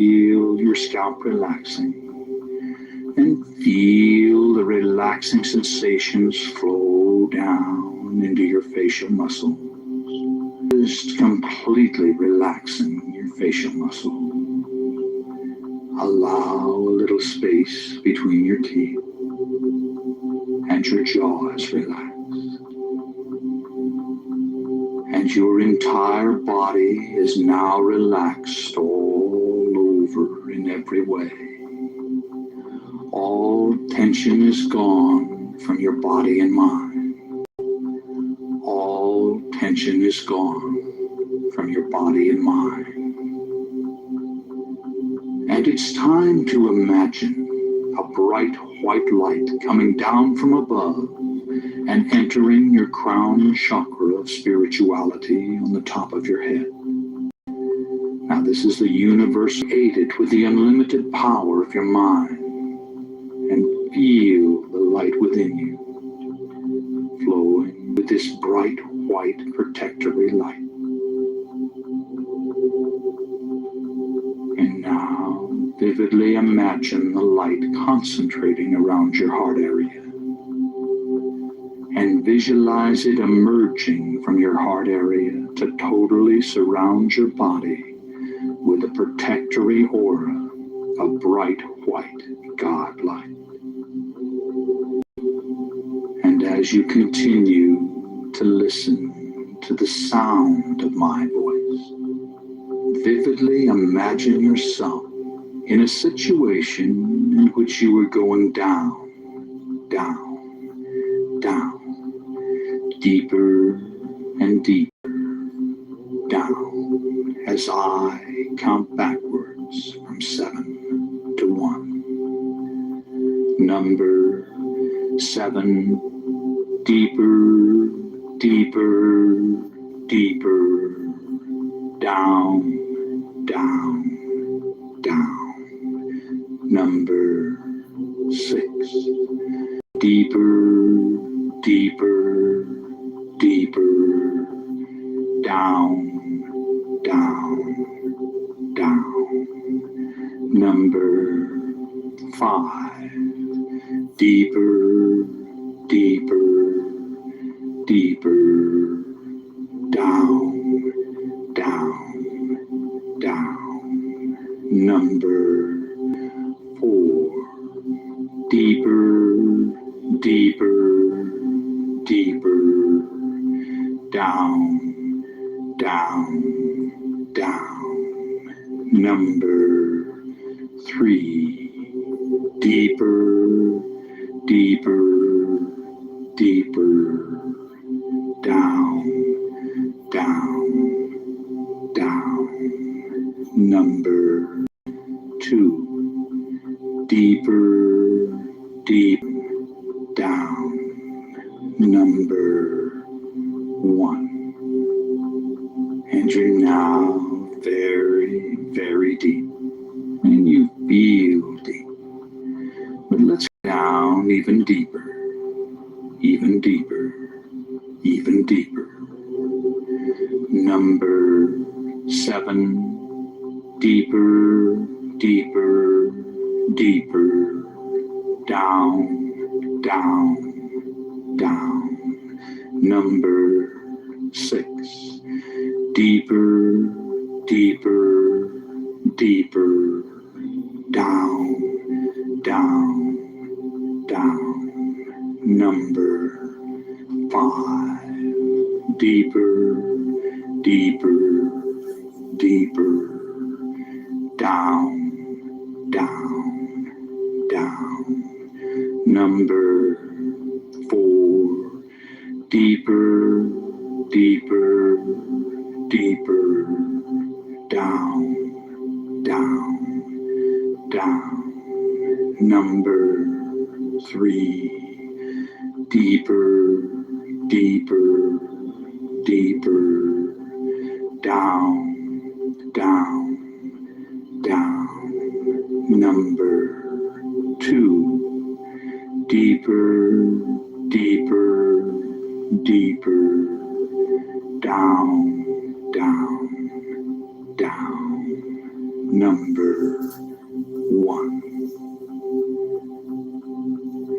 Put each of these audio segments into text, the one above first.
Feel your scalp relaxing, and feel the relaxing sensations flow down into your facial muscles, just completely relaxing your facial muscle. Allow a little space between your teeth, and your jaw is relaxed. And your entire body is now relaxed all over in every way. All tension is gone from your body and mind. All tension is gone from your body and mind. And it's time to imagine a bright white light coming down from above and entering your crown chakra of spirituality on the top of your head. Now this is the universe aided with the unlimited power of your mind, and feel the light within you flowing with this bright white protectory light. And now vividly imagine the light concentrating around your heart area, and visualize it emerging from your heart area to totally surround your body with a protectory aura of bright white God light. And as you continue to listen to the sound of my voice, vividly imagine yourself in a situation in which you were going down, down, down, deeper and deeper down as I count backwards from 7 to 1. Number 7, deeper, deeper, deeper, down, down, down. Number 6, deeper, deeper, deeper, down, down, down. Number 5, deeper, deeper, deeper, down, down, down. Number 4, deeper, deeper, deeper, down, down, down. Number 3, deeper, deeper, deeper, down, down, down. Number 2, deeper, deep, down. Number 1. And you're now very, very deep, and you feel deep. But let's go down even deeper, even deeper, even deeper. Number 7, deeper, deeper, deeper, down, down, down. Number 6, deeper, deeper, deeper, down, down, down. Number 5, deeper, deeper, deeper, down, down, down. Number 4, deeper, deeper, deeper, down, down, down. Number 3, deeper, deeper, deeper, down, down, down. Number 2, deeper, deeper, deeper, down, down, down. Number center 1.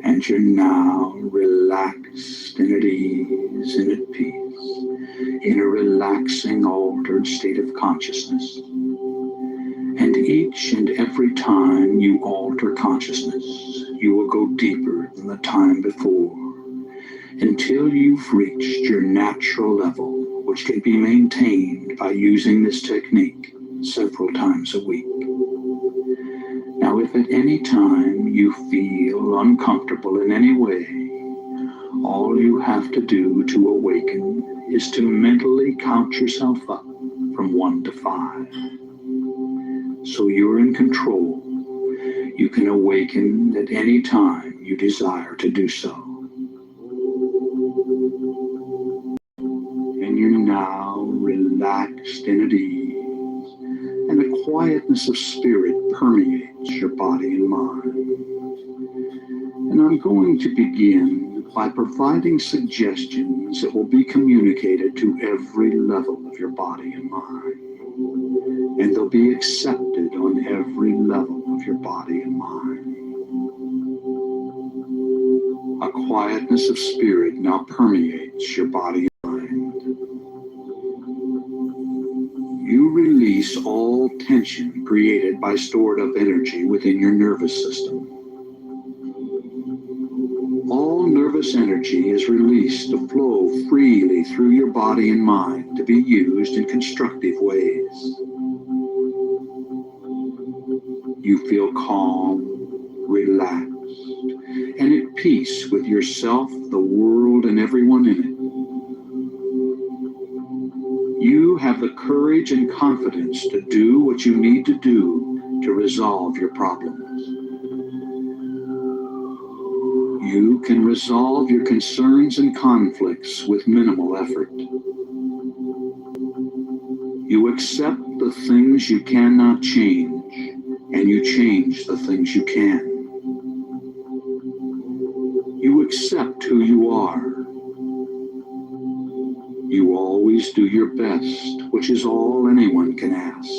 And you're now relaxed and at ease and at peace in a relaxing, altered state of consciousness. And each and every time you alter consciousness, you will go deeper than the time before until you've reached your natural level, which can be maintained by using this technique several times a week. Now, if at any time you feel uncomfortable in any way, all you have to do to awaken is to mentally count yourself up from 1 to 5. So you're in control. You can awaken at any time you desire to do so. And you're now relaxed and at ease. And the quietness of spirit permeates your body and mind. And I'm going to begin by providing suggestions that will be communicated to every level of your body and mind. And they'll be accepted on every level of your body and mind. A quietness of spirit now permeates your body and mind. You release all tension created by stored up energy within your nervous system. All nervous energy is released to flow freely through your body and mind to be used in constructive ways. You feel calm, relaxed, and at peace with yourself, the world, and everyone in it. You have the courage and confidence to do what you need to do to resolve your problems. You can resolve your concerns and conflicts with minimal effort. You accept the things you cannot change, and you change the things you can. You accept who you are. You always do your best, which is all anyone can ask.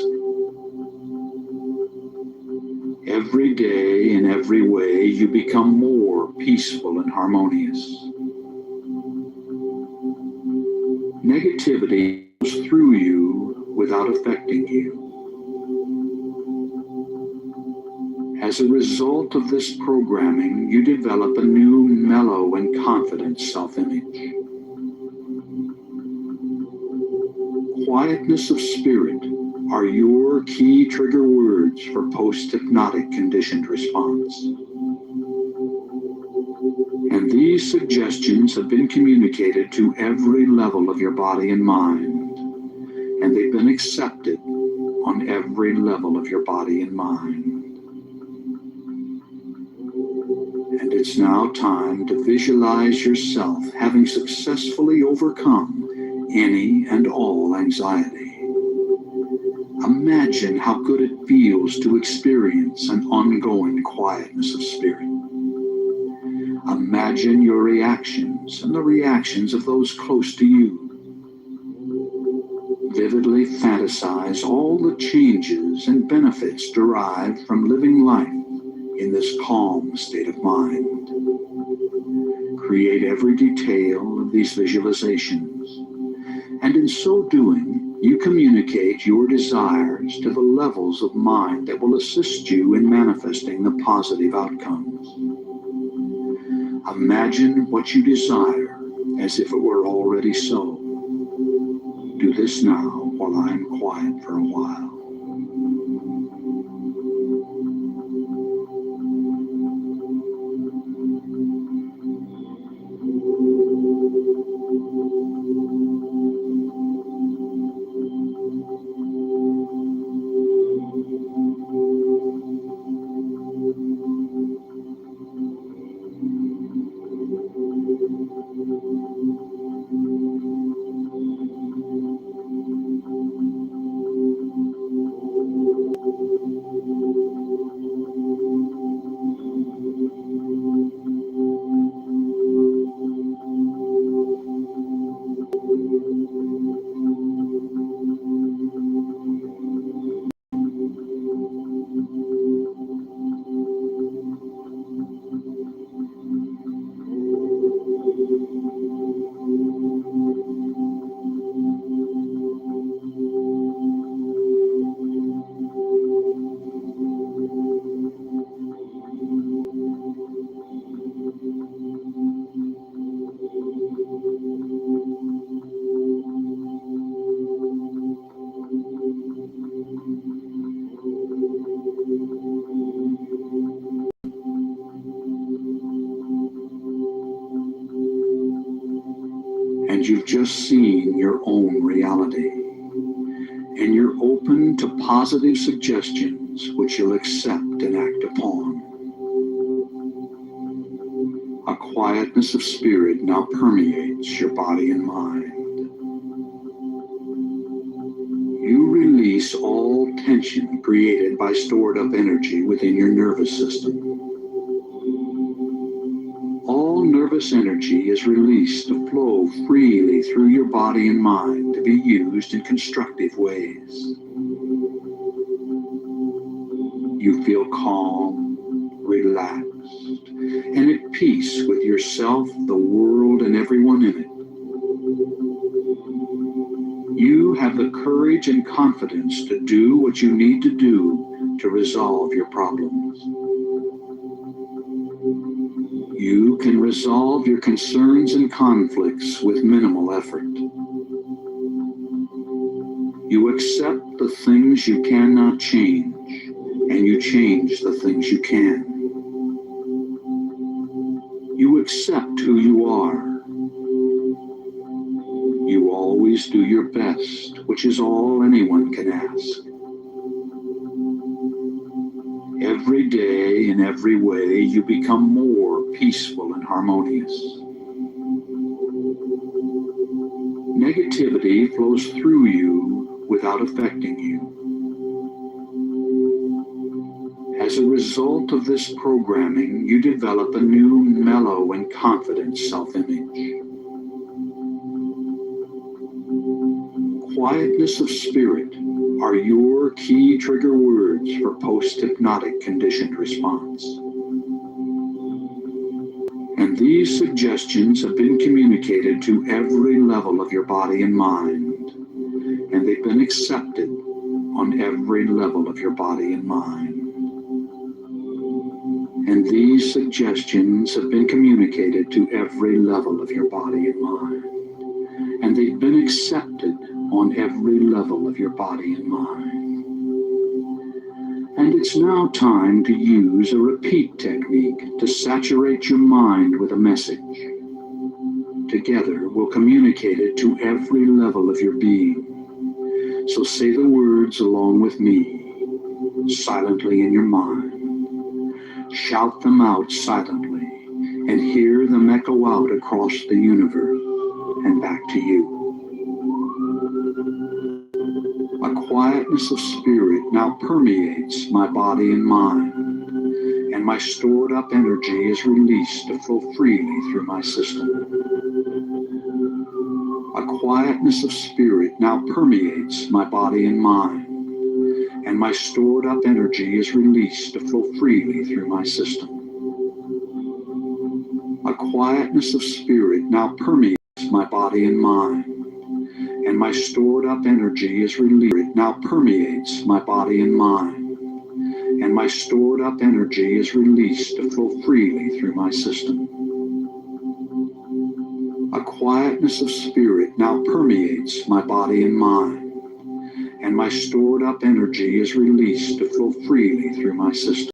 Every day, in every way, you become more peaceful and harmonious. Negativity goes through you without affecting you. As a result of this programming, you develop a new mellow and confident self-image. Quietness of spirit are your key trigger words for post-hypnotic conditioned response. And these suggestions have been communicated to every level of your body and mind, and they've been accepted on every level of your body and mind. And it's now time to visualize yourself having successfully overcome any and all anxiety. Imagine how good it feels to experience an ongoing quietness of spirit. Imagine your reactions and the reactions of those close to you. Vividly fantasize all the changes and benefits derived from living life in this calm state of mind. Create every detail of these visualizations, and in so doing, you communicate your desires to the levels of mind that will assist you in manifesting the positive outcomes. Imagine what you desire as if it were already so. Do this now while I'm quiet for a while. and you've just seen your own reality. And you're open to positive suggestions which you'll accept and act upon. A quietness of spirit now permeates your body and mind. You release all tension created by stored up energy within your nervous system. All nervous energy is released to flow freely through your body and mind to be used in constructive ways. You feel calm, relaxed, and at peace with yourself, the world, and everyone in it. You have the courage and confidence to do what you need to do to resolve your problems. You can resolve your concerns and conflicts with minimal effort. You accept the things you cannot change, and you change the things you can. You accept who you are. You always do your best, which is all anyone can ask. Every day, in every way, you become more peaceful and harmonious. Negativity flows through you without affecting you. As a result of this programming, you develop a new mellow and confident self-image. Quietness of spirit are your key trigger words for post-hypnotic conditioned response. And these suggestions have been communicated to every level of your body and mind, and they've been accepted on every level of your body and mind. And these suggestions have been communicated to every level of your body and mind, and they've been accepted on every level of your body and mind. And it's now time to use a repeat technique to saturate your mind with a message. Together, we'll communicate it to every level of your being. So say the words along with me, silently in your mind. Shout them out silently and hear them echo out across the universe and back to you. A quietness of spirit now permeates my body and mind, and my stored up energy is released to flow freely through my system. A quietness of spirit now permeates my body and mind, and my stored up energy is released to flow freely through my system. A quietness of spirit now permeates my body and mind, and my stored up energy is released. It now permeates my body and mind, and my stored up energy is released to flow freely through my system. A quietness of spirit now permeates my body and mind, and my stored up energy is released to flow freely through my system.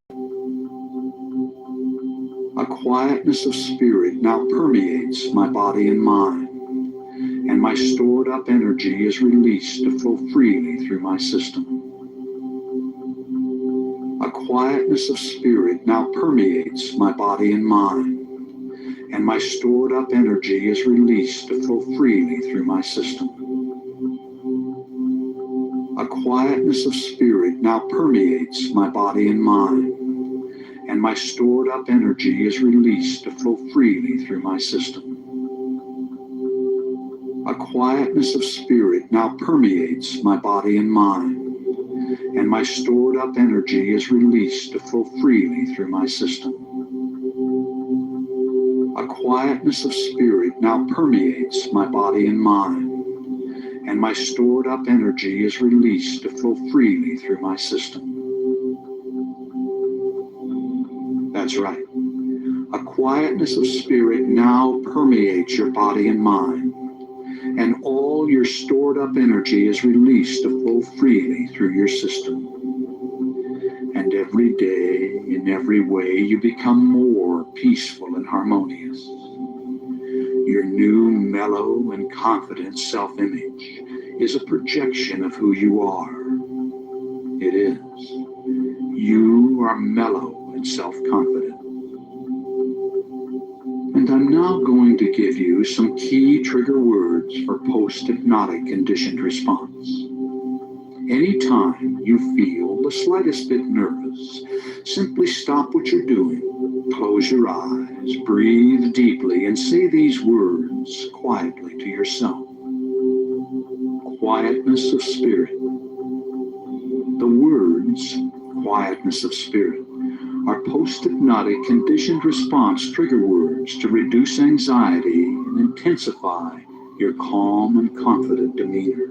A quietness of spirit now permeates my body and mind, and my stored up energy is released to flow freely through my system. A quietness of spirit now permeates my body and mind, and my stored up energy is released to flow freely through my system. A quietness of spirit now permeates my body and mind, and my stored up energy is released to flow freely through my system. A quietness of spirit now permeates my body and mind, and my stored up energy is released to flow freely through my system. A quietness of spirit now permeates my body and mind, and my stored up energy is released to flow freely through my system. That's right. A quietness of spirit now permeates your body and mind, and all your stored up energy is released to flow freely through your system. And every day, in every way, you become more peaceful and harmonious. Your new, mellow, and confident self-image is a projection of who you are. It is. You are mellow and self-confident. And I'm now going to give you some key trigger words for post-hypnotic conditioned response. Anytime you feel the slightest bit nervous, simply stop what you're doing, close your eyes, breathe deeply, and say these words quietly to yourself. Quietness of spirit. The words quietness of spirit are post-hypnotic conditioned response trigger words to reduce anxiety and intensify your calm and confident demeanor.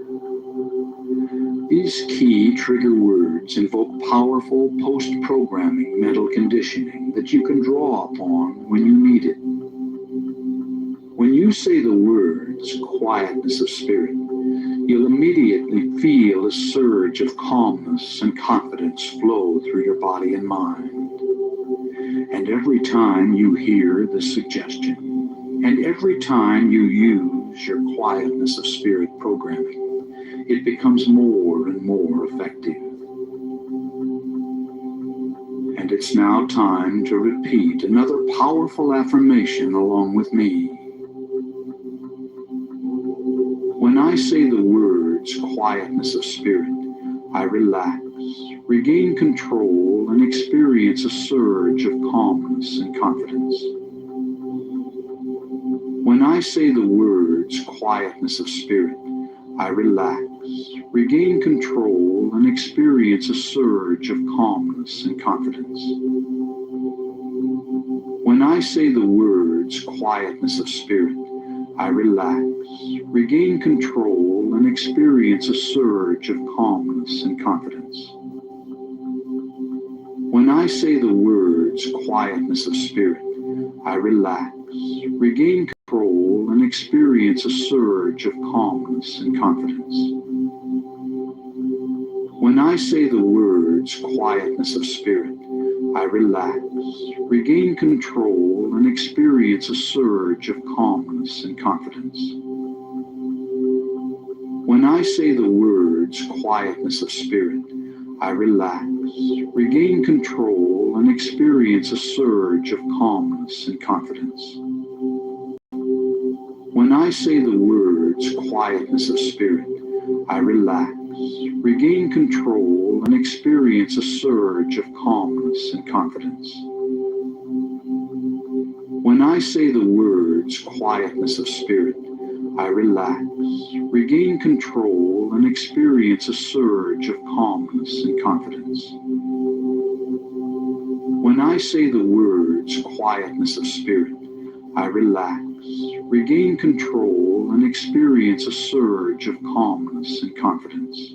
These key trigger words invoke powerful post-programming mental conditioning that you can draw upon when you need it. When you say the words quietness of spirit, you'll immediately feel a surge of calmness and confidence flow through your body and mind. And every time you hear this suggestion, and every time you use your quietness of spirit programming, it becomes more and more effective. And it's now time to repeat another powerful affirmation along with me. When I say the words quietness of spirit, I relax, regain control, and experience a surge of calmness and confidence. When I say the words quietness of spirit, I relax, regain control, and experience a surge of calmness and confidence. When I say the words quietness of spirit, I relax, regain control, and experience a surge of calmness and confidence. When I say the words quietness of spirit, I relax, regain control, and experience a surge of calmness and confidence. When I say the words quietness of spirit, I relax, regain control, and experience a surge of calmness and confidence. When I say the words quietness of spirit, I relax, regain control, and experience a surge of calmness and confidence. When I say the words quietness of spirit, I relax, regain control, and experience a surge of calmness and confidence. When I say the words quietness of spirit, I relax, regain control, and experience a surge of calmness and confidence. When I say the words quietness of spirit, I relax, regain control, and experience a surge of calmness and confidence.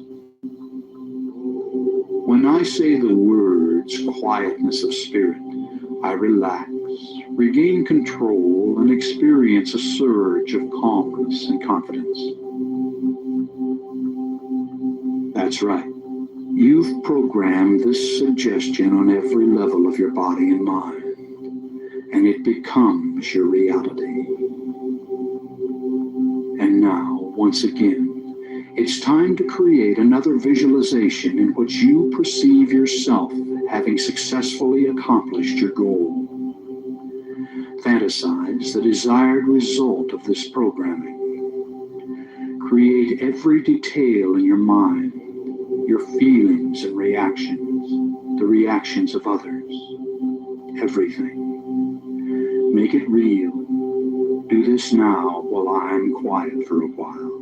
When I say the words quietness of spirit, I relax, regain control, and experience a surge of calmness and confidence. That's right. You've programmed this suggestion on every level of your body and mind, and it becomes your reality. And now, once again, it's time to create another visualization in which you perceive yourself having successfully accomplished your goal. Fantasize the desired result of this programming. Create every detail in your mind, your feelings and reactions, the reactions of others, everything. Make it real. Do this now while I'm quiet for a while.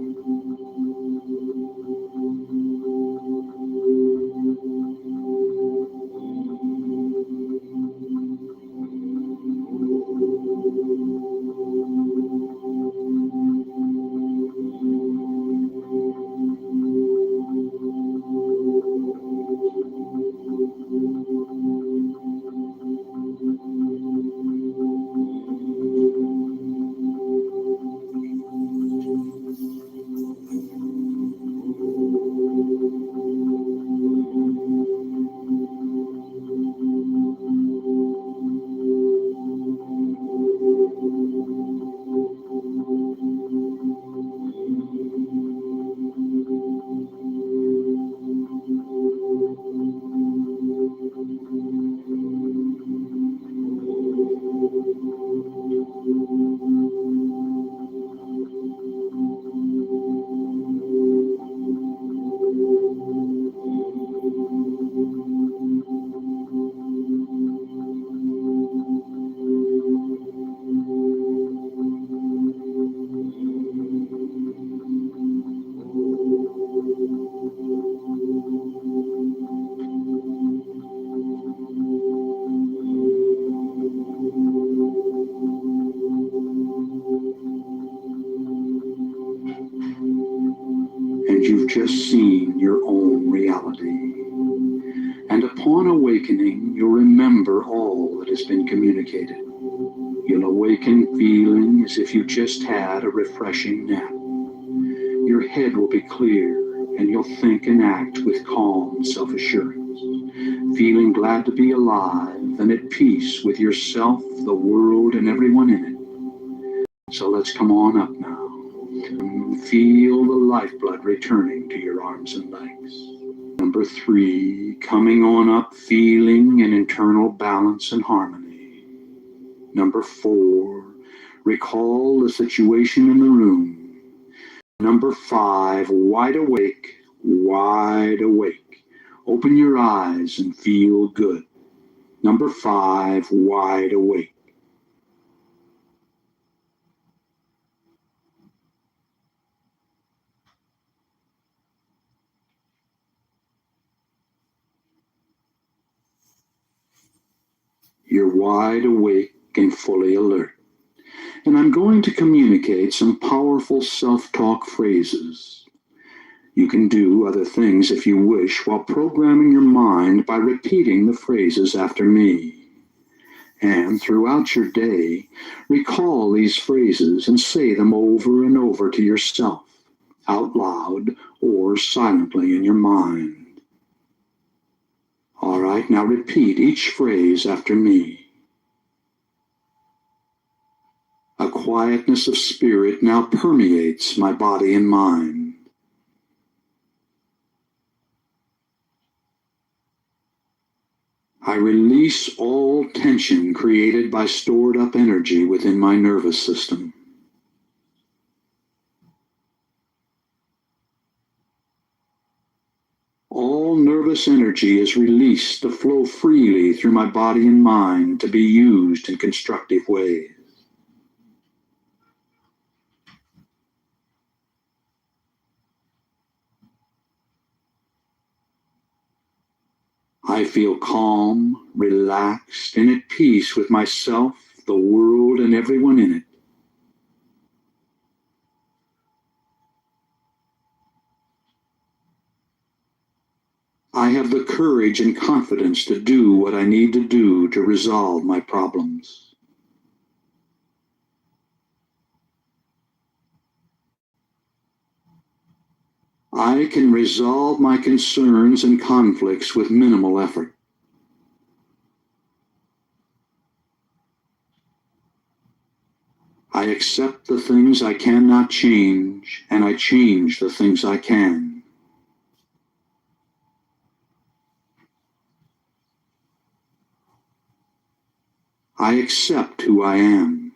seen your own reality. And upon awakening, you'll remember all that has been communicated. You'll awaken feeling as if you just had a refreshing nap. Your head will be clear, and you'll think and act with calm self-assurance, feeling glad to be alive and at peace with yourself, the world, and everyone in it. So let's come on up now. Feel the lifeblood returning to your arms and legs. Number 3, coming on up, feeling an internal balance and harmony. Number 4, recall the situation in the room. Number 5, wide awake, wide awake. Open your eyes and feel good. Number 5, wide awake. You're wide awake and fully alert. And I'm going to communicate some powerful self-talk phrases. You can do other things if you wish while programming your mind by repeating the phrases after me. And throughout your day, recall these phrases and say them over and over to yourself, out loud or silently in your mind. All right, now repeat each phrase after me. A quietness of spirit now permeates my body and mind. I release all tension created by stored up energy within my nervous system. All nervous energy is released to flow freely through my body and mind to be used in constructive ways. I feel calm, relaxed, and at peace with myself, the world, and everyone in it. I have the courage and confidence to do what I need to do to resolve my problems. I can resolve my concerns and conflicts with minimal effort. I accept the things I cannot change, and I change the things I can. I accept who I am.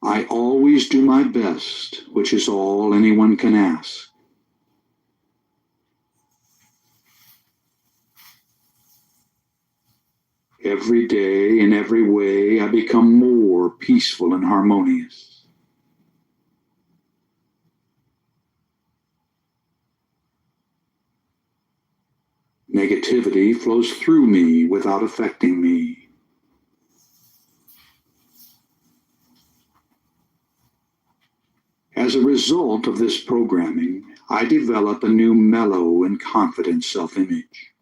I always do my best, which is all anyone can ask. Every day, in every way, I become more peaceful and harmonious. Negativity flows through me without affecting me. As a result of this programming, I develop a new mellow and confident self-image.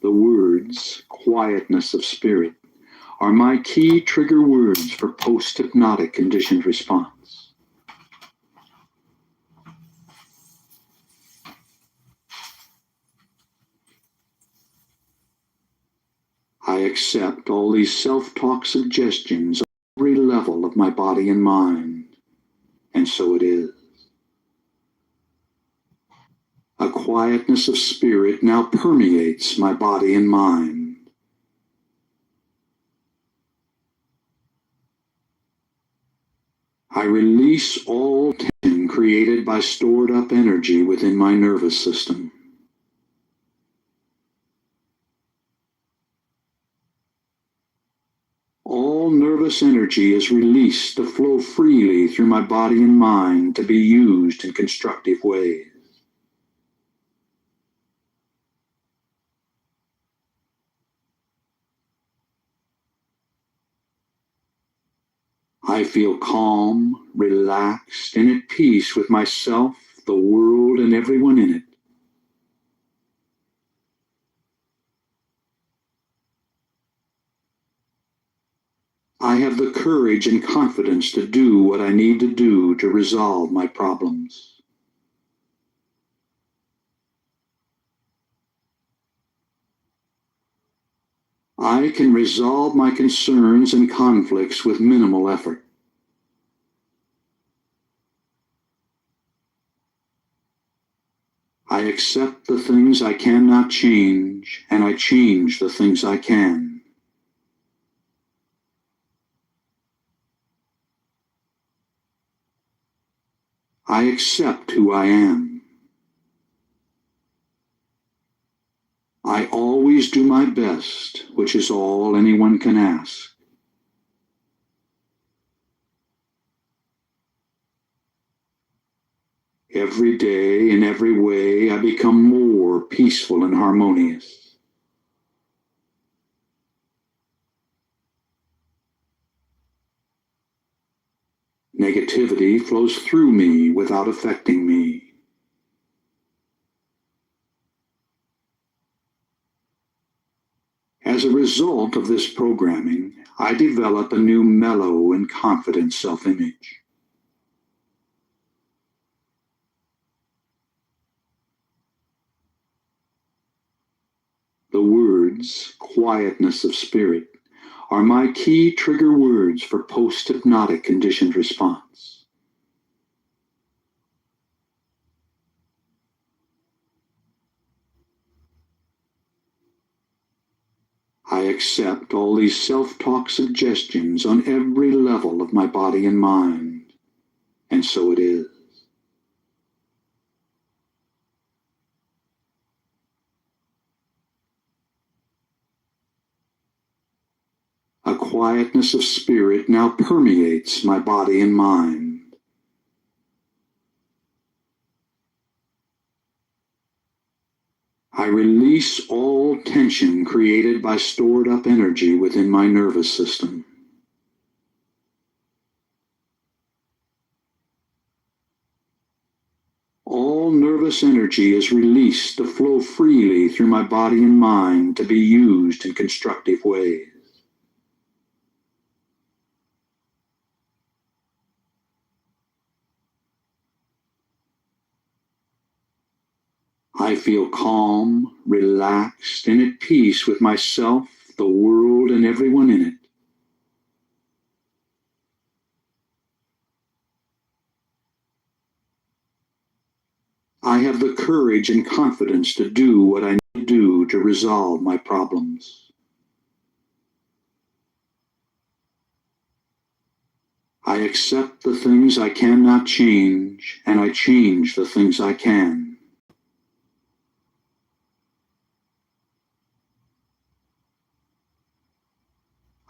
The words, quietness of spirit, are my key trigger words for post-hypnotic conditioned response. I accept all these self-talk suggestions at every level of my body and mind, and so it is. A quietness of spirit now permeates my body and mind. I release all tension created by stored up energy within my nervous system. All nervous energy is released to flow freely through my body and mind to be used in constructive ways. I feel calm, relaxed, and at peace with myself, the world, and everyone in it. I have the courage and confidence to do what I need to do to resolve my problems. I can resolve my concerns and conflicts with minimal effort. I accept the things I cannot change, and I change the things I can. I accept who I am. I always do my best, which is all anyone can ask. Every day, in every way, I become more peaceful and harmonious. Negativity flows through me without affecting me. As a result of this programming, I develop a new mellow and confident self-image. The words, quietness of spirit, are my key trigger words for post-hypnotic conditioned response. I accept all these self-talk suggestions on every level of my body and mind, and so it is. A quietness of spirit now permeates my body and mind. I release all tension created by stored up energy within my nervous system. All nervous energy is released to flow freely through my body and mind to be used in constructive ways. I feel calm, relaxed, and at peace with myself, the world, and everyone in it. I have the courage and confidence to do what I need to do to resolve my problems. I accept the things I cannot change, and I change the things I can.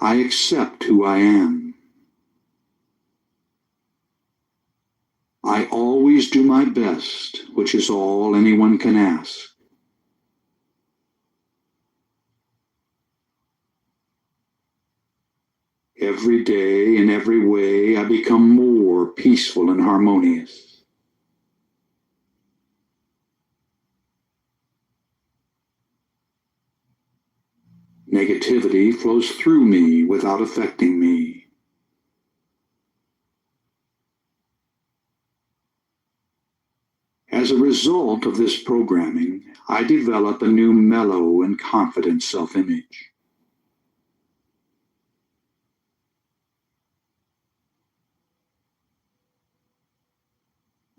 I accept who I am. I always do my best, which is all anyone can ask. Every day, in every way, I become more peaceful and harmonious. Negativity flows through me without affecting me. As a result of this programming, I develop a new mellow and confident self-image.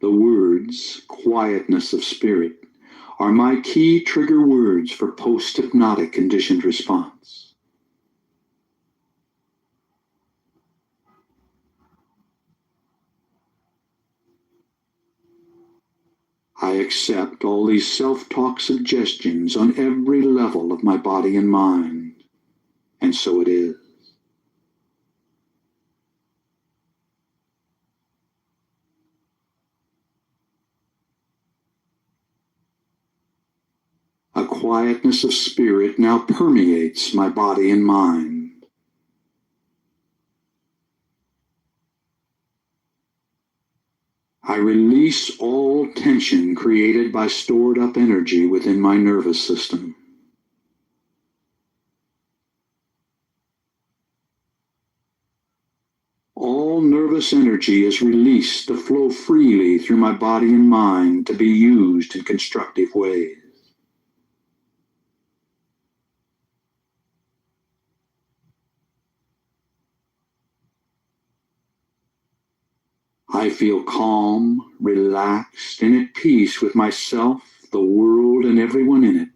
The words, quietness of spirit, are my key trigger words for post-hypnotic conditioned response. I accept all these self-talk suggestions on every level of my body and mind, and so it is. A quietness of spirit now permeates my body and mind. I release all tension created by stored up energy within my nervous system. All nervous energy is released to flow freely through my body and mind to be used in constructive ways. I feel calm, relaxed, and at peace with myself, the world, and everyone in it.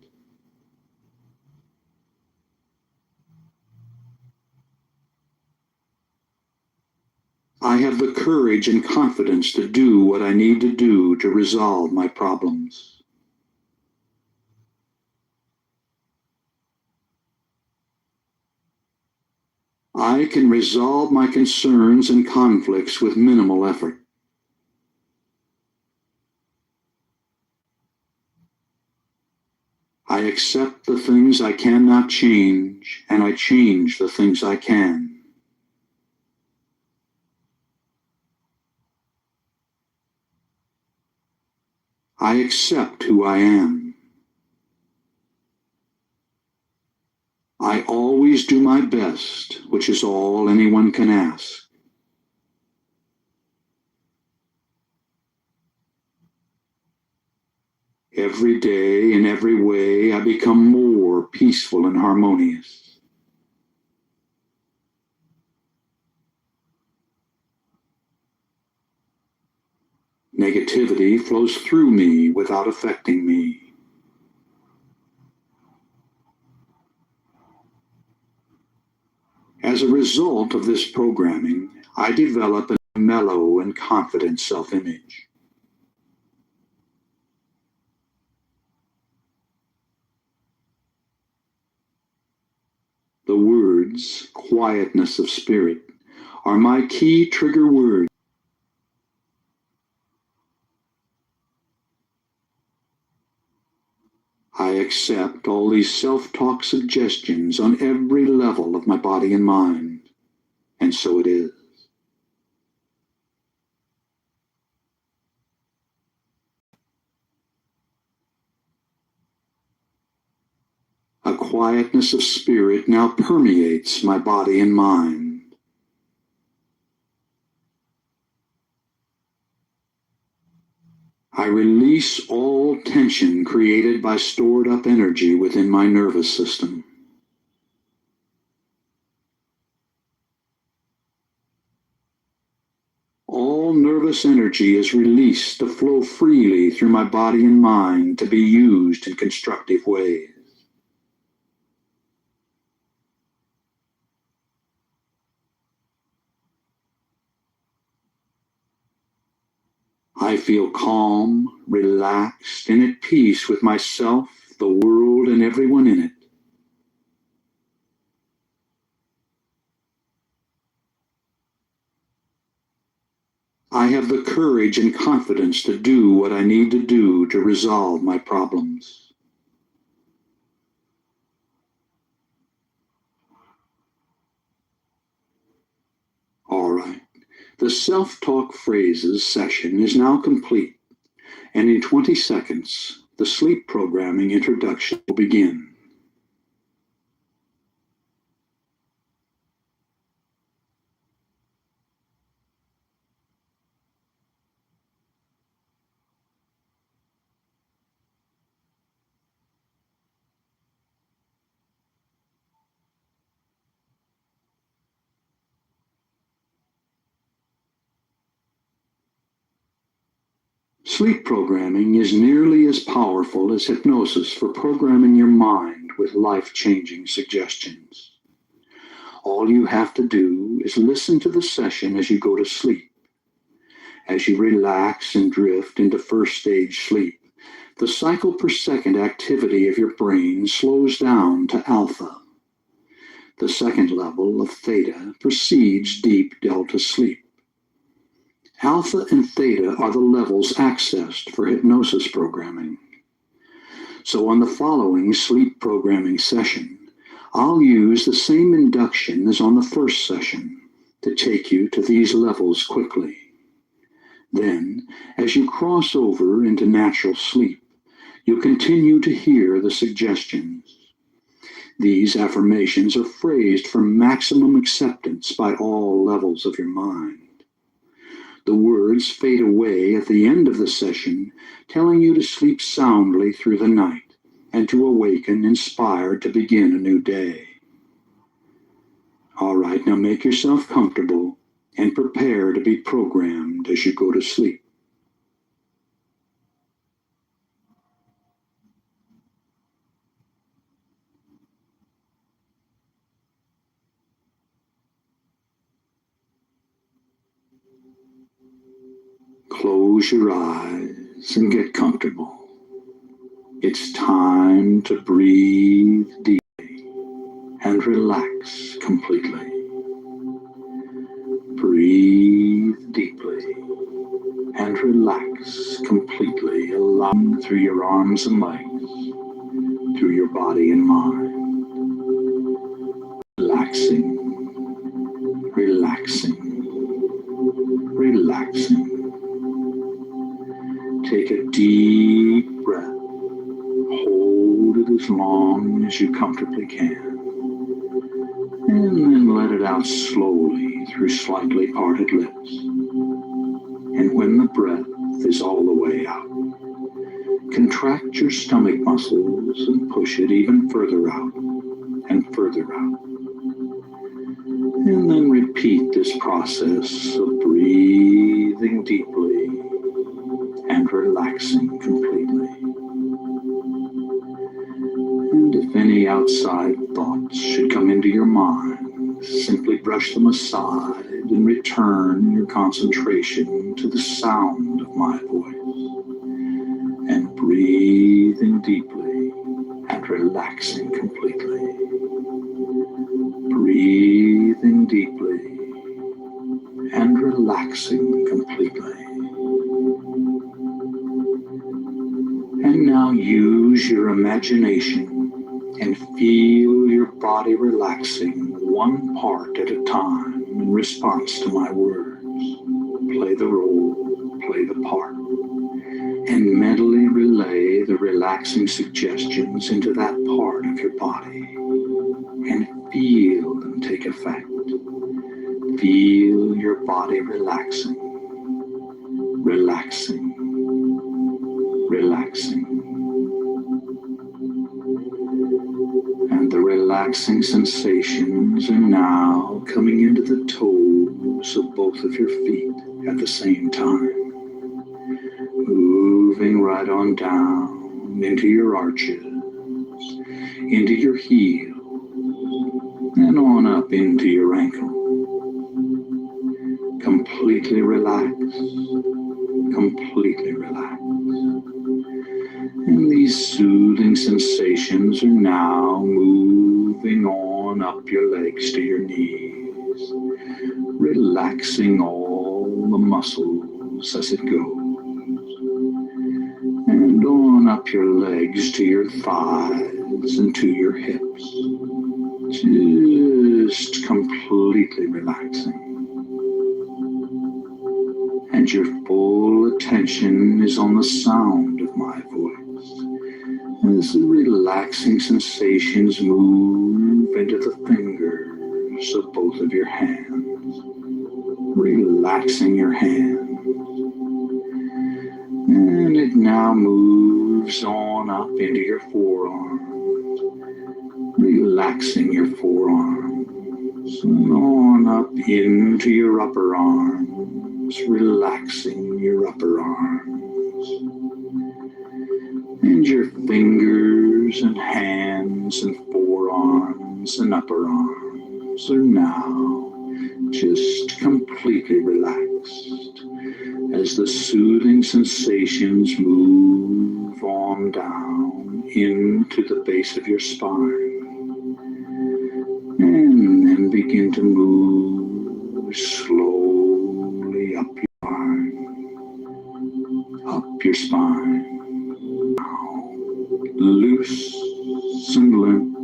I have the courage and confidence to do what I need to do to resolve my problems. I can resolve my concerns and conflicts with minimal effort. I accept the things I cannot change, and I change the things I can. I accept who I am. I always do my best, which is all anyone can ask. Every day, in every way, I become more peaceful and harmonious. Negativity flows through me without affecting me. As a result of this programming, I develop a mellow and confident self-image. The words, quietness of spirit, are my key trigger words. I accept all these self-talk suggestions on every level of my body and mind, and so it is. A quietness of spirit now permeates my body and mind. I release all tension created by stored up energy within my nervous system. All nervous energy is released to flow freely through my body and mind to be used in constructive ways. I feel calm, relaxed, and at peace with myself, the world, and everyone in it. I have the courage and confidence to do what I need to do to resolve my problems. All right. The self-talk phrases session is now complete, and in 20 seconds, the sleep programming introduction will begin. Sleep programming is nearly as powerful as hypnosis for programming your mind with life-changing suggestions. All you have to do is listen to the session as you go to sleep. As you relax and drift into first stage sleep, the cycle per second activity of your brain slows down to alpha. The second level of theta precedes deep delta sleep. Alpha and theta are the levels accessed for hypnosis programming. So on the following sleep programming session, I'll use the same induction as on the first session to take you to these levels quickly. Then, as you cross over into natural sleep, you'll continue to hear the suggestions. These affirmations are phrased for maximum acceptance by all levels of your mind. The words fade away at the end of the session, telling you to sleep soundly through the night and to awaken inspired to begin a new day. All right, now make yourself comfortable and prepare to be programmed as you go to sleep. Close your eyes and get comfortable. It's time to breathe deeply and relax completely. Breathe deeply and relax completely, allowing through your arms and legs, through your body and mind. Relaxing, relaxing, relaxing. Take a deep breath. Hold it as long as you comfortably can. And then let it out slowly through slightly parted lips. And when the breath is all the way out, contract your stomach muscles and push it even further out and further out. And then repeat this process of breathing deeply and relaxing completely. And if any outside thoughts should come into your mind, simply brush them aside and return your concentration to the sound of my voice. And breathing deeply and relaxing completely. Breathing deeply and relaxing completely. And now use your imagination and feel your body relaxing one part at a time in response to my words. Play the role, play the part, and mentally relay the relaxing suggestions into that part of your body and feel them take effect. Feel your body relaxing, relaxing, relaxing. And the relaxing sensations are now coming into the toes of both of your feet at the same time. Moving right on down into your arches, into your heel, and on up into your ankle. Completely relaxed, completely relaxed. And these soothing sensations are now moving on up your legs to your knees, relaxing all the muscles as it goes. And on up your legs to your thighs and to your hips, just completely relaxing. And your full attention is on the sound of my voice as the relaxing sensations move into the fingers of both of your hands, relaxing your hands. And it now moves on up into your forearms, relaxing your forearms, and on up into your upper arms, relaxing your upper arms. And your fingers and hands and forearms and upper arms are now just completely relaxed as the soothing sensations move on down into the base of your spine and then begin to move slowly up your spine, up your spine. Loose and limp,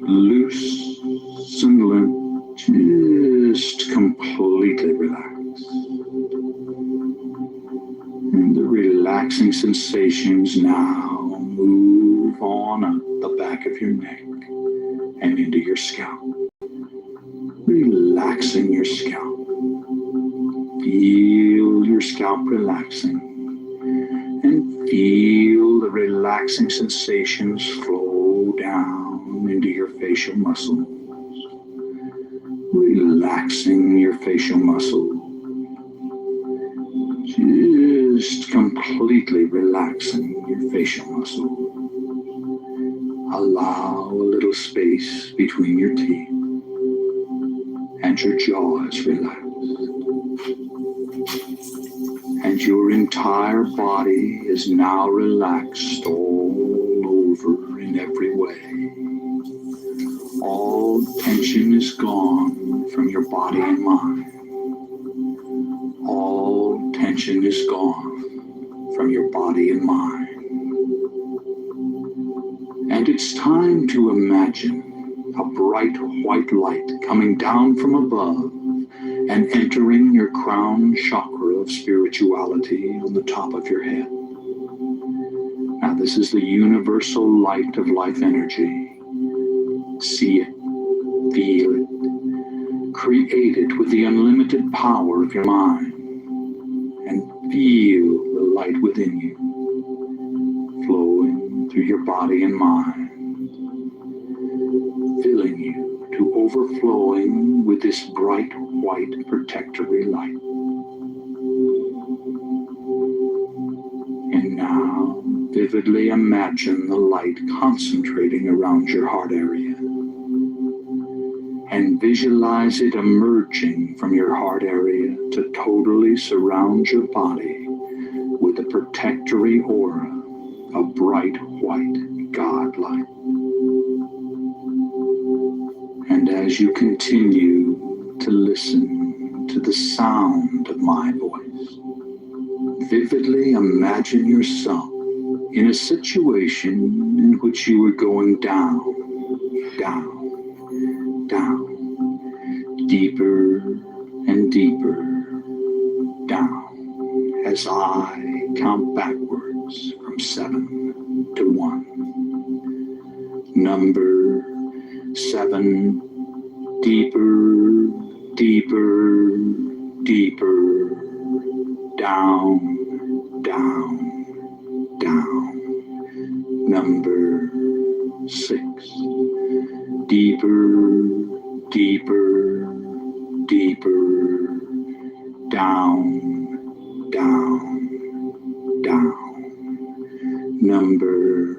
loose and limp, just completely relaxed. relaxing sensations now move on up the back of your neck and into your scalp, relaxing your scalp. Feel your scalp relaxing and feel the relaxing sensations flow down into your facial muscles, relaxing your facial muscles, just completely relaxing your facial muscles. Allow a little space between your teeth and your jaw is relaxed. And your entire body is now relaxed all over in every way. All tension is gone from your body and mind. All tension is gone from your body and mind. And it's time to imagine a bright white light coming down from above and entering your crown chakra of spirituality on the top of your head. Now this is the universal light of life energy. See it, feel it, create it with the unlimited power of your mind, and feel the light within you, flowing through your body and mind, filling you to overflowing with this bright white protectory light. And now, vividly imagine the light concentrating around your heart area. And visualize it emerging from your heart area to totally surround your body with a protectory aura of bright white God light. And as you continue to listen to the sound of my voice, vividly imagine yourself in a situation in which you are going down, down, down, deeper and deeper down as I count backwards from 7 to 1. Number 7, deeper, deeper, deeper, down, down, down. Number 6, deeper, deeper, deeper, down, down, down. Number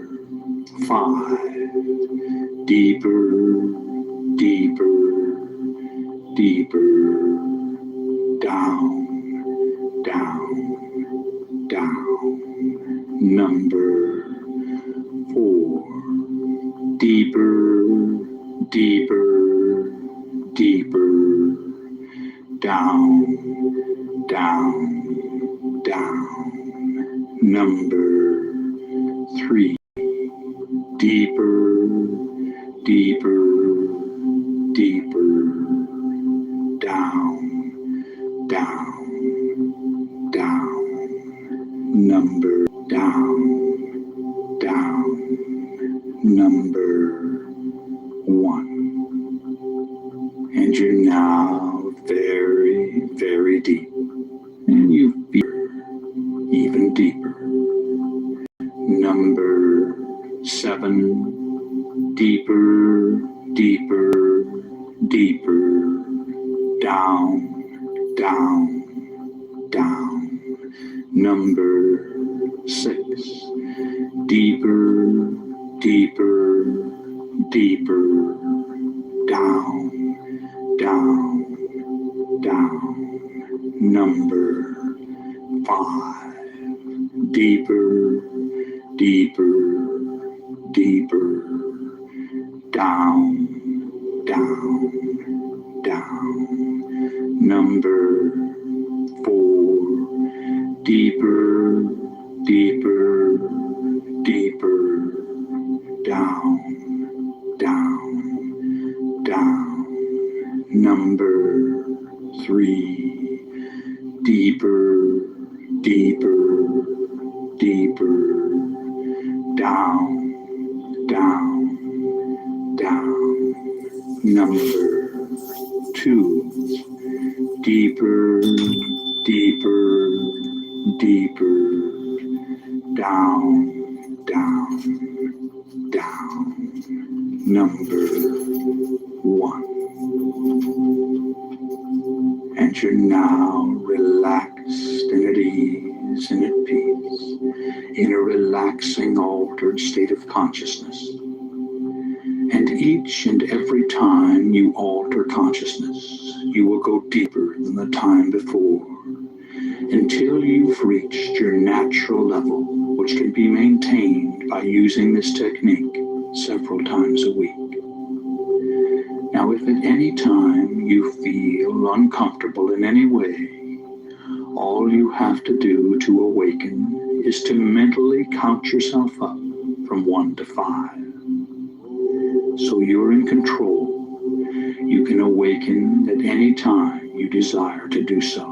5, deeper, deeper, deeper, down, down, down. Number 4, deeper, deeper, deeper, down, down, down. Number 3, deeper, deeper, deeper, down, down, down. Number down, down. Number 1. And you're now very, very deep. And you feel even deeper. Number 7, deeper, deeper, deeper, down, down, down. Number 6, deeper, deeper, deeper, down, down, down. Number 5, deeper, deeper, deeper, down, down, down. Number 4, deeper, deeper, deeper, down, down, down. Number 3, deeper, deeper, deeper, down, down, down. Number 2, deeper, deeper, deeper, down, down, down. Number 1. And you're now relaxed and at ease and at peace in a relaxing, altered state of consciousness. And each and every time you alter consciousness, you will go deeper than the time before, until you've reached your natural level, which can be maintained by using this technique several times a week. Now, if at any time you feel uncomfortable in any way, all you have to do to awaken is to mentally count yourself up from 1 to 5. So you're in control. You can awaken at any time you desire to do so.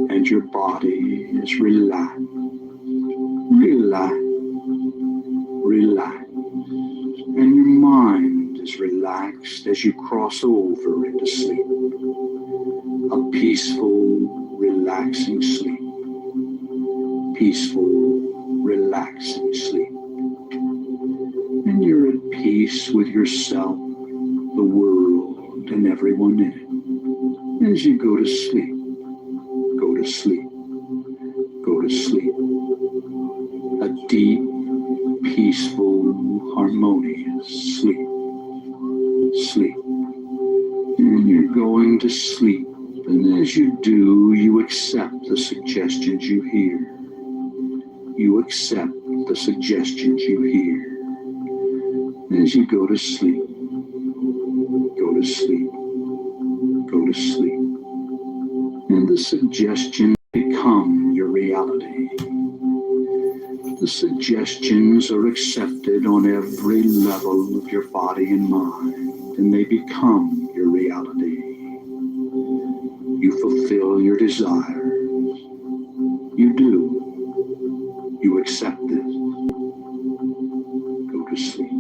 And your body is relaxed, relaxed, relaxed. And your mind is relaxed as you cross over into sleep. A peaceful, relaxing sleep. Peaceful, relaxing sleep. And you're at peace with yourself, the world, and everyone in it. As you go to sleep, go to sleep, go to sleep. A deep, peaceful, harmonious sleep. Sleep. And you're going to sleep. And as you do, you accept the suggestions you hear. You accept the suggestions you hear. As you go to sleep, go to sleep, go to sleep. And the suggestions become your reality. The suggestions are accepted on every level of your body and mind, and they become your reality. You fulfill your desires. You do. You accept this. Go to sleep.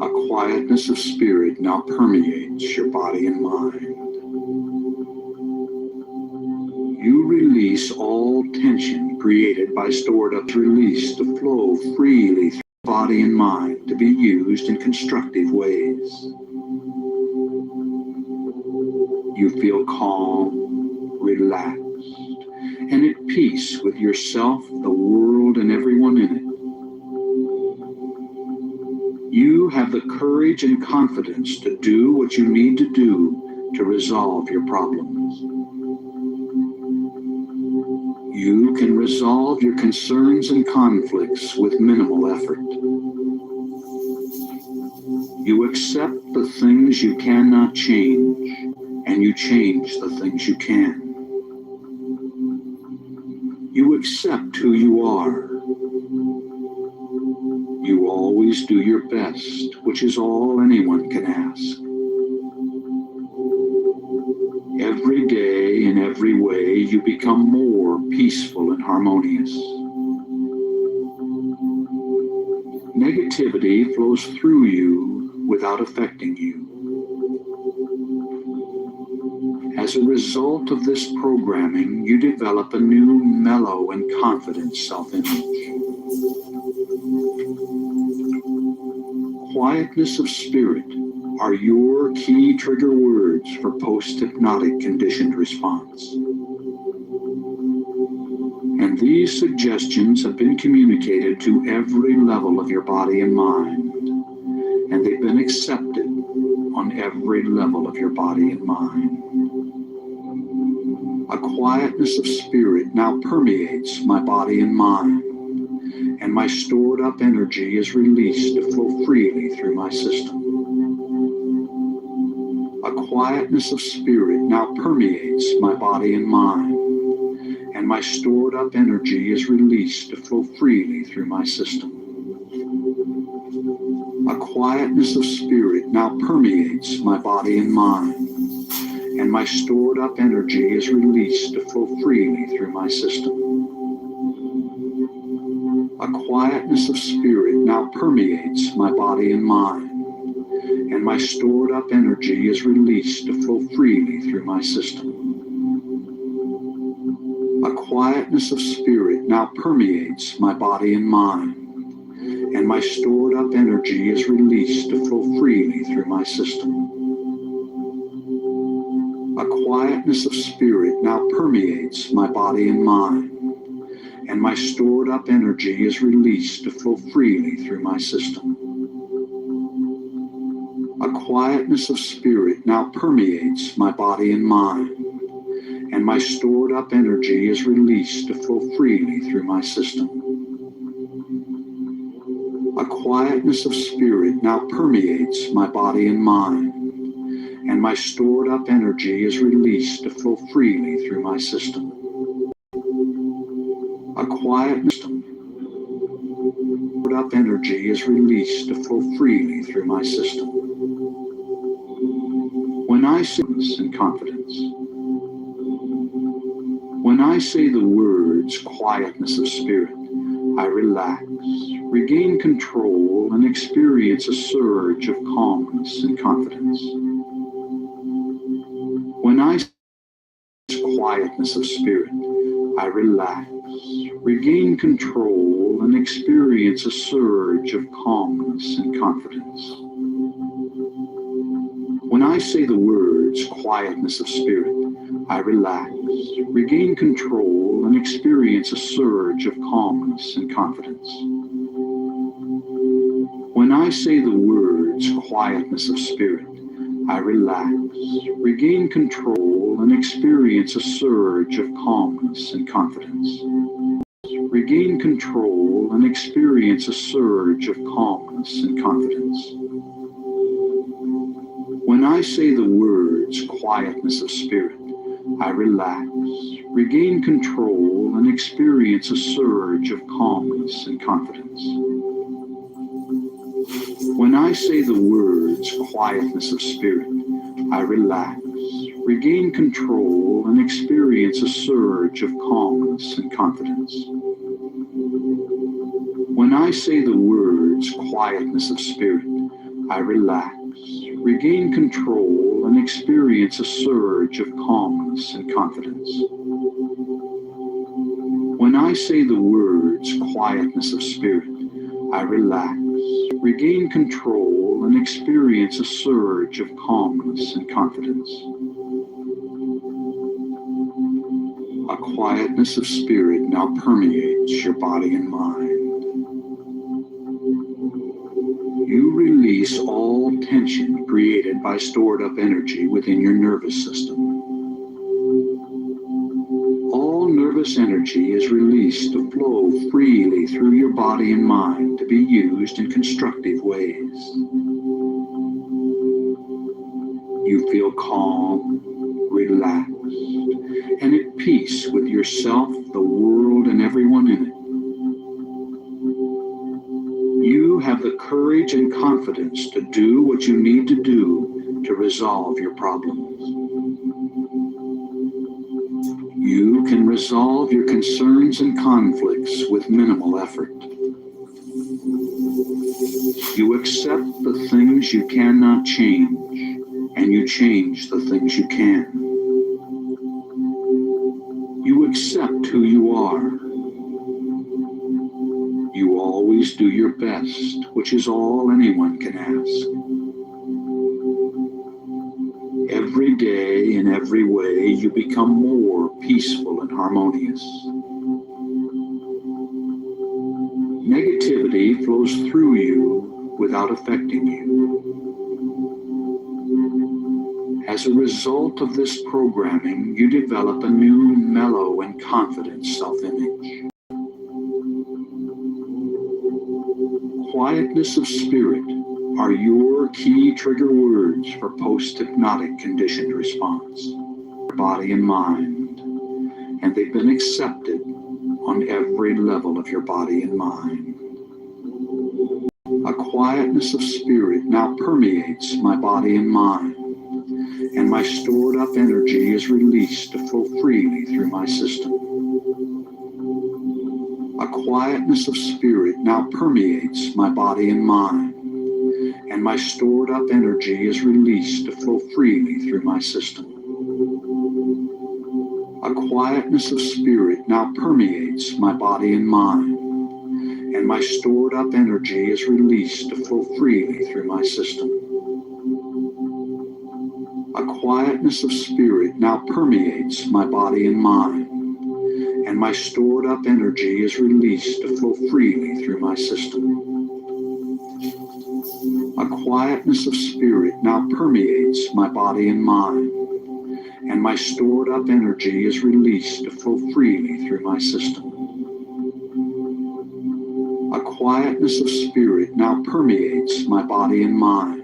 A quietness of spirit now permeates your body and mind. You release all tension created by stored up release to flow freely through body and mind to be used in constructive ways. You feel calm, relaxed, and at peace with yourself, the world, and everyone in it. You have the courage and confidence to do what you need to do to resolve your problems. You can resolve your concerns and conflicts with minimal effort. You accept the things you cannot change, and you change the things you can. You accept who you are. You always do your best, which is all anyone can ask. Every day, in every way, you become more peaceful and harmonious. Negativity flows through you without affecting you. As a result of this programming, you develop a new mellow and confident self-image. Quietness of spirit are your key trigger words for post-hypnotic conditioned response. And these suggestions have been communicated to every level of your body and mind, and they've been accepted on every level of your body and mind. A quietness of spirit now permeates my body and mind, and my stored up energy is released to flow freely through my system. A quietness of spirit now permeates my body and mind, and my stored up energy is released to flow freely through my system. A quietness of spirit now permeates my body and mind, and my stored up energy is released to flow freely through my system. A quietness of spirit now permeates my body and mind, and my stored up energy is released to flow freely through my system. A quietness of spirit now permeates my body and mind, and my stored up energy is released to flow freely through my system. A quietness of spirit now permeates my body and mind, and my stored up energy is released to flow freely through my system. A quietness of spirit now permeates my body and mind, and my stored up energy is released to flow freely through my system. A quietness of spirit now permeates my body and mind, and my stored up energy is released to flow freely through my system. A quietness stored up energy is released to flow freely through my system. When I say in confidence, when I say the words quietness of spirit, I relax, regain control, and experience a surge of calmness and confidence. When I say quietness of spirit, I relax, regain control, and experience a surge of calmness and confidence. When I say the words quietness of spirit, I relax, regain control, and experience a surge of calmness and confidence. When I say the words quietness of spirit, I relax, regain control, and experience a surge of calmness and confidence. Regain control and experience a surge of calmness and confidence. When I say the words quietness of spirit, I relax, regain control, and experience a surge of calmness and confidence. When I say the words quietness of spirit, I relax, regain control, and experience a surge of calmness and confidence. When I say the words quietness of spirit, I relax, regain control, and experience a surge of calmness and confidence. When I say the words quietness of spirit, I relax, regain control, and experience a surge of calmness and confidence. A quietness of spirit now permeates your body and mind. You release all tension created by stored up energy within your nervous system. All nervous energy is released to flow freely through your body and mind to be used in constructive ways. You feel calm, relaxed, and at peace with yourself, the world, and everyone in it. You have the courage and confidence to do what you need to do to resolve your problems. You can resolve your concerns and conflicts with minimal effort. You accept the things you cannot change, and you change the things you can. You accept who you are. You always do your best, which is all anyone can ask. Every day, in every way, you become more peaceful and harmonious. Negativity flows through you without affecting you. As a result of this programming, you develop a new, mellow, and confident self-image. Quietness of spirit are your key trigger words for post-hypnotic conditioned response, body and mind, and they've been accepted on every level of your body and mind. A quietness of spirit now permeates my body and mind, and my stored up energy is released to flow freely through my system. A quietness of spirit now permeates my body and mind, and my stored up energy is released to flow freely through my system. A quietness of spirit now permeates my body and mind, and my stored up energy is released to flow freely through my system. A quietness of spirit now permeates my body and mind, and my stored up energy is released to flow freely through my system. A quietness of spirit now permeates my body and mind, and my stored up energy is released to flow freely through my system. A quietness of spirit now permeates my body and mind,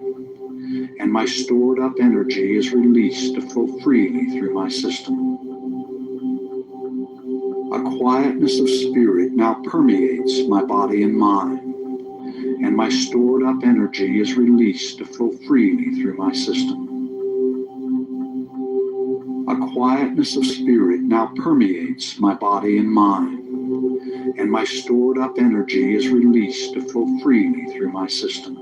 and my stored up energy is released to flow freely through my system. A quietness of spirit now permeates my body and mind, and my stored up energy is released to flow freely through my system. A quietness of spirit now permeates my body and mind, and my stored up energy is released to flow freely through my system.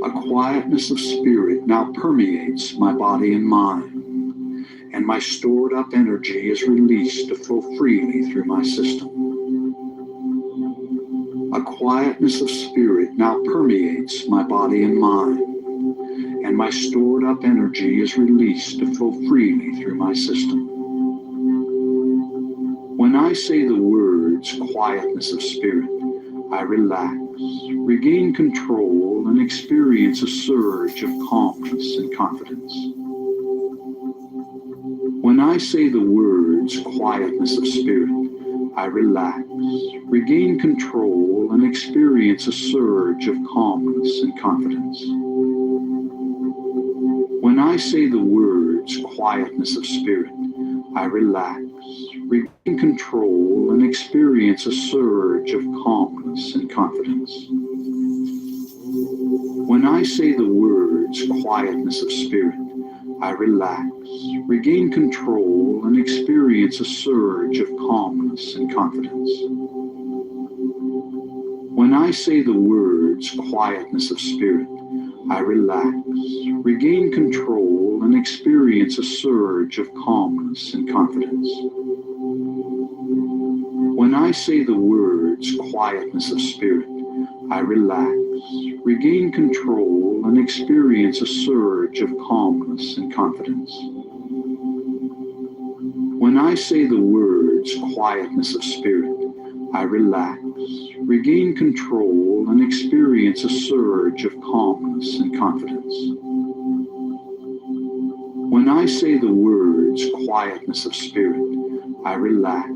A quietness of spirit now permeates my body and mind, and my stored up energy is released to flow freely through my system. A quietness of spirit now permeates my body and mind, and my stored up energy is released to flow freely through my system. When I say the words quietness of spirit, I relax, regain control, and experience a surge of calmness and confidence. When I say the words quietness of spirit, I relax, regain control, and experience a surge of calmness and confidence. When I say the words quietness of spirit, I relax, regain control, and experience a surge of calmness and confidence. When I say the words quietness of spirit, I relax, regain control, and experience a surge of calmness and confidence. When I say the words quietness of spirit, I relax, regain control, and experience a surge of calmness and confidence. When I say the words quietness of spirit, I relax, regain control, and experience a surge of calmness and confidence. When I say the words quietness of spirit, I relax, regain control, and experience a surge of calmness and confidence. When I say the words quietness of spirit, I relax,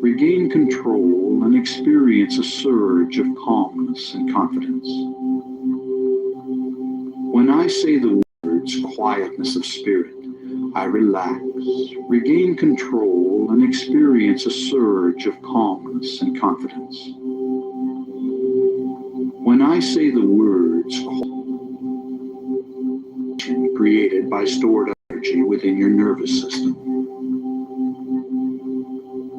regain control, and experience a surge of calmness and confidence. When I say the words quietness of spirit, I relax, regain control, and experience a surge of calmness and confidence. When I say the words created by stored energy within your nervous system,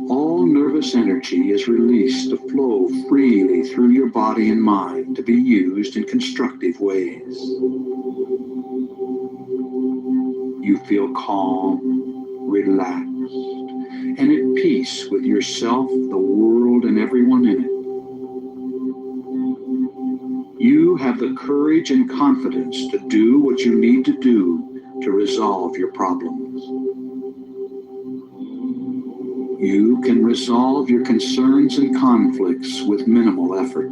all nervous energy is released to flow freely through your body and mind to be used in constructive ways. You feel calm, relaxed, and at peace with yourself, the world, and everyone in it. You have the courage and confidence to do what you need to do to resolve your problems. You can resolve your concerns and conflicts with minimal effort.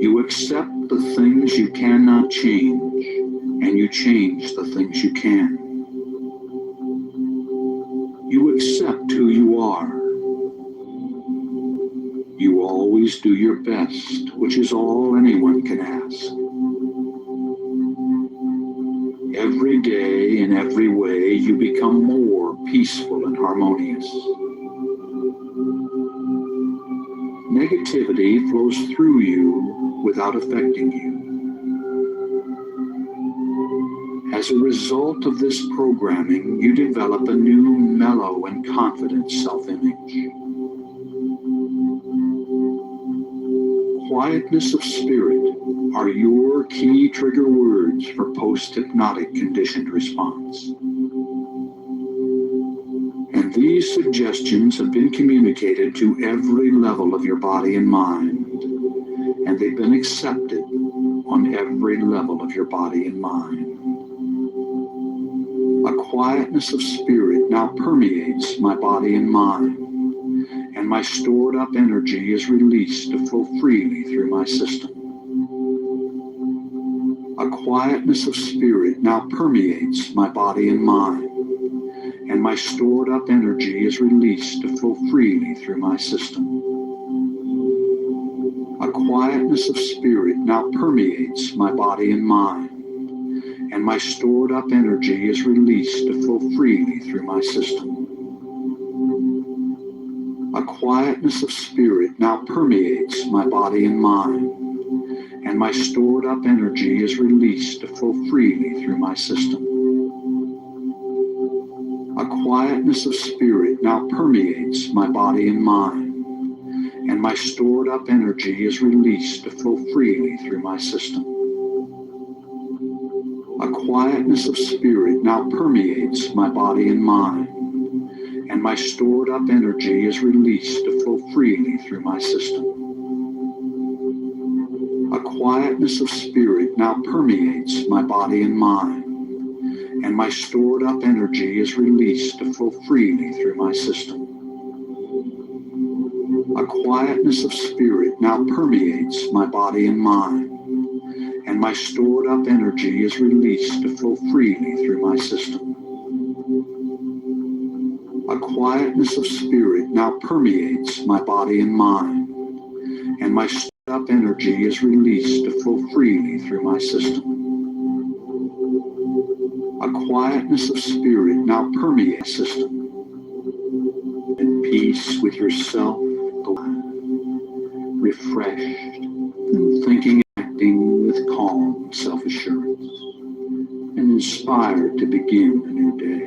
You accept the things you cannot change, and you change the things you can. You accept who you are. You always do your best, which is all anyone can ask. Every day, in every way, you become more peaceful and harmonious. Negativity flows through you without affecting you. As a result of this programming, you develop a new mellow and confident self-image. Quietness of spirit are your key trigger words for post-hypnotic conditioned response. And these suggestions have been communicated to every level of your body and mind, and they've been accepted on every level of your body and mind. A quietness of spirit now permeates my body and mind, and my stored up energy is released to flow freely through my system. A quietness of spirit now permeates my body and mind, and my stored up energy is released to flow freely through my system. A quietness of spirit now permeates my body and mind, and my stored up energy is released to flow freely through my system. A quietness of spirit now permeates my body and mind, and my stored up energy is released to flow freely through my system. A quietness of spirit now permeates my body and mind, and my stored up energy is released to flow freely through my system. A quietness of spirit now permeates my body and mind, and my stored up energy is released to flow freely through my system. A quietness of spirit now permeates my body and mind, and my stored up energy is released to flow freely through my system. A quietness of spirit now permeates my body and mind, and my stored up energy is released to flow freely through my system. A quietness of spirit now permeates my body and mind, and my stored up energy is released to flow freely through my system. A quietness of spirit now permeates my system. At peace with yourself, refreshed, and thinking and acting with calm self-assurance, and inspired to begin a new day.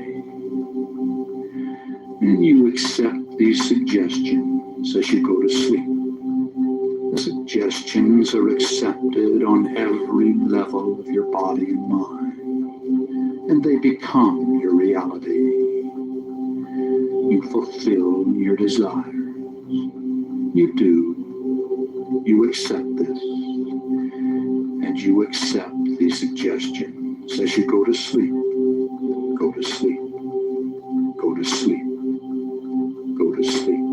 And you accept these suggestions as you go to sleep. The suggestions are accepted on every level of your body and mind, and they become your reality. You fulfill your desires. You do. You accept this, and you accept these suggestions as you go to sleep. Go to sleep. Go to sleep. Go to sleep.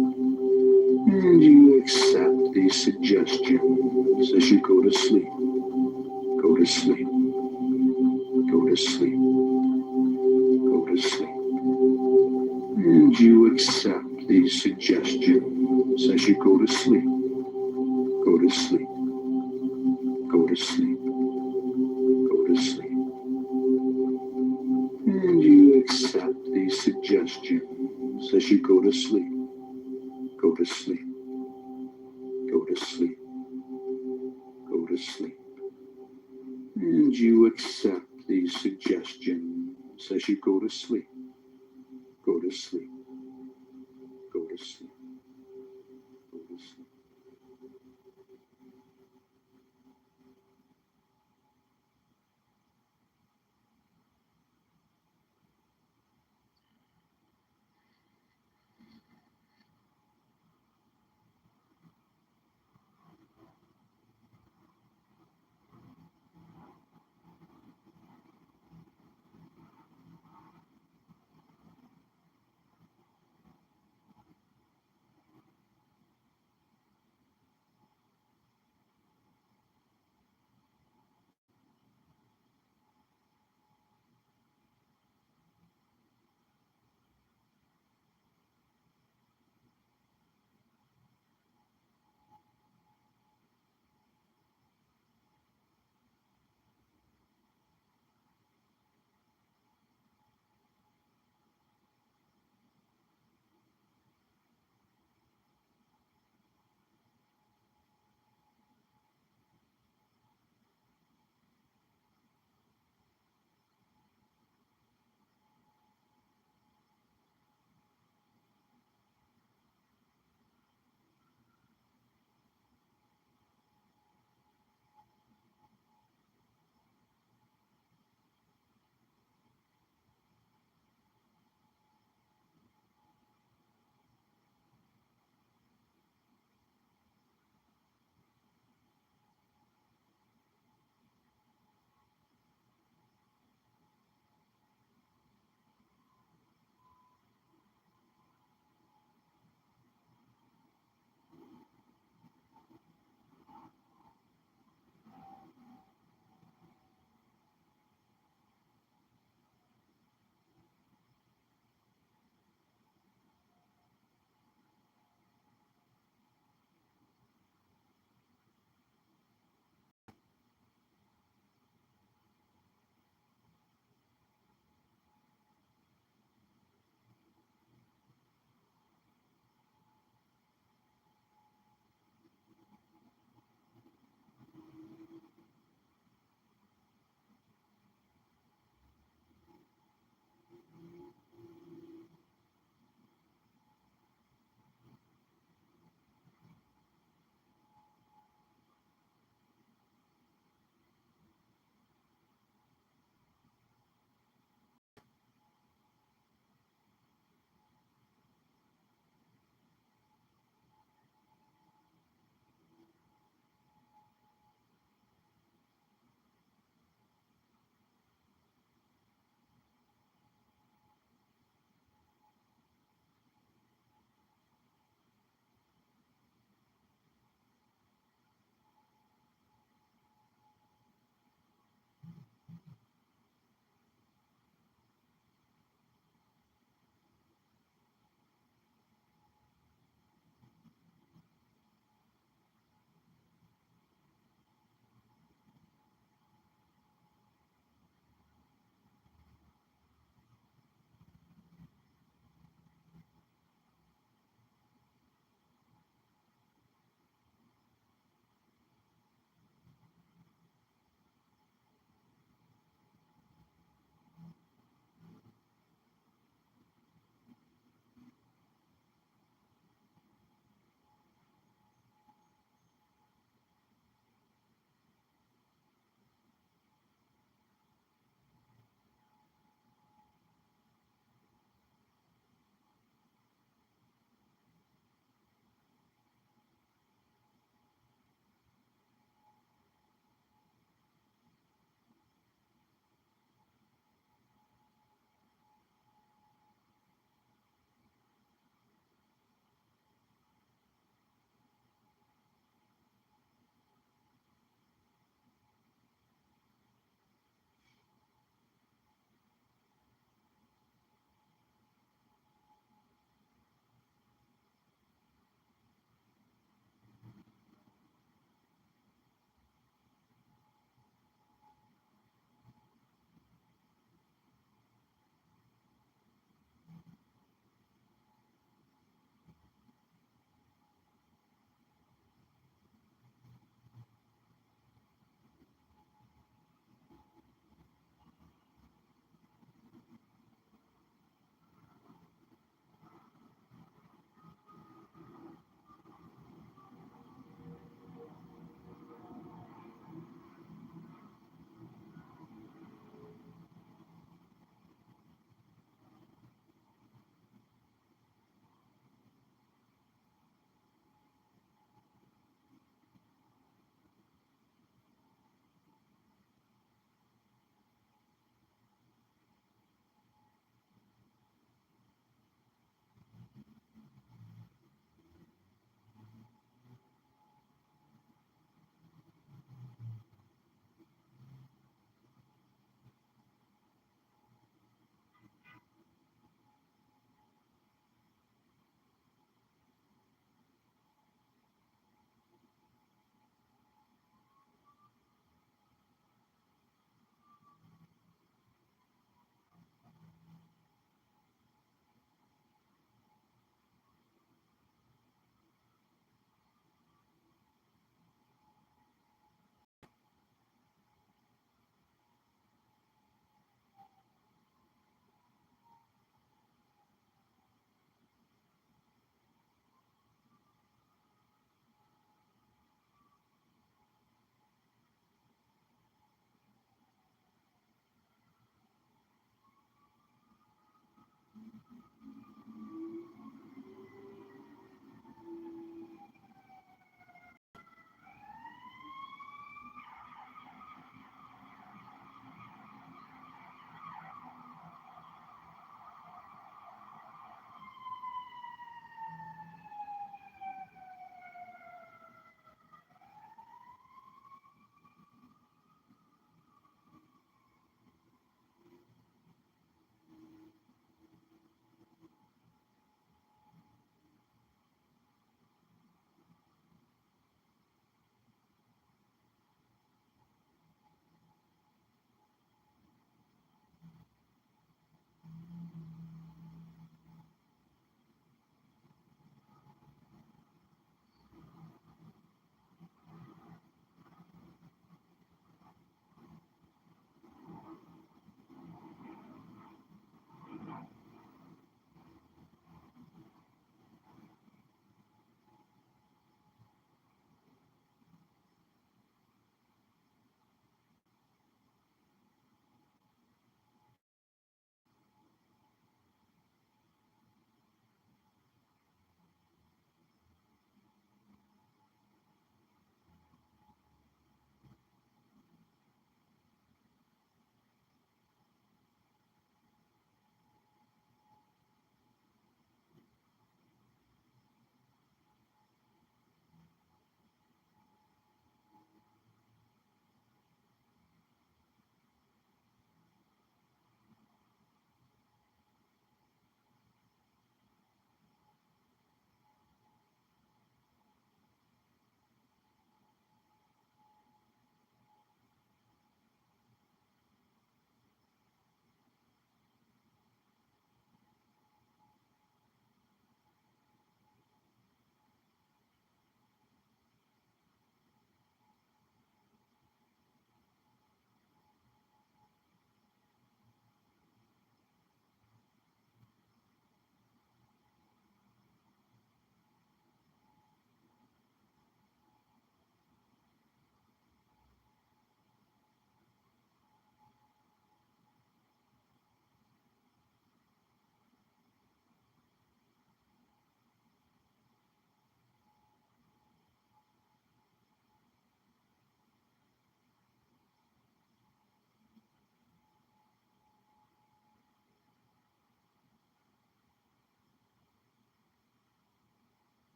And you accept these suggestions as you go to sleep. Go to sleep. Go to sleep. Go to sleep. And you accept these suggestions as you go to sleep. Go to sleep. Go to sleep. Go to sleep. And you accept these suggestions as you go to sleep. Go to sleep. Go to sleep. Go to sleep. And you accept these suggestions as you go to sleep. Go to sleep. Go to sleep. Go to sleep.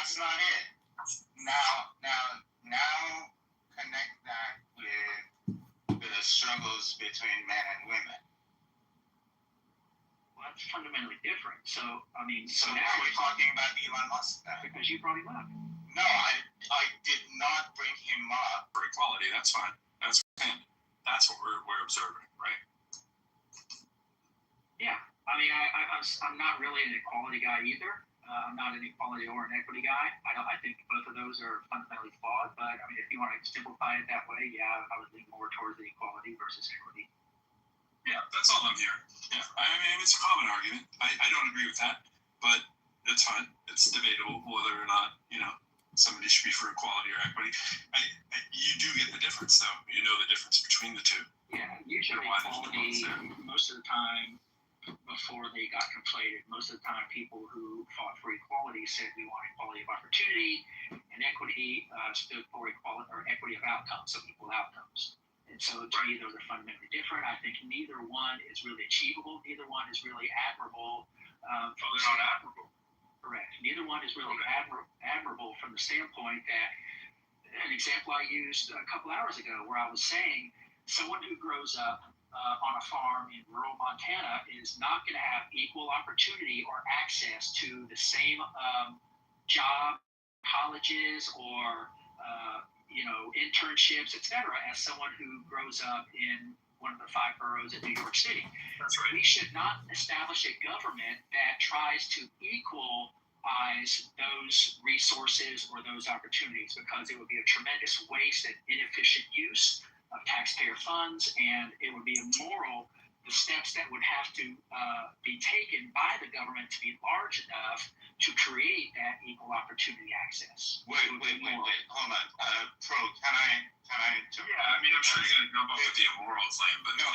that's not it. Now, connect that with the struggles between men and women. Well, that's fundamentally different. So now we're talking about Elon Musk now. Because you brought him up. No, I did not bring him up. For equality, that's fine. That's what we're observing, right? Yeah. I'm not really an equality guy either. I'm not an equality or an equity guy. I think both of those are fundamentally flawed. But if you want to simplify it that way, yeah, I would lean more towards the equality versus equity. Yeah, that's all I'm hearing. Yeah, it's a common argument. I don't agree with that, but that's fine. It's debatable whether or not somebody should be for equality or equity. You do get the difference, though. You know the difference between the two. Yeah, usually equality most of the time. Before they got conflated, most of the time people who fought for equality said we want equality of opportunity, and equity stood for equality or equity of outcomes, so equal outcomes. And so to me, those are fundamentally different. I think neither one is really achievable. Neither one is really admirable. They're not admirable. Correct. Neither one is really admirable from the standpoint that an example I used a couple hours ago where I was saying someone who grows up on a farm in rural Montana is not going to have equal opportunity or access to the same job, colleges, or internships, etc., as someone who grows up in one of the 5 boroughs in New York City. That's right. We should not establish a government that tries to equalize those resources or those opportunities, because it would be a tremendous waste and inefficient use of taxpayer funds, and it would be immoral, the steps that would have to be taken by the government to be large enough to create that equal opportunity access. Wait, hold on. Pro, can I jump? Yeah, I'm sure you're going to jump up with the immoral claim, but no,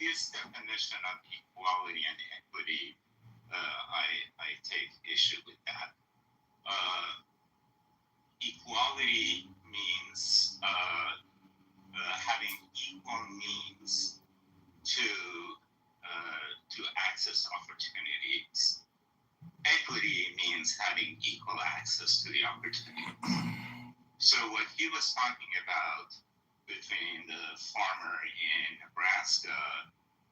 his definition of equality and equity, I take issue with that. Equality means having equal means to access opportunities. Equity means having equal access to the opportunity. So what he was talking about between the farmer in Nebraska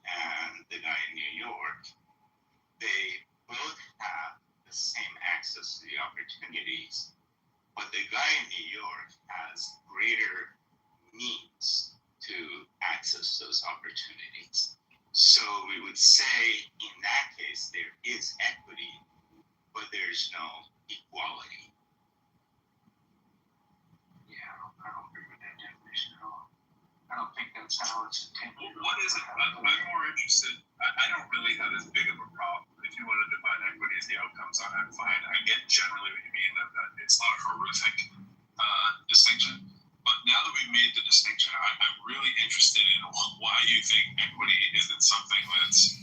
and the guy in New York, they both have the same access to the opportunities, but the guy in New York has greater means to access those opportunities. So we would say in that case there is equity, but there's no equality. Yeah, I don't agree with that definition at all. I don't think that's how it's intended. What is it? I'm more interested. I don't really have as big of a problem. If you want to define equity as the outcomes on that, fine. I get generally what you mean, that it's not a horrific distinction. But now that we've made the distinction, I'm really interested in why you think equity isn't something that's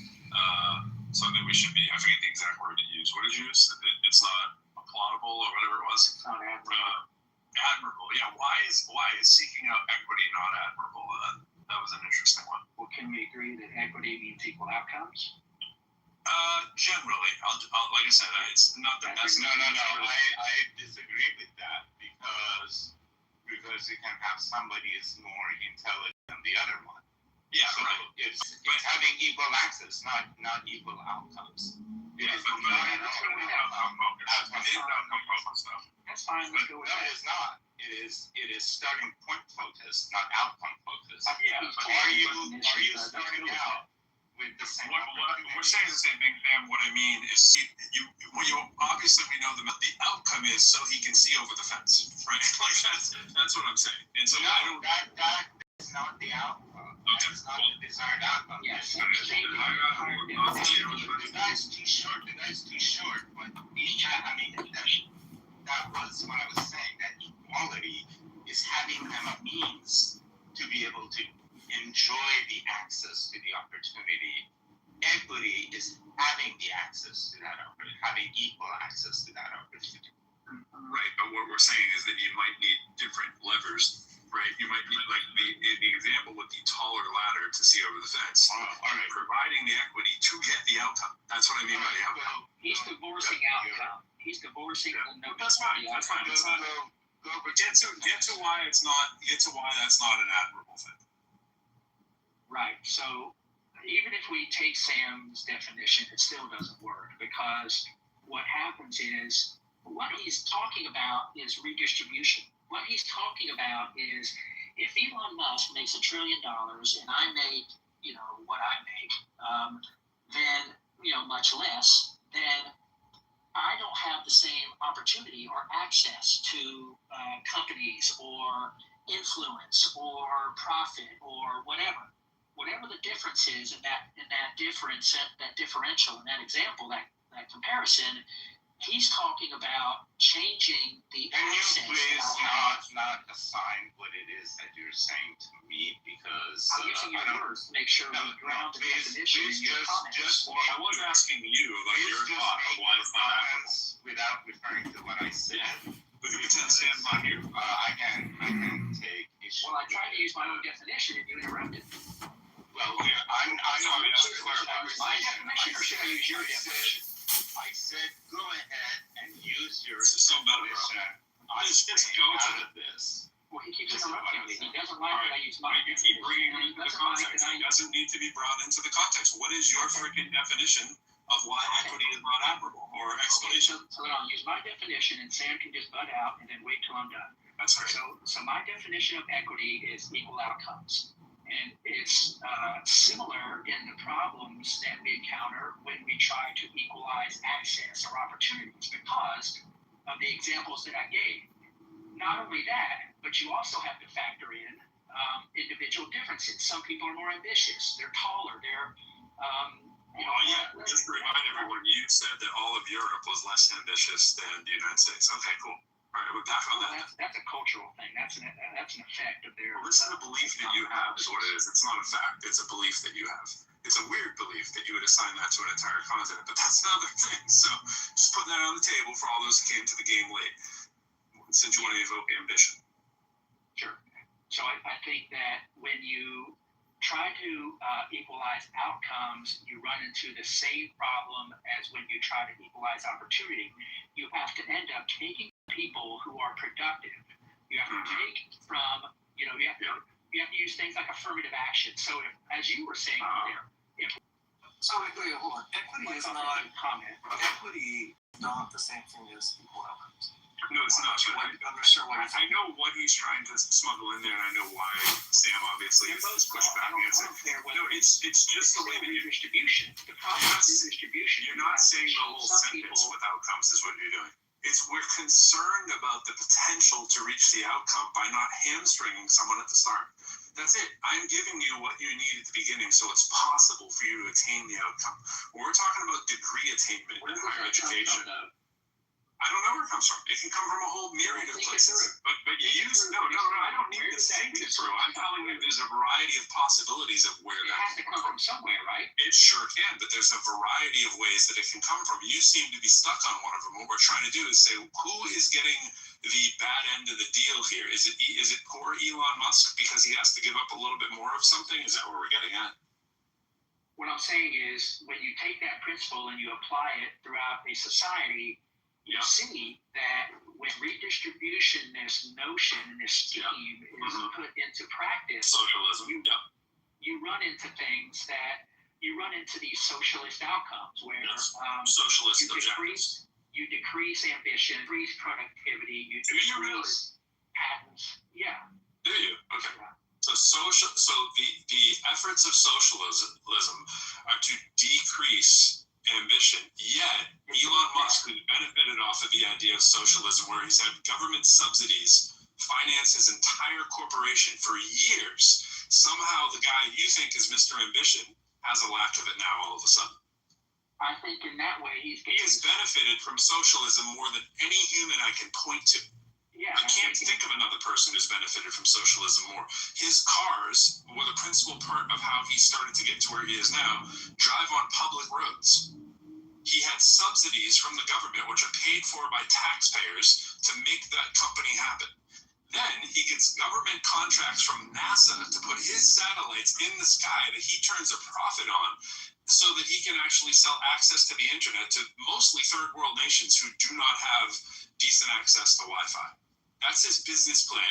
something we should be. I forget the exact word you used. What did you use? It's not applaudable or whatever it was. It's not admirable. Admirable. Yeah. Why is seeking out equity not admirable? That was an interesting one. Well, can we agree that equity means equal outcomes? Generally, I'll like I said, it's not the best. No. I disagree with that because you can have somebody is more intelligent than the other one. Yeah, so right. It's having equal access, not equal outcomes. Yeah, but outcome focused though. That's fine. But no, it is not. It is starting point focused, not outcome focused. Yeah, but are you starting out with the same? We're saying the same thing, Sam. What I mean is, you obviously we know the outcome is so he can see over the fence, right? Like that's what I'm saying. And so no, that is not the outcome. Okay. That's not the desired outcome. Yes. The guy's too short. But that was what I was saying. That equality is having them a means to be able to enjoy the access to the opportunity. Equity is having the access to that opportunity, having equal access to that opportunity. Right, but what we're saying is that you might need different levers right? You might need like the example with the taller ladder to see over the fence. Providing the equity to get the outcome. That's what I mean by the outcome. He's divorcing outcome. He's divorcing the notion. That's fine. That's fine. It's not. Get to why it's not. Get to why that's not an admirable thing. Right. So even if we take Sam's definition, it still doesn't work, because what happens is what he's talking about is redistribution. What he's talking about is if Elon Musk makes $1 trillion and I make, what I make, then, much less, then I don't have the same opportunity or access to companies or influence or profit or whatever the difference is in that difference, that differential, in that example, that comparison. He's talking about changing the access. Can you please not assign what it is that you're saying to me, because I'm using your words to make sure we ground the definition in your comments. Well, I was asking you about your thought of why it's not admirable. Without referring to what I said. We can pretend Sam's not here. I can take issue. Well, I tried to use my own definition and you interrupted. Well, I'm just to clarify. My definition, or should I use your definition? I said go ahead and use your This is so definition. I'm Just go out to of this. Well, he keeps interrupting me. He doesn't like that I use my You keep bringing it into the context. It doesn't need to be brought into the context. What is your freaking definition of why equity is not admirable, or explanation? So then I'll use my definition, and Sam can just butt out and then wait till I'm done. That's right. So my definition of equity is equal outcomes. And it's similar in the problems that we encounter when we try to equalize access or opportunities, because of the examples that I gave. Not only that, but you also have to factor in individual differences. Some people are more ambitious. They're taller. They're, just to remind everyone, you said that all of Europe was less ambitious than the United States. Okay, cool. All right, we're back on that. That's a cultural thing. That's an effect of their. Well, this is a belief that you have, is what it is. It's not a fact. It's a belief that you have. It's a weird belief that you would assign that to an entire continent, but that's another thing. So just putting that on the table for all those who came to the game late, since you want to evoke ambition. Sure. So I think that when you try to equalize outcomes, you run into the same problem as when you try to equalize opportunity. You have to end up taking people who are productive. You have to take from, you have to use things like affirmative action. So as you were saying there, wait, hold on. Equity is not the same thing as equal outcomes. No, it's not. I know what he's trying to smuggle in there, and I know why Sam obviously is pushback against it. No, it's just the way that you distribution. The problem is distribution. You're not saying the whole sentence with outcomes is what you're doing. We're concerned about the potential to reach the outcome by not hamstringing someone at the start. That's it. I'm giving you what you need at the beginning, so it's possible for you to attain the outcome. When we're talking about degree attainment in higher education, I don't know where it comes from. It can come from a whole myriad of places. But you use no. I don't need to think it through. I'm telling you, there's a variety of possibilities of where that has to come from somewhere, right? It sure can, but there's a variety of ways that it can come from. You seem to be stuck on one of them. What we're trying to do is say, who is getting the bad end of the deal here? Is it poor Elon Musk because he has to give up a little bit more of something? Is that what we're getting at? What I'm saying is, when you take that principle and you apply it throughout a society, you see that when redistribution, this notion, this scheme is put into practice, socialism, you run into things that you run into these socialist outcomes where socialist objectives. You decrease ambition, decrease productivity, you decrease patents. Yeah. Do you? Okay. Yeah. So the efforts of socialism are to decrease ambition, yet Elon Musk, who benefited off of the idea of socialism, where he's had government subsidies finance his entire corporation for years, somehow the guy you think is Mr. Ambition has a lack of it now all of a sudden. I think in that way he has benefited from socialism more than any human I can point to. Yeah, I can't think of another person who's benefited from socialism more. His cars were the principal part of how he started to get to where he is now, drive on public roads. He had subsidies from the government, which are paid for by taxpayers, to make that company happen. Then he gets government contracts from NASA to put his satellites in the sky that he turns a profit on so that he can actually sell access to the internet to mostly third world nations who do not have decent access to Wi-Fi. That's his business plan.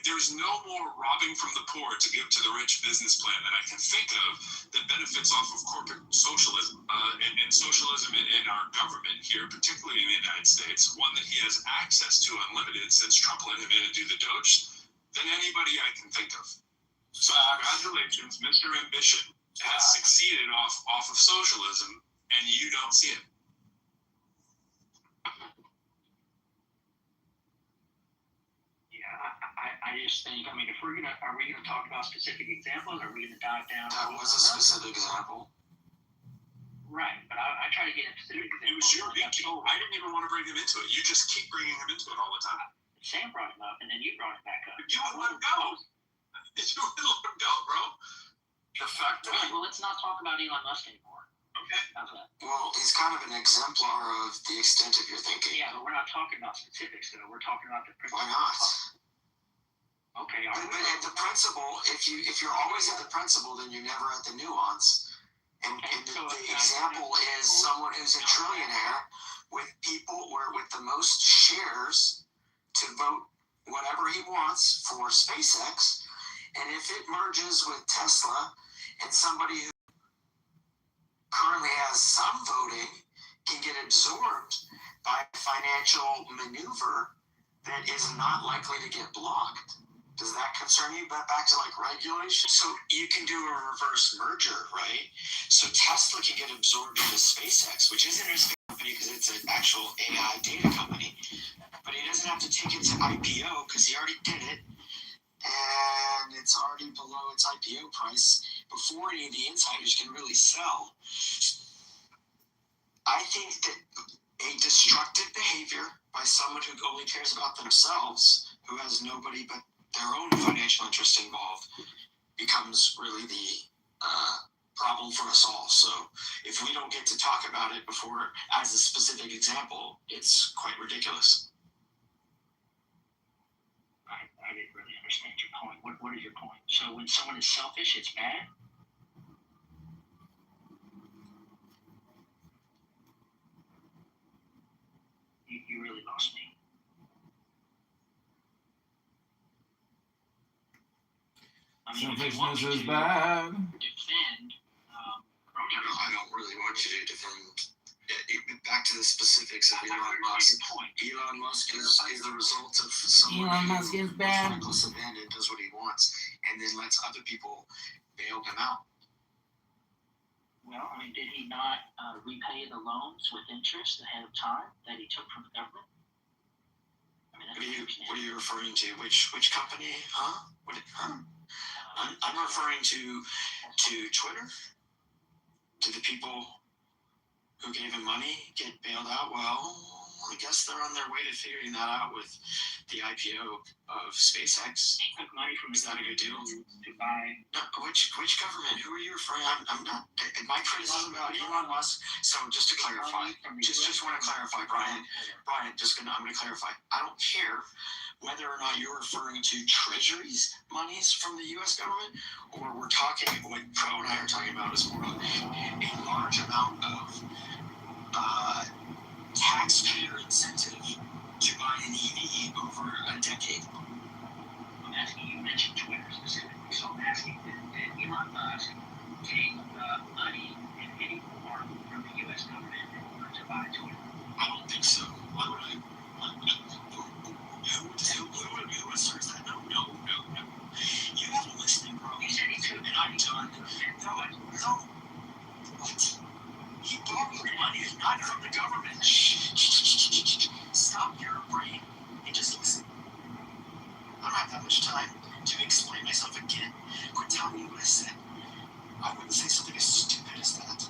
There's no more robbing from the poor to give to the rich business plan that I can think of that benefits off of corporate socialism and socialism in our government here, particularly in the United States, one that he has access to unlimited since Trump let him in and do the Doge, than anybody I can think of. So congratulations, Mr. Ambition has succeeded off of socialism, and you don't see it. I just think, I mean, are we gonna talk about specific examples? Or are we gonna dive down? That was a specific example. Right, but I try to get into specific examples. It was your Mickey. I didn't even want to bring him into it. You just keep bringing him into it all the time. Sam brought him up, and then you brought it back up. You would let him go. You would let him go, bro. The fact that Well, let's not talk about Elon Musk anymore. Okay. How's that? well, he's kind of an exemplar of the extent of your thinking. Yeah, but we're not talking about specifics, though. We're talking about the principle. Why not? Okay, all But right. at the principle, if you're always at the principle, then you're never at the nuance. And the example is someone who's a trillionaire with the most shares to vote whatever he wants for SpaceX. And if it merges with Tesla and somebody who currently has some voting can get absorbed by a financial maneuver that is not likely to get blocked. Does that concern you? Back to like regulation? So you can do a reverse merger, right? So Tesla can get absorbed into SpaceX, which isn't his company because it's an actual AI data company. But he doesn't have to take it to IPO because he already did it. And it's already below its IPO price before any of the insiders can really sell. I think that a destructive behavior by someone who only cares about themselves, who has nobody but their own financial interest involved, becomes really the problem for us all. So if we don't get to talk about it before as a specific example, it's quite ridiculous. I didn't really understand your point. What is your point? So when someone is selfish, it's bad? You really lost me. I mean, if you want Selfishness me is to bad. defend Romeo, I don't really want you to defend. Back to the specifics of I Elon really Musk. your point. Elon Musk is the result of someone Elon Musk is bad. reckless abandon, does what he wants, and then lets other people bail him out. Well, I mean, did he not repay the loans with interest ahead of time that he took from the government? I mean, that's What are you referring to? Which company? Huh? I'm referring to Twitter. Do the people who gave him money get bailed out? Well, I guess they're on their way to figuring that out with the IPO of SpaceX. He took money from Is that a good deal? to buy. No, which government? Who are you referring? I'm not. My criticism about Elon Musk. So just to clarify, just want to clarify, Brian. I'm going to clarify. I don't care whether or not you're referring to treasuries monies from the U.S. government, or we're talking, what Pro and I are talking about is more of a large amount of taxpayer incentive to buy an EV over a decade. I'm asking you, mentioned Twitter specifically, so I'm asking, did Elon Musk take money in any form from the U.S. government in order to buy Twitter? I don't think so. Why would I? Who asserts that? No. You haven't listened, bro. He said he took And I'm done. No. What? He borrowed money, not from the government. Stop your brain and just listen. I don't have that much time to explain myself again. Quit telling me what I said. I wouldn't say something as stupid as that.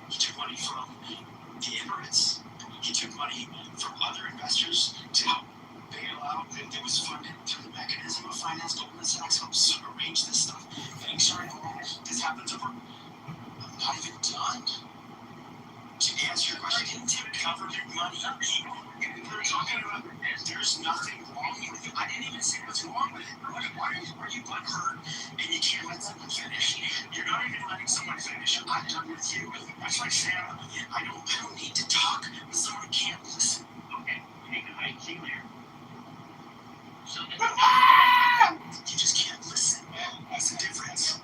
He took money from the Emirates. He took money from other investors to help bail out. It was funded through the mechanism of finance. Goldman Sachs helps arrange this stuff. Banks are involved. This happens over. I'm not even done. To answer your question, he didn't take government money. you're talking about this, there's nothing wrong with it. I didn't even say what's wrong with it. Why are you butthurt and you can't let someone finish? You're not even letting someone finish. I'm done with you. That's like saying I don't need to talk, but someone can't listen. Okay, I see you later. So then, you just can't listen. That's the difference.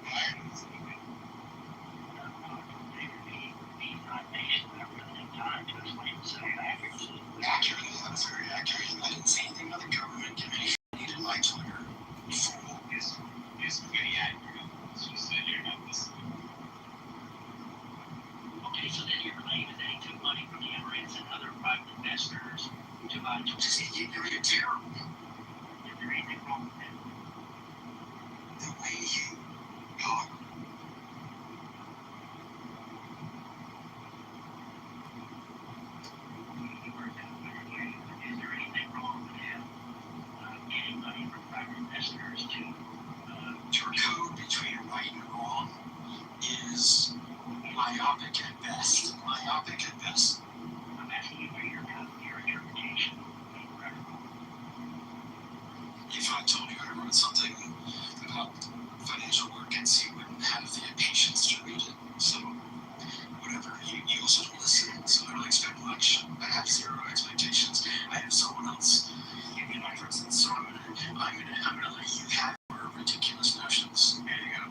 Accurately, that was very accurate. I didn't say anything about the government giving me needed my Twitter. Fool. It's pretty accurate. She said you're not listening. okay, so then your claim is that he took money from the Emirates and other private investors to buy Just you're terrible. Is there anything wrong with that? The way you talk. Is there anything wrong with him getting money from private investors To code between right and wrong is myopic at best. Myopic at best. I'm asking you for your interpretation. If I told you I wrote something about financial markets, you wouldn't have the patience to read it. So, whatever. You also don't listen, so I don't expect much. I have zero expectations. I have someone else give me my presence, so I'm gonna let you have your ridiculous notions. There you go.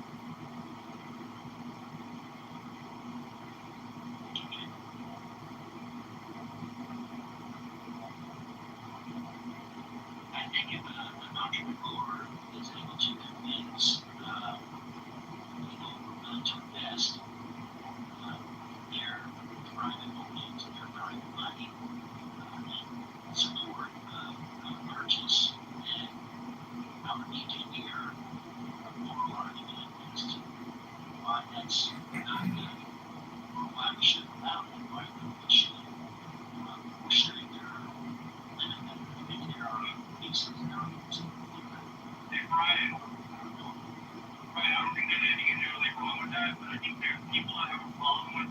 I think if an entrepreneur is able to convince people to invest their private holdings, their private money, and support purchase, then I would need to hear a moral argument as to why that's not good, or why we should allow them, why we should restrict their limit them, maybe there are reasons there are reasons. Hey, Brian. Right, I don't think there's anything inherently wrong with that, but I think there's people that have a problem with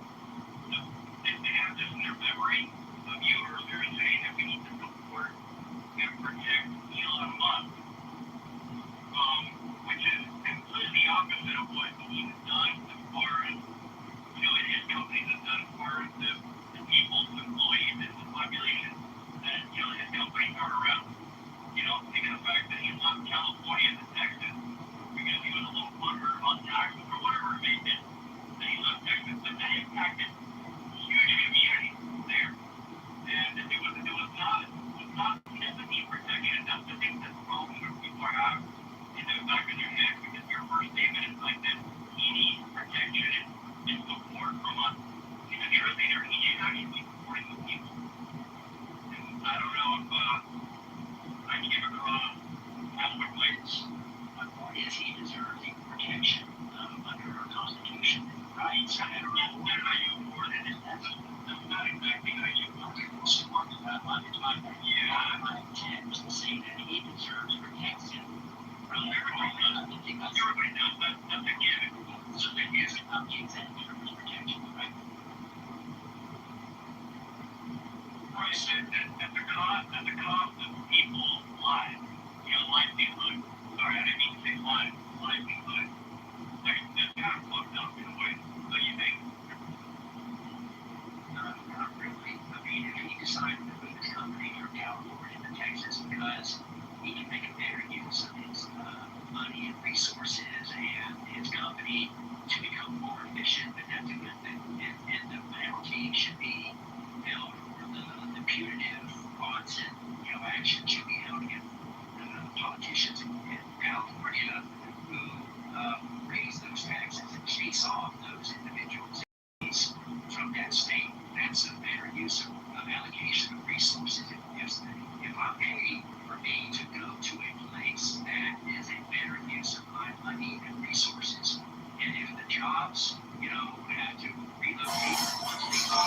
they have this in their memory of you earlier saying that we need to support and protect Elon Musk, which is completely opposite of what he's done as far as, and his companies have done as far as the people's employees and the population that, his companies are around. Taking the fact that he left California to Texas because he was a little butthurt on taxes or whatever it may be, that he left Texas, but that impacted huge communities there. And it was not typically protection. That's the thing that's wrong when people are out in the back of their head, because your first statement is like this: he needs protection and support from us. He's a cheerleader. He should actually be supporting the people. And I don't know if I came across adequate ways. Is he deserving protection under our Constitution and rights? I don't know how you afford it. That's not exactly how you afford it. So my intent was to say that he deserves protection from everybody knows that. That's a given. So then yes, the intent deserves protection, right? Right, at the cost of people's lives, livelihood. Sorry, I didn't mean to say lives, livelihood. That's kind of fucked up in a way. What do you think? Not really. I mean, if he decided to move his company from California to Texas because he can make a better use of his money and resources and his company to become more efficient, then that's a good thing. And the penalty should be held, or the punitive odds and action should be held against politicians in California who raise those taxes and chase off those individuals from that state. That's a better use of allocation of resources. If I'm paid for me to go to a place that is a better use of my money and resources, and if the jobs, have to relocate from one state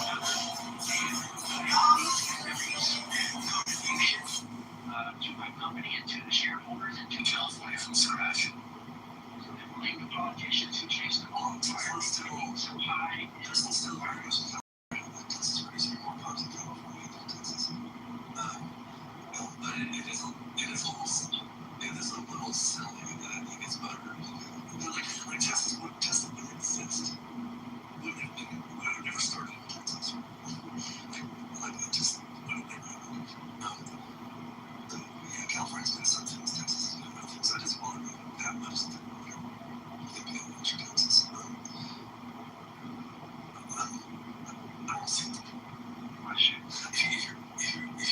to another, and contribution to my company and to the shareholders and to California from scratch. So then blame the politicians who chase the wrong fire so high. Texas still argues with Texas raising more pounds in California than Texas. it is almost, it is a little silly that I think it's better. Like Texas wouldn't exist. Would have never started in Texas. Like it just wouldn't have been. California's going to start things, Texas is going to do things. I just want to know that much that we don't be able to Texas. I don't see the question. If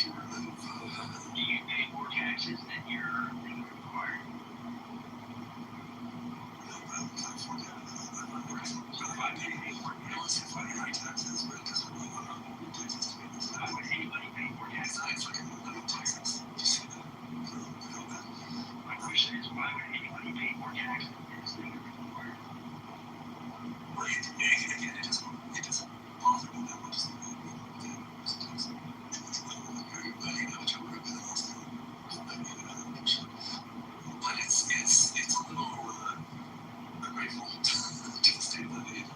you remove, do you pay more taxes than you're required? No, but I'm in California. I'm working. So if I pay more, let's say if I pay taxes, but it doesn't really matter how much Texas to me. Why would anybody pay more taxes? I fucking live in Texas. Do you see that? My question is, why would anybody pay more taxes than you're required? Well, again, it doesn't bother me that much. But it's a little ungrateful to the state that it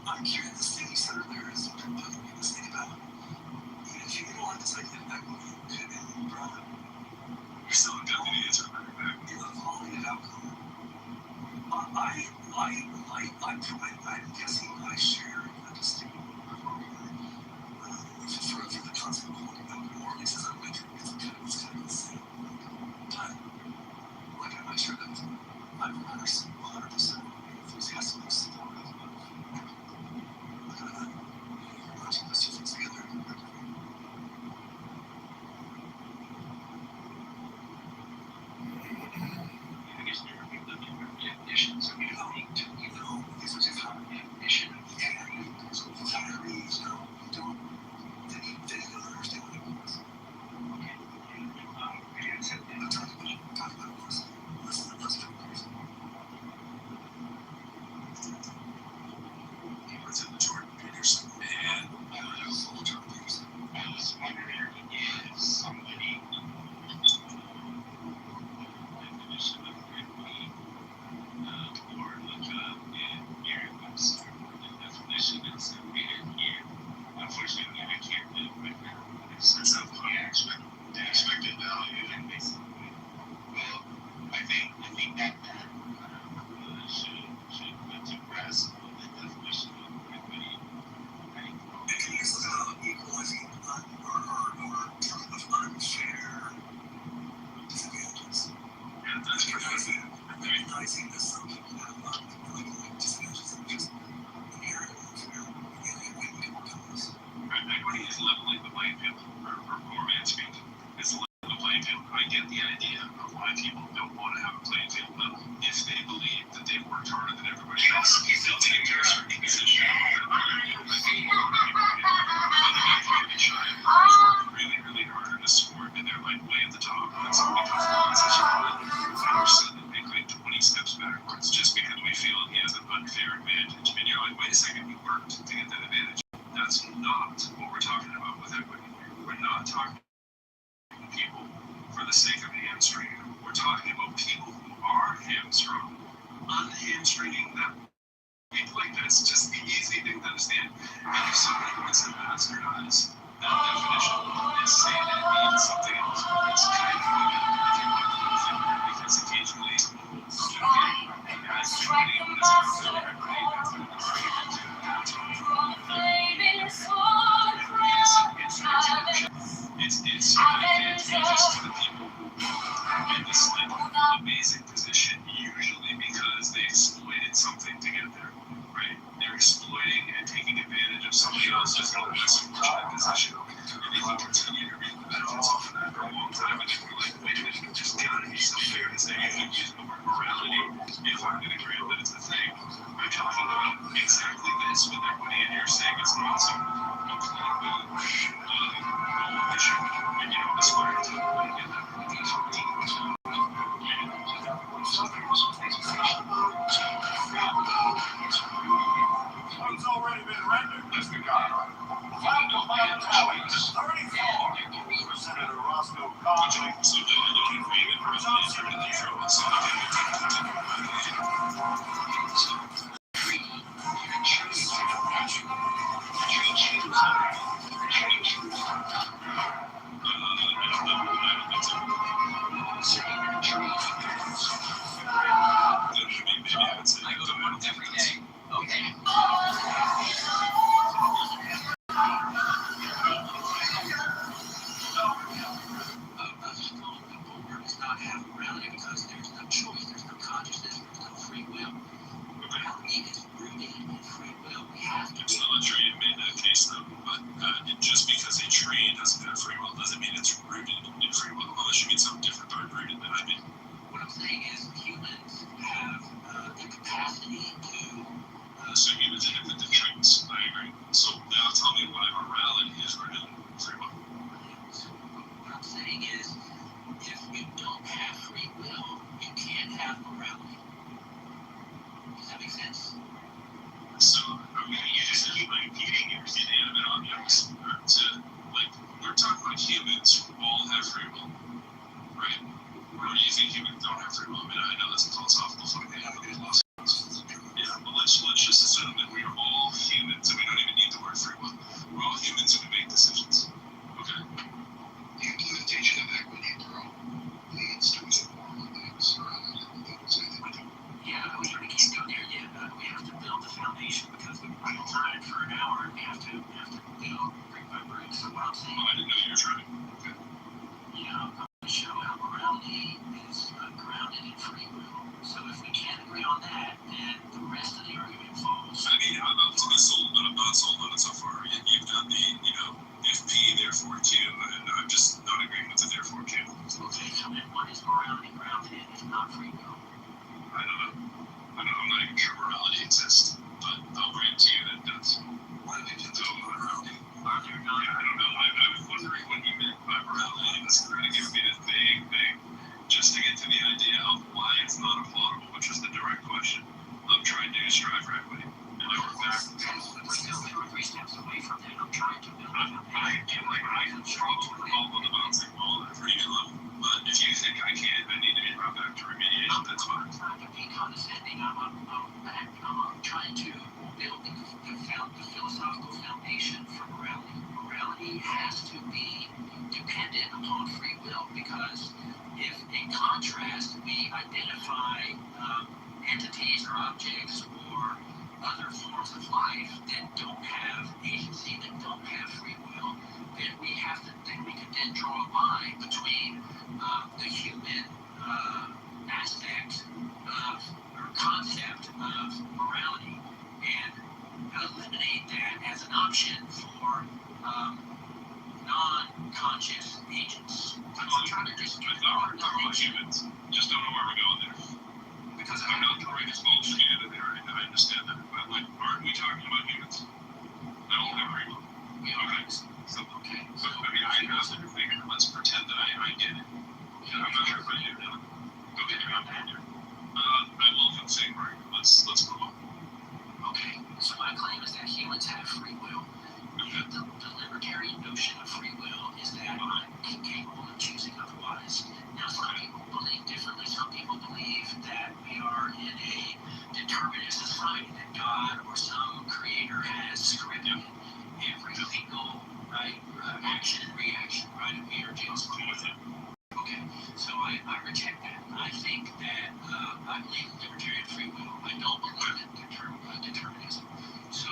I'm curious. This thing you said earlier is bugging me. This thing about even if you don't like this idea of equity, you're still a deputy answer back. You love quality of outcome. I'm guessing I share a distinct for the concept of quality of outcome, or at least as I'm making it's kind of the same. But like I'm not sure that I'm 100% enthusiastic support of matching those two things together. I guess there are people that do definitions of anything to this is a definition of theory. So theories, they don't understand what it means. Okay. Talk about it. Let's do it. What's in the Jordan Peterson? Man, I don't know full Jordan Peterson. I was wondering if somebody definition of equity or look up in Merriam Webster the definition is weird here. Unfortunately, I can't do it right now. It's the expected value and basically. Well, I think that should put to grasp the definition of equity. It can use equalizing or unfair disadvantages. Yeah, that's recognizing that some people have disadvantages that just inherent unfair and people come this. Right, equity is leveling the playing field, or poor man speak. It's leveling the playing field. I get the idea of why people don't want to have a playing field, but if they believe that they've worked harder than everybody else, they'll take their certain position. Really, really hard in a sport, and they're like way at the top. And somebody comes along and says, and we're suddenly like 20 steps backwards just because we feel he has an unfair advantage. And you're like, wait a second, we worked to get that advantage. That's not what we're talking about with equity. We're not talking about people for the sake of hamstringing them. We're talking about people who are hamstrung, unhamstringing them. Like that's just the easy thing to understand. And if somebody wants to bastardize that definition and say that it means something else, it's kind of funny if you want to think about it, because occasionally it's advantageous to the people who are in this like amazing position, usually because they exploited something to get there, right? They're exploiting and taking advantage of somebody else's unfortunate position, and they can continue to reap the benefits of that for a long time. And then we're like, wait a minute, there's gotta be some fair to say you can use the word morality if I'm going to grant that it's a thing. I'm talking about exactly this with equity, and you're saying it's not some completely issue, and you don't aspire to get that. It's already been rendered, Mr. Conrad. Time to find out 34 for Senator Roscoe Cobb. So they're looking for even for but just because a tree doesn't have free will doesn't mean it's rooted in free will, unless you mean something different by rooted than I mean. What I'm saying is humans have the capacity to. So humans end up with the traits. I agree. So now tell me why morality is rooted in free will. So what I'm saying is, if you don't have free will, you can't have morality. Does that make sense? So you just keep repeating inanimate objects to, like, we're talking about humans who all have free will, right? Or do you think humans don't have free will? I mean, I know that's a philosophical fucking thing. Yeah, but let's just assume that we are all humans and we don't even need the word free will. We're all humans and we make decisions. Okay. The implementation of equity, bro, leads to moral ethics. Yeah, we can't go there yet. We have to build the foundation because we've been trying for an hour and we have to build brick by brick. So what I'm saying, I didn't know you were trying. Okay. I'm going to show how morality is grounded in free will. So if we can't agree on that, then the rest of the argument falls. I mean, I'm to be sold, but I'm not sold on it so far. You've done the, if P, therefore Q, and I'm just not agreeing with the therefore Q. Okay, so then what is morality grounded in if not free will? I don't know. I'm not even sure morality exists, but I'll grant to you that it does. What do we do with morality? I don't know. I was wondering what you meant by morality, and this is going to give me this vague thing, just to get to the idea of why it's not applaudable, which is the direct question. I'm trying to strive for equity, and I work back. We're still 2 or 3 steps away from that. I'm trying to build I can struggle with all of the bouncing ball at a pretty good level, but if you think I can't, I need to be brought back to remediation. That's fine. I'm trying to be condescending. I'm trying to build the philosophical foundation for morality. Morality has to be dependent upon free will because if, in contrast, we identify entities or objects or other forms of life that don't have agency, that don't have free will, then we can then draw a line between the human aspect of or concept of morality and eliminate that as an option for non-conscious agents. I'm trying to just I thought we were talking about humans. Just don't know where we're going there. because I'm not the greatest bullshit out there. I understand that. But, like, aren't we talking about humans? I don't have free will. we are. Okay. So, I mean, I have to think, let's pretend that I get it. Yeah, I'm not sure if I do now. Okay, I'm not there. I will feel the same right. Let's move on. Okay, so my claim is that humans have free will. Okay. The libertarian notion of free will is that I'm capable of choosing otherwise. Now, some people believe differently. Some people believe that we are in a determinist society, that God or some creator has scripted every single action and reaction, right? And we are just with it. Okay, so I reject that. I think that I believe in libertarian free will. I don't believe in determinism. So,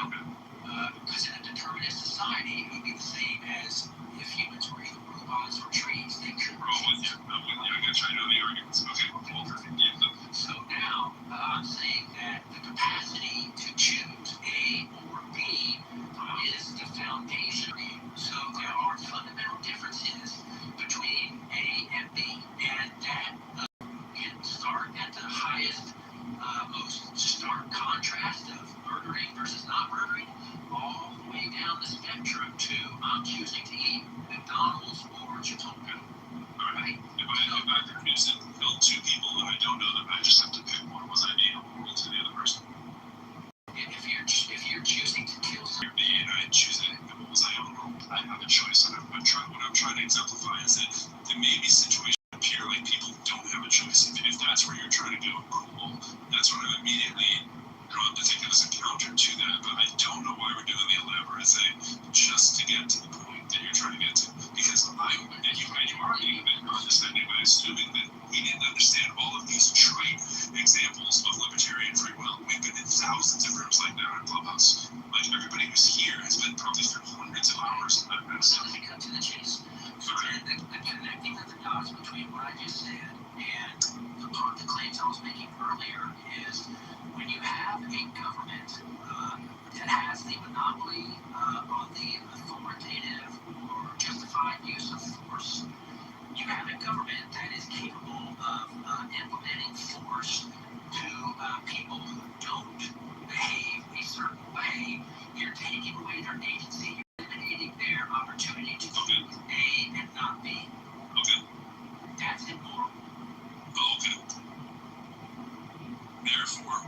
because in a determinist society, it would be the same as if humans were either robots or trees. They could choose. I'm with you. I guess I know the arguments. Okay, cool. Yeah. So now I'm saying that the capacity to choose A or B is the foundation. So there are fundamental differences between A and B, and that can start at the highest, most stark contrast of murdering versus not murdering, all the way down the spectrum to I'm choosing to eat McDonald's or Chipotle. Right? If I produce and kill 2 people and I don't know them, I just have to pick one. Was I being horrible to the other person? If you're choosing to kill You're B and I choose it, then what was I on wrong? I have a choice. And what I'm trying to exemplify is that there may be situations that appear like people don't have a choice. If that's where you're trying to go, cool. That's what I'm immediately drawn to think of as a counter to that. But I don't know why we're doing the elaborate thing just to get to the point that you're trying to get to. Because you are being a bit condescending by assuming that we didn't understand all of these trite examples of libertarian free will. We've been in thousands of rooms like that on Clubhouse. Like, everybody who's here has been probably through hundreds of hours of that kind of So stuff. let me cut to the chase. So then the connecting of the dots between what I just said and the claims I was making earlier is when you have a government that has the monopoly on the authority you're taking away their agency. You're eliminating their opportunity to choose A and not B. Okay. That's immoral. Okay. Therefore,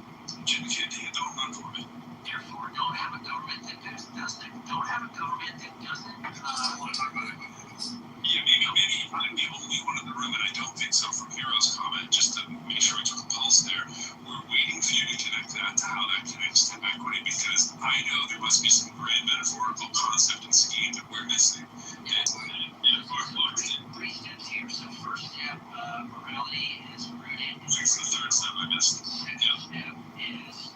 Jim Kennedy, don't run for me. Therefore, don't have a government that doesn't. Don't have a government that doesn't. I want to talk about it. Yeah, maybe only one in the room, and I don't think so from Hero's comment, just to make sure we took a pulse there. We're waiting for you to connect that to how that connects to equity, because I know there must be some grand metaphorical concept and scheme that we're missing. Three steps here. So first step, morality is rooted. What's the third step I missed? Second step is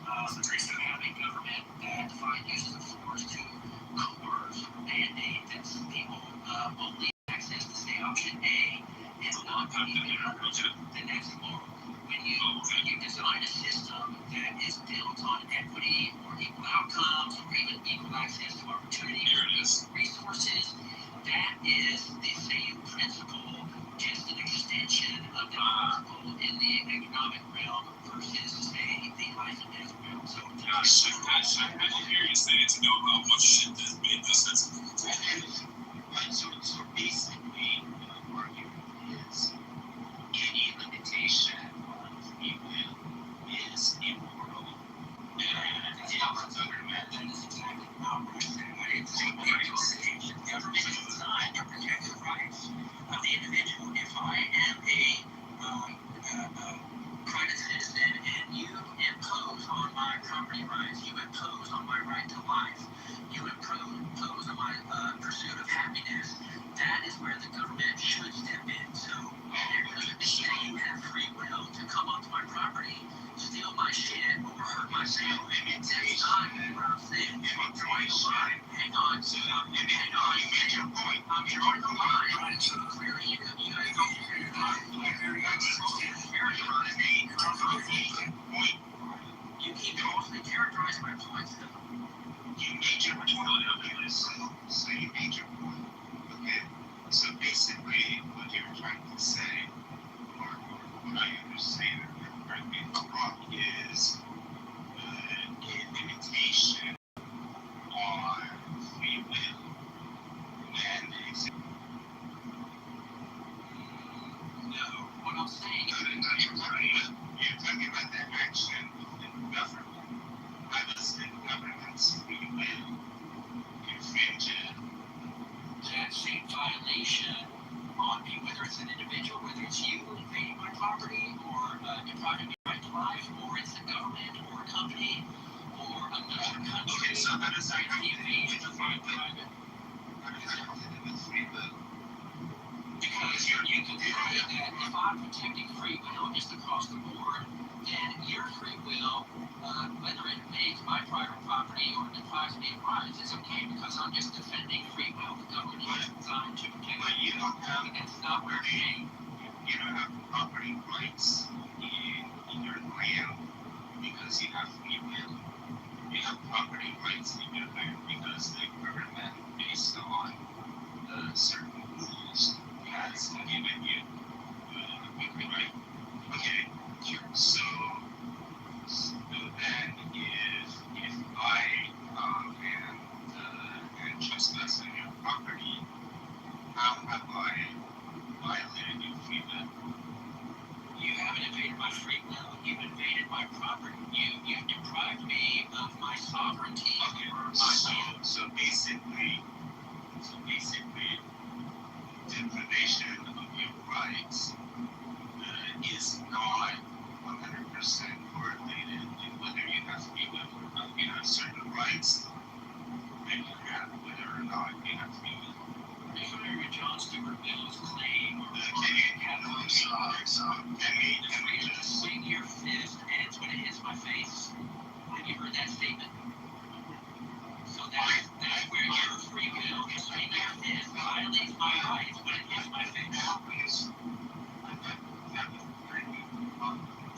having government that defines uses of force to coerce or mandate that people only access to say option A is not the next moral. When you design a system that is built on equity or equal outcomes or even equal access to opportunity or resources, that is the same principle, just an extension of the principle in the economic realm versus, say, the life and death realm. So, I didn't hear you say it to know how much shit that made no sense. So basically, the argument is any limitation on free will is immoral. And the government, that is exactly what I'm saying. I didn't say the government is designed to protect the rights of the individual. If I am a private citizen and you impose on my property rights, you impose on my right to life, you impose on my pursuit of happiness, that is where the government should step in. So there doesn't mean that you have free will to come onto my property, steal my shit, or hurt myself. That's not what I'm saying. Hang on. You made your point. I'm drawing the line. So clearly you guys don't hear you keep falsely characterizing my points. You made your point. So you made your point. Okay. So basically, what you're trying to say, or what I understand, correct me if I'm wrong, is a limitation on free will and no, what I'm saying is you're talking about the action within government. How does the government's free will infringe that same violation on me, whether it's an individual, whether it's you invading my property, or depriving me right to life, or it's the government, or a company, or another country. Okay, so how does that have the invasion of my private? How does that have to do with free will? Because you can say that if I'm protecting free will just across the board, then your free will, whether it invades my private property or deprives me of rights, is okay because I'm just defending free will. The government is designed to protect. But you don't have. That's not where you don't have property rights in your land because you have free will. You have property rights in your land because the government, based on certain rules, has given you right? Okay. So then if I am trespassing your property, how have I violated your free will? You haven't invaded my free will. You've invaded my property. You've deprived me of my sovereignty over my land. So basically, deprivation of your rights is not 100% correlated in whether you have free will or not. You have certain rights that you have whether or not you have free will. If I heard John Stuart Mill's claim, can we just swing your fist and it's when it hits my face? Have you heard that statement? So that's where your free will to swing your fist violates my rights when it hits my face.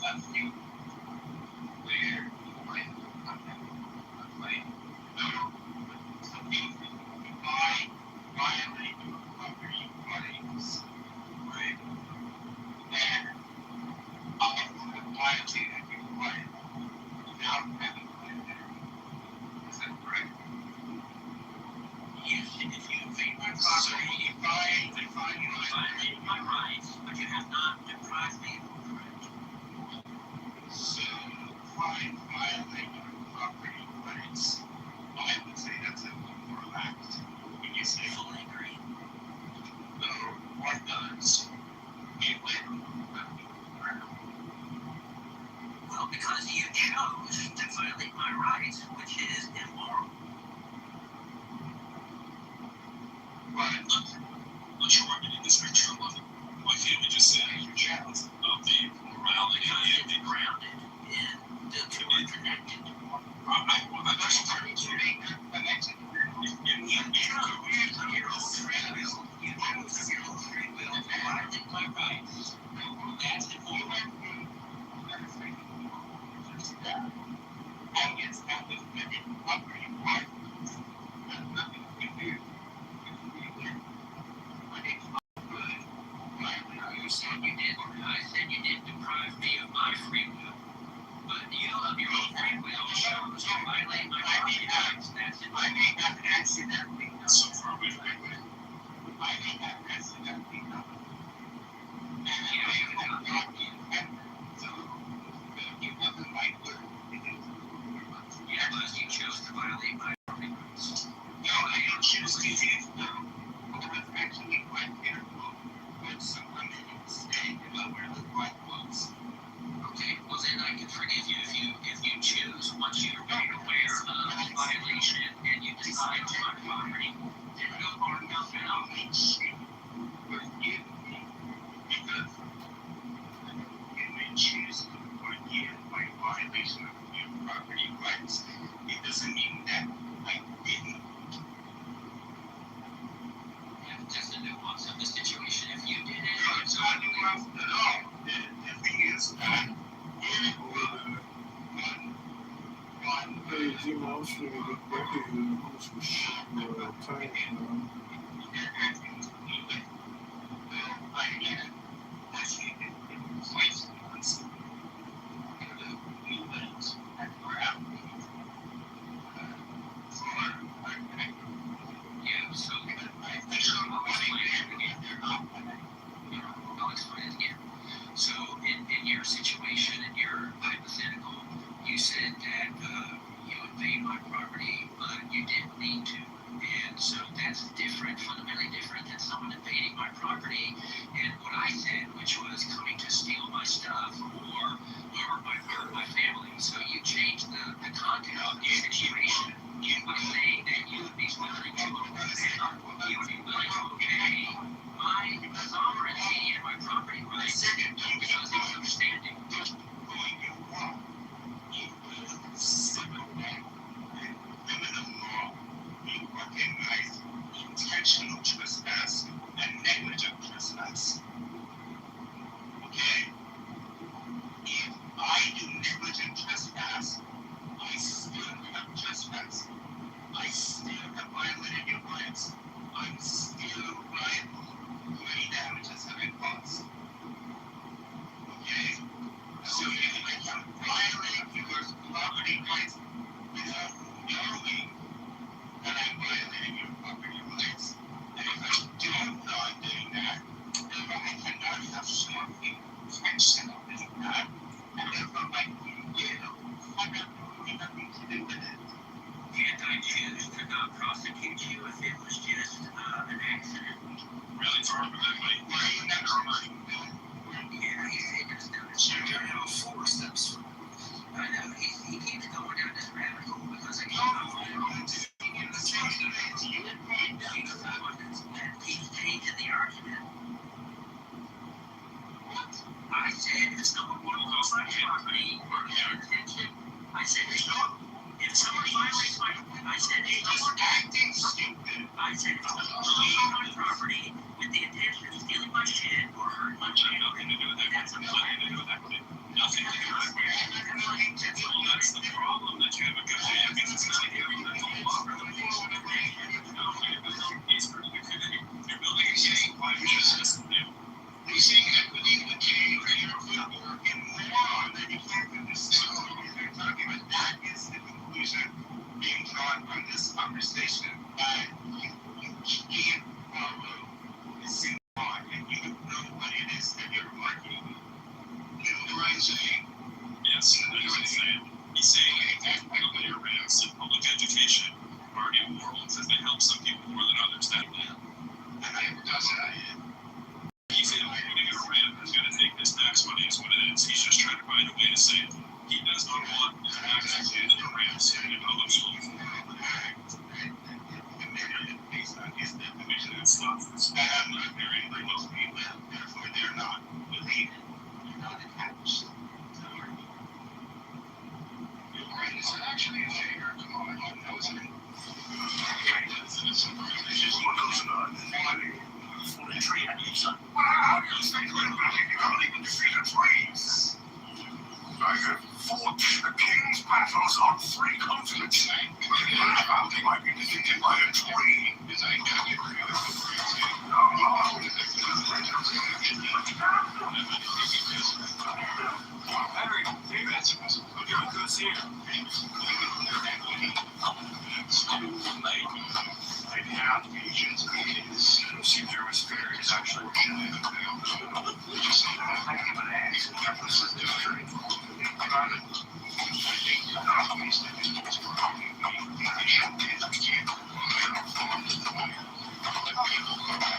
That's you. Where violate your property rights, right? And violated your right without having violated. Is that correct? You have violated my rights, but you have not deprived me of privilege. So, by violating property rights, I would say that's a moral act. When you say, Fully agree. so what does it win? Well, because you chose to violate my rights, which is immoral. But you are in the spectrum of what family just said of the morality Because and it's grounded in the two are connected. that's part of it. You chose of your own free will. You chose of your own free will to violate my rights. That's immoral. You said you didn't. I said you didn't deprive me of my free will. But you, of your own free will, chose to violate my property rights. That's immoral. I may have accidentally done So far away from it. I may have accidentally done it. And Yeah, I you hope have. not intended to give up the right word. Yeah, but you chose to violate my property rights. No, I didn't choose to do it. I was actually quite careful when someone made a mistake about where the right was. Okay, well then I can forgive you if you choose once you're made aware of the violation and you decide on my property, then no harm, no foul. Forgive me because you may choose to forgive my violation of your property rights. It doesn't mean that I didn't. Yeah, that's the nuance of the situation. If you did it, No, it's not nuanced at all. The thing is that one Hey, Jim, I was trying to get back to you. How much was time now? yeah, so I'll explain it again. So in your situation, in your hypothetical, you said that you invade my property, but you didn't need to. And so that's different, fundamentally different than someone invading my property and what I said, which was coming to steal my stuff or hurt my family. So you changed the content of the situation by saying that you would be willing to obey, you would be willing to obey my sovereignty and my property rights because it was understanding. Intentional trespass and negligent trespass. Okay? If I do negligent trespass, I still have trespassed. I still have violated your rights. I'm still liable for any damages that I caused. Okay? So you can violate your property rights without knowing that I'm violating your property rights. And if I don't know I'm doing that, then I cannot have something intentional in that. And therefore my free will had nothing to do with it. Can't I choose to not prosecute you if it was just an accident? Really far from that way. Why are you never mind? Yeah, he's taking us down this road. 4 steps. I know, he keeps going down this rabbit hole because I keep on he's changing the argument. I said if someone wants my property or their intention, I said if someone violates my I said if someone Acting stupid. I said if someone comes on my property with the intention of stealing my shit or hurting my child, Nothing to do with that. that's a Nothing to do with that. Nothing to do with that. Well, that's the problem that you have a good day because it's not you. That's all over the place. You're building a case. Why are you just They say equity would change your footwork and moron that you can't understand what they're talking about. That is the conclusion being drawn from this conversation. You can't follow the on, and you don't know what it is that you're marketing. You know what I'm saying? Yes, I know what he's saying. He's saying nuclear rants and public education are immoral because they help some people more than others. That And I does it. he said putting a rant is going to take this tax money is what it is. He's just trying to find a way to say it. He does not want his taxes used in rants in public schools. Based on his definition It's not this. that I'm not very close to me, well, therefore they're not related. They're not attached. Is it actually a favor? Come on, that was an it's just one of those tree son. How do you think you're not even defeat a tree? I have fought the king's battles on 3 continents. I found they might be defeated by a tree. Henry, David, what goes here? I have agents and see if there was fairies actually. I give an ass. This is different.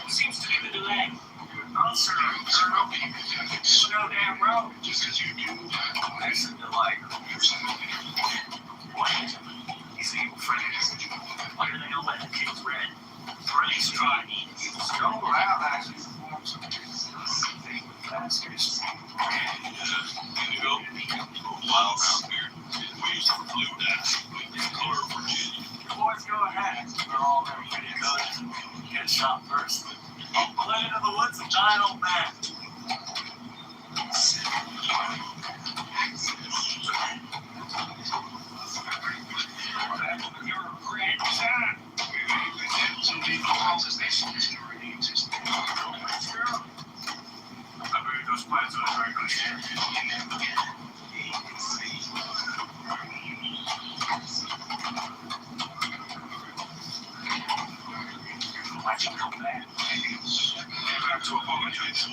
Seems to be the delay. Oh, sir, no damn road. Just as you do. That's a delay. What? He's an evil friend. Why do they know that the king's red? Praise God. Stroll around actually performs some bastards. You go wild around here. We used to blue that. Color Virginia. You boys go ahead. We're all very pretty good. Get shot first. Play into the woods and die an old man. You're a grand son. I believe those plans are very good. I should come back. Back to apologize.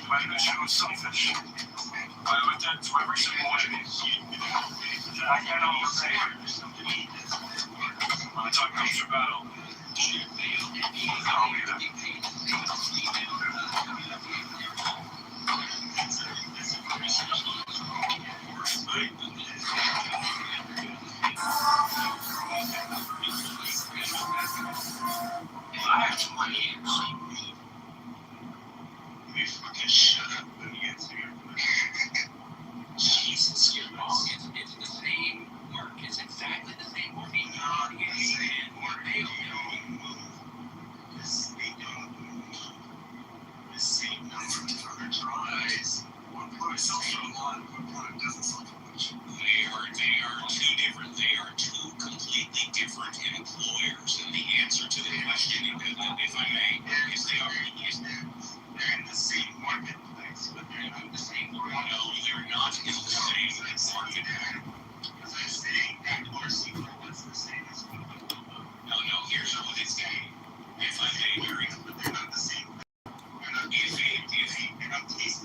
My mission was selfish. I would attend to every single one of these. I can't overpay. When the time comes for battle, I'll be there. I have too many years. You fucking shut up when you get to your Jesus, you're wrong. It's the same work. It's exactly the same work. They don't move. The same number of other tries. One part sells for a lot, one part doesn't sell for much. They are two completely different employers. And the answer to the question, if I may, is they are. They're in the same marketplace, but they're not the same market. No, they're not in the same market. As I say, that horse equal what's the same as one. No, here's what it's saying. If I may, Mary, But they're not the same. They're not taste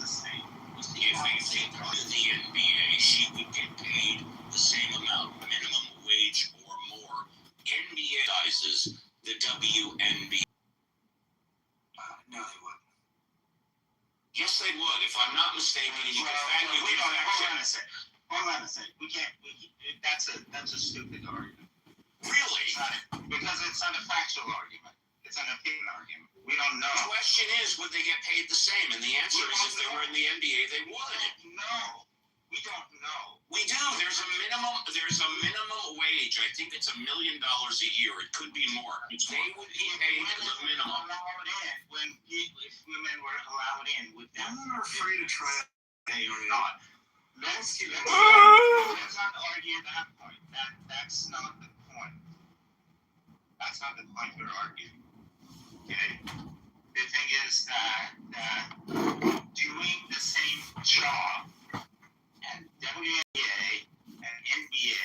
the same. If a fit to the NBA, she would get paid the same amount, minimum wage or more. NBA sizes the WNBA. No, they wouldn't. Yes, they would. If I'm not mistaken, you can fact check. Hold on a second. We can't. That's a stupid argument. Really? Because it's not a factual argument. It's an opinion argument. We don't know. The question is, would they get paid the same? And the answer is, if they were in the NBA, they would. No, we don't know. We do. There's a minimum wage. I think it's $1 million a year. It could be more. They would be paid the minimum. Allowed in if women were allowed in, would that? Women are free to try. They are not. Let's not argue that point. That's not the point. That's not the point we're arguing. Okay. The thing is that doing the same job and WNBA and NBA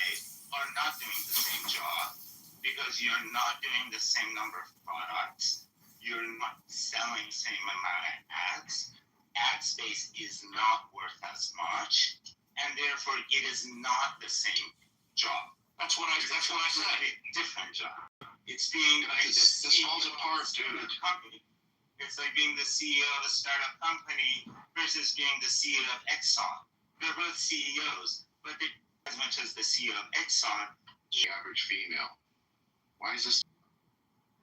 are not doing the same job because you're not doing the same number of products. you're not selling same amount of ads. Ad space is not worth as much, and therefore it is not the same job. That's what I said. It's a different job. It's being like this falls apart, dude. Company. It's like being the CEO of a startup company versus being the CEO of Exxon. They're both CEOs, but they, as much as the CEO of Exxon, The average female. Why is this?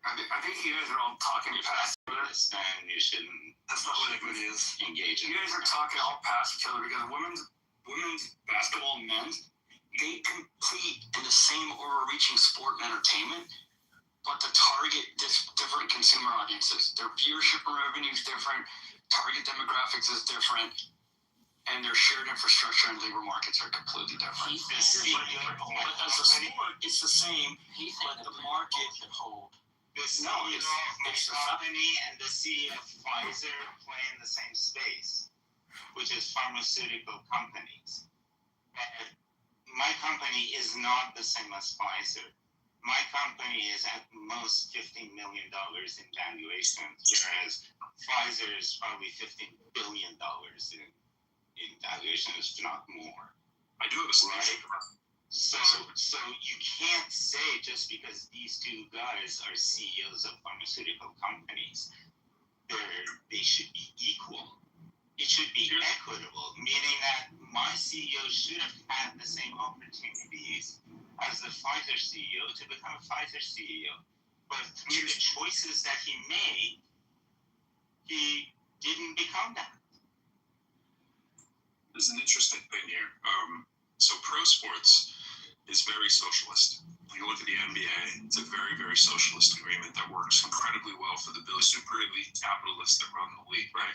I think you guys are all talking past each other. then you shouldn't. That's not what it is. Engage in. You guys are talking all past each other because women's basketball and men's, they compete in the same overreaching sport and entertainment, but the target different consumer audiences. Their viewership and revenue is different, target demographics is different, and their shared infrastructure and labor markets are completely different. But as a sport, it's the same, but the market can hold. The CEO of my company and the CEO of Pfizer play in the same space, which is pharmaceutical companies. And my company is not the same as Pfizer. My company is at most $15 million in valuation, whereas Pfizer is probably $15 billion in valuation, if not more. I do have a solution. So you can't say just because these two guys are CEOs of pharmaceutical companies, they should be equal. It should be equitable, meaning that my CEO should have had the same opportunities as the Pfizer CEO to become a Pfizer CEO. But through the choices that he made, he didn't become that. There's an interesting thing here. So pro sports is very socialist. You look at the NBA, it's a very, very socialist agreement that works incredibly well for the super elite capitalists that run the league, right?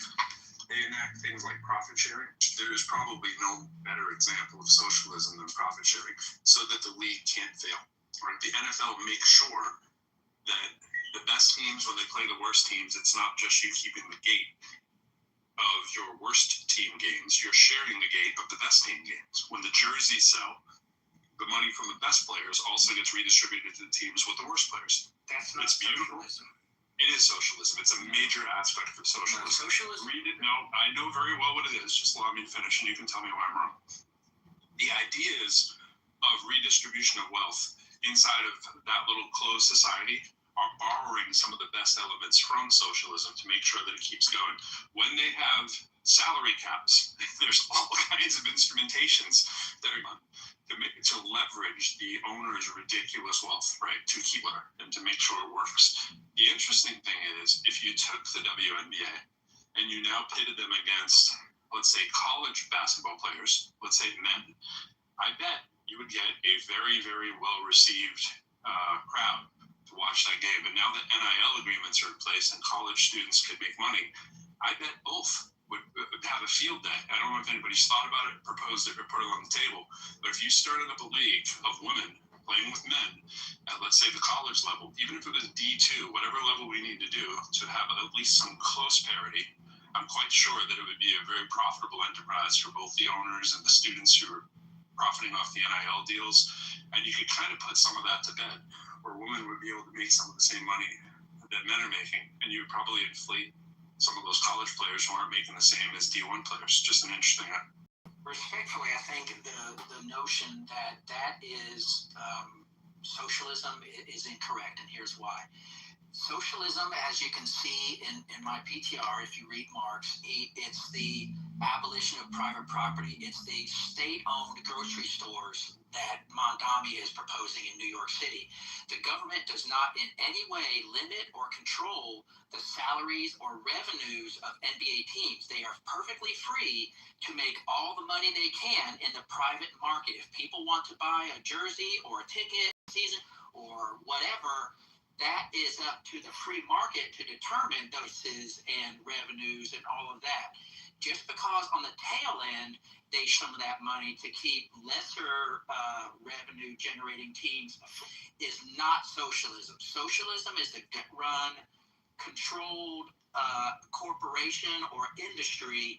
They enact things like profit sharing. There's probably no better example of socialism than profit sharing, so that the league can't fail. Right? The NFL makes sure that the best teams, when they play the worst teams, it's not just you keeping the gate of your worst team games, you're sharing the gate of the best team games. When the jerseys sell, the money from the best players also gets redistributed to the teams with the worst players. That's not beautiful. socialism. It is socialism. It's a major aspect of socialism. Socialism? Read it. No, I know very well what it is. Just allow me to finish, and you can tell me why I'm wrong. The ideas of redistribution of wealth inside of that little closed society are borrowing some of the best elements from socialism to make sure that it keeps going. When they have salary caps, there's all kinds of instrumentations that are to leverage the owner's ridiculous wealth, right, to keep it and to make sure it works. The interesting thing is, if you took the WNBA and you now pitted them against, let's say, college basketball players, let's say men, I bet you would get a very, very well-received crowd to watch that game. And now that NIL agreements are in place and college students could make money, I bet both would have a field day. I don't know if anybody's thought about it, proposed it, or put it on the table. But if you started up a league of women playing with men at, let's say, the college level, even if it was D2, whatever level we need to do to have at least some close parity, I'm quite sure that it would be a very profitable enterprise for both the owners and the students who are profiting off the NIL deals. And you could kind of put some of that to bed, where women would be able to make some of the same money that men are making, and you would probably inflate some of those college players who aren't making the same as D1 players. Just an interesting. Respectfully, I think the notion that is socialism is incorrect, and here's why. Socialism, as you can see in my PTR, if you read Marx, it's the abolition of private property. It's the state-owned grocery stores that Mondami is proposing in New York City. The government does not in any way limit or control the salaries or revenues of NBA teams. They are perfectly free to make all the money they can in the private market. If people want to buy a jersey or a ticket, season, or whatever, that is up to the free market to determine doses and revenues and all of that. Just because on the tail end, they some of that money to keep lesser revenue generating teams is not socialism. Socialism is the run, controlled corporation or industry.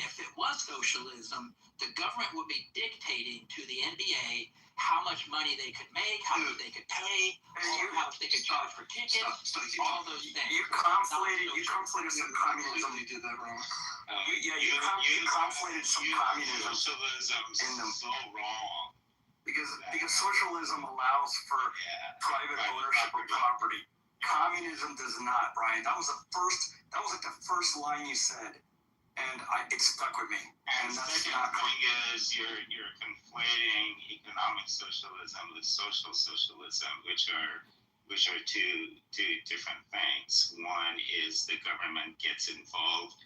If it was socialism, the government would be dictating to the NBA how much money they could make, how much they could pay, how much they could charge for tickets, all those things. You conflated some communism. You did that wrong. You conflated some communism Socialism in them. so wrong. because socialism allows for private ownership of property. Communism does not, Brian. That was like the first line you said, and it stuck with me. And the second thing is you're conflating economic socialism with social socialism, which are two different things. One is the government gets involved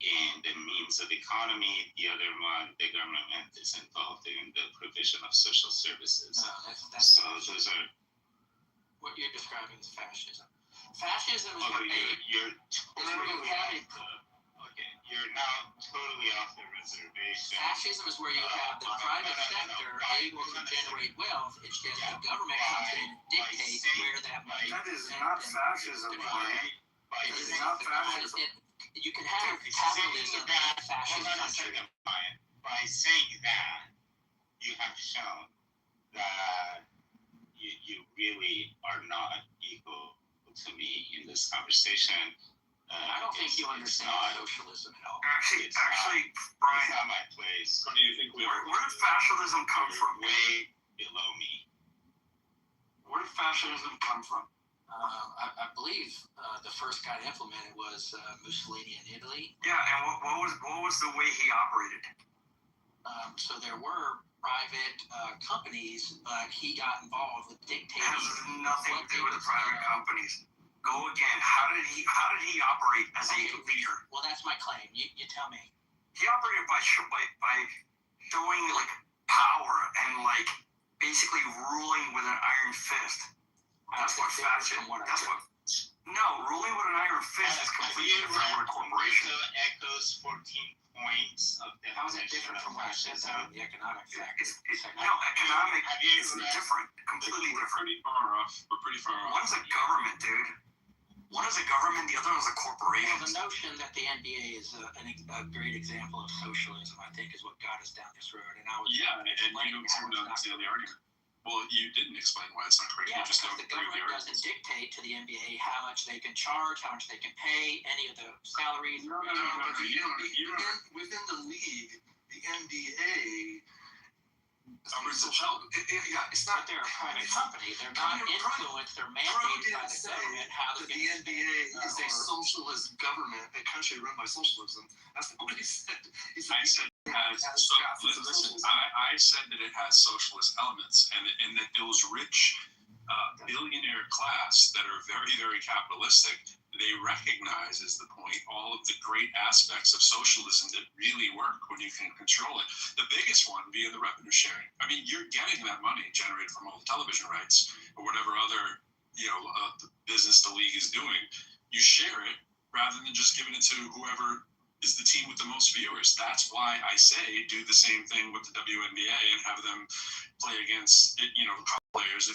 in the means of economy. The other one, the government is involved in the provision of social services. That's So those are. what you're describing as fascism. Fascism is Oh, where you're you have a okay. You're now totally off the reservation. fascism is where you have the private sector able to generate wealth. It's just the government comes in and dictates where that money. That is not fascism, Brian. It is not fascism. You can have capitalism in a fascist Hold on a country. second, Brian. By saying that, you have shown that you really are not equal to me in this conversation. I don't think you understand socialism at all. Actually, It's Brian, not my place. What do you think we where did fascism come You're from? way below me. Where did fascism come from? I believe the first guy to implement it was Mussolini in Italy. Yeah, and what was the way he operated? So there were private companies, but he got involved with It dictating. has nothing to do with the private companies. Go again. How did he operate as a leader? Well, that's my claim. You tell me. He operated by showing like power and like basically ruling with an iron fist. That's what fascism. No, ruling with an iron fist is completely different from a corporation. Echoes 14 points of the. How is it different from what I said about the economic factor? Economic is different, completely We're different. pretty far off. One's a government, dude. One is a government, the other is a corporation. The notion that the NBA is a great example of socialism, I think, is what got us down this road. And I was And you don't seem to understand the argument. Well, you didn't explain why it's not correct. Yeah, You just because don't the agree with the government argument. doesn't dictate to the NBA how much they can charge, how much they can pay, any of the salaries. No. Within the league, the NBA. It's But not. they're a private company. They're not influenced. They're mandated by the government how that they're the going to NBA is a socialist government, a country run by socialism. That's not what he said. He said I said it has I said that it has socialist elements, and that those rich billionaire class that are very, very capitalistic, they recognize, is the point, all of the great aspects of socialism that really work when you can control it. The biggest one being the revenue sharing. I mean, you're getting that money generated from all the television rights or whatever other business the league is doing. You share it rather than just giving it to whoever is the team with the most viewers. That's why I say do the same thing with the WNBA and have them play against players.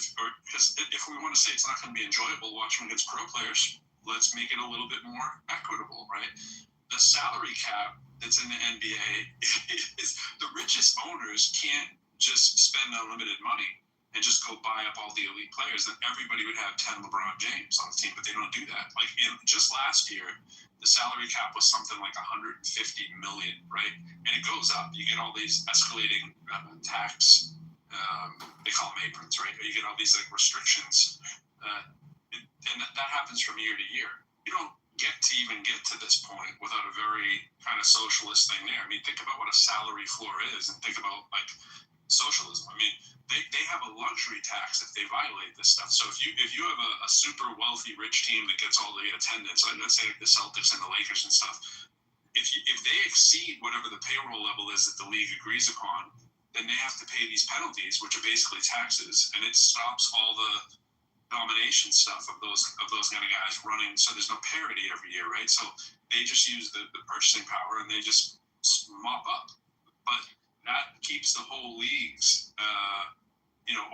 Because if we want to say it's not going to be enjoyable watching against pro players, let's make it a little bit more equitable, right? The salary cap that's in the NBA is the richest owners can't just spend unlimited money and just go buy up all the elite players. Then everybody would have 10 LeBron James on the team, but they don't do that. Like just last year, the salary cap was something like 150 million, right? And it goes up. You get all these escalating tax, they call them aprons, right? You get all these like restrictions, and that happens from year to year. You don't get to this point without a very kind of socialist thing there. I mean, think about what a salary floor is, and think about like socialism. I mean, they have a luxury tax if they violate this stuff. So if you have a super wealthy rich team that gets all the attendance, let's say like the Celtics and the Lakers and stuff, if they exceed whatever the payroll level is that the league agrees upon, then they have to pay these penalties, which are basically taxes, and it stops all the domination stuff of those kind of guys running. So there's no parity every year, right? So they just use the purchasing power and they just mop up. But that keeps the whole league's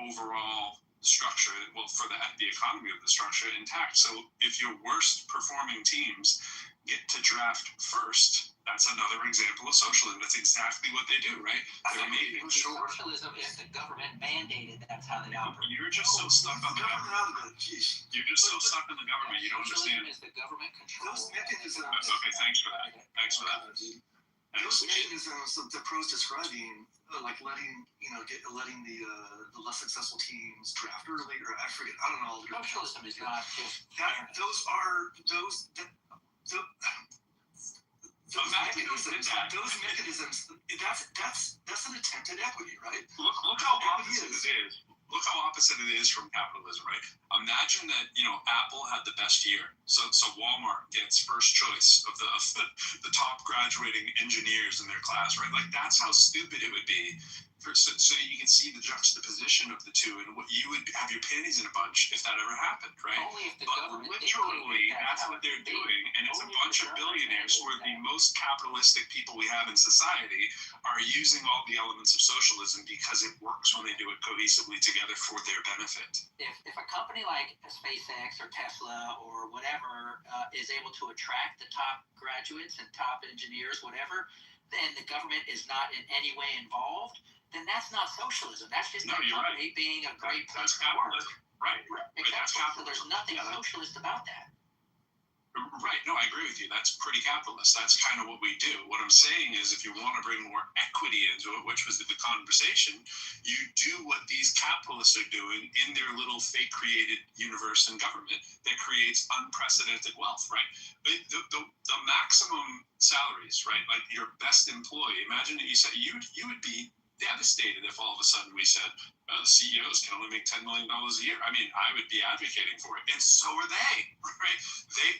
overall structure, well, for the economy of the structure intact. So if your worst performing teams get to draft first, That's another example of socialism. That's exactly what they do, right? They're making sure. Socialism is the government mandated. That's how they operate. You're just so stuck on the government. Out of it. Jeez. You're just so stuck on the government. You don't Socialism understand. is the government control. Those mechanisms. Okay, thanks for that. Thanks for that. Those mechanisms that the pro's describing, like letting the less successful teams draft early, or I forget, I don't know. Socialism is not just Those mechanisms. That's an attempt at equity, right? Look how opposite it is. Look how opposite it is from capitalism, right? Imagine that Apple had the best year, so Walmart gets first choice of the top graduating engineers in their class, right? Like that's how stupid it would be. So you can see the juxtaposition of the two, and what you would have your panties in a bunch if that ever happened, right? only if the But government literally, that's what they're doing, and it's a bunch of billionaires who are the most capitalistic people we have in society are using all the elements of socialism because it works when they do it cohesively together for their benefit. If a company like SpaceX or Tesla or whatever is able to attract the top graduates and top engineers, whatever, then the government is not in any way involved, then that's not socialism. That's just a company being a great place to work. Right. Exactly. There's nothing socialist about that. Right. No, I agree with you. That's pretty capitalist. That's kind of what we do. What I'm saying is if you want to bring more equity into it, which was the conversation, you do what these capitalists are doing in their little fake created universe and government that creates unprecedented wealth, right? The maximum salaries, right? Like your best employee, imagine that you said you would be devastated if all of a sudden we said the CEOs can only make $10 million a year. I mean, I would be advocating for it, and so are they, right?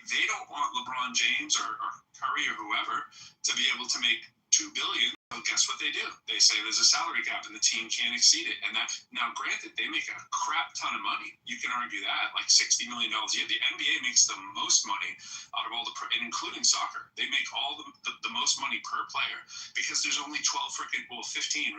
They don't want LeBron James or Curry or whoever to be able to make $2 billion. So guess what they do? They say there's a salary cap and the team can't exceed it. And that now, granted, they make a crap ton of money. You can argue that, like $60 million a year. The NBA makes the most money out of all and including soccer. They make all the most money per player because there's only 15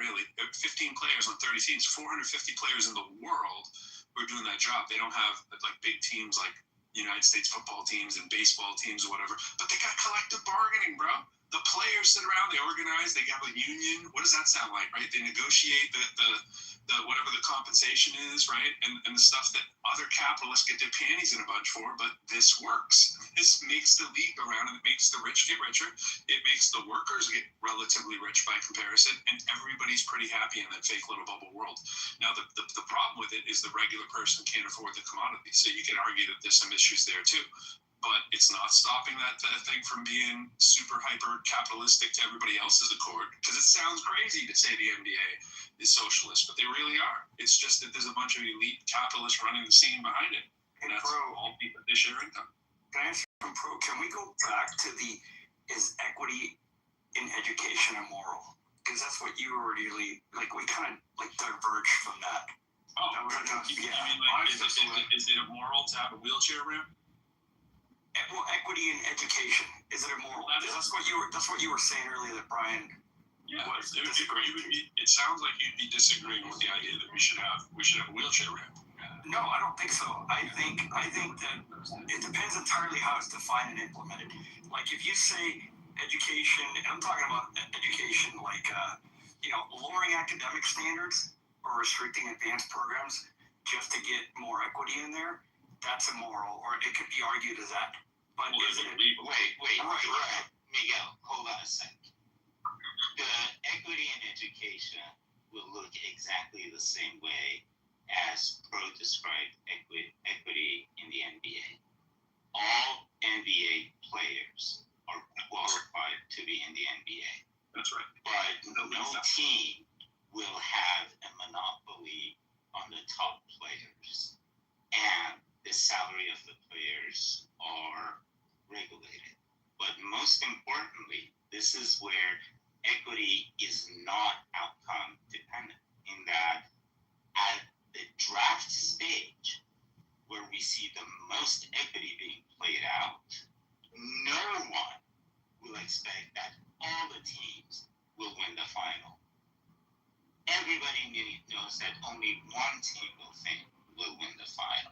really, 15 players on 30 teams, 450 players in the world who are doing that job. They don't have like big teams like United States football teams and baseball teams or whatever, but they got collective bargaining, bro. The players sit around, they organize, they have a union. What does that sound like, right? They negotiate the whatever the compensation is, right? And the stuff that other capitalists get their panties in a bunch for, but this works. This makes the league go around and it makes the rich get richer. It makes the workers get relatively rich by comparison, and everybody's pretty happy in that fake little bubble world. Now, the problem with it is the regular person can't afford the commodity. So you can argue that there's some issues there too. But it's not stopping that thing from being super hyper capitalistic to everybody else's accord. Because it sounds crazy to say the NBA is socialist, but they really are. It's just that there's a bunch of elite capitalists running the scene behind it. And that's all people they share income. Can we go back to is equity in education immoral? Because that's what you were really, we kind of diverged from that. Oh, you mean like, is it immoral to have a wheelchair ramp? Well, equity in education, is it immoral? That's what you were saying earlier that Brian was disagreeing. It sounds like you'd be disagreeing with the idea that we should have a wheelchair ramp. No, I don't think so. I think that it depends entirely how it's defined and implemented. Like if you say education, and I'm talking about education lowering academic standards or restricting advanced programs just to get more equity in there, that's immoral, or it could be argued as that. But is it illegal? Wait, Miguel, hold on a second. The equity in education will look exactly the same way as Pro described equity in the NBA. All NBA players are qualified to be in the NBA. That's right. But no team will have a monopoly on the top players. And the salary of the players are regulated. But most importantly, this is where equity is not outcome dependent, in that at the draft stage, where we see the most equity being played out, no one will expect that all the teams will win the final. Everybody knows that only one team will win the final.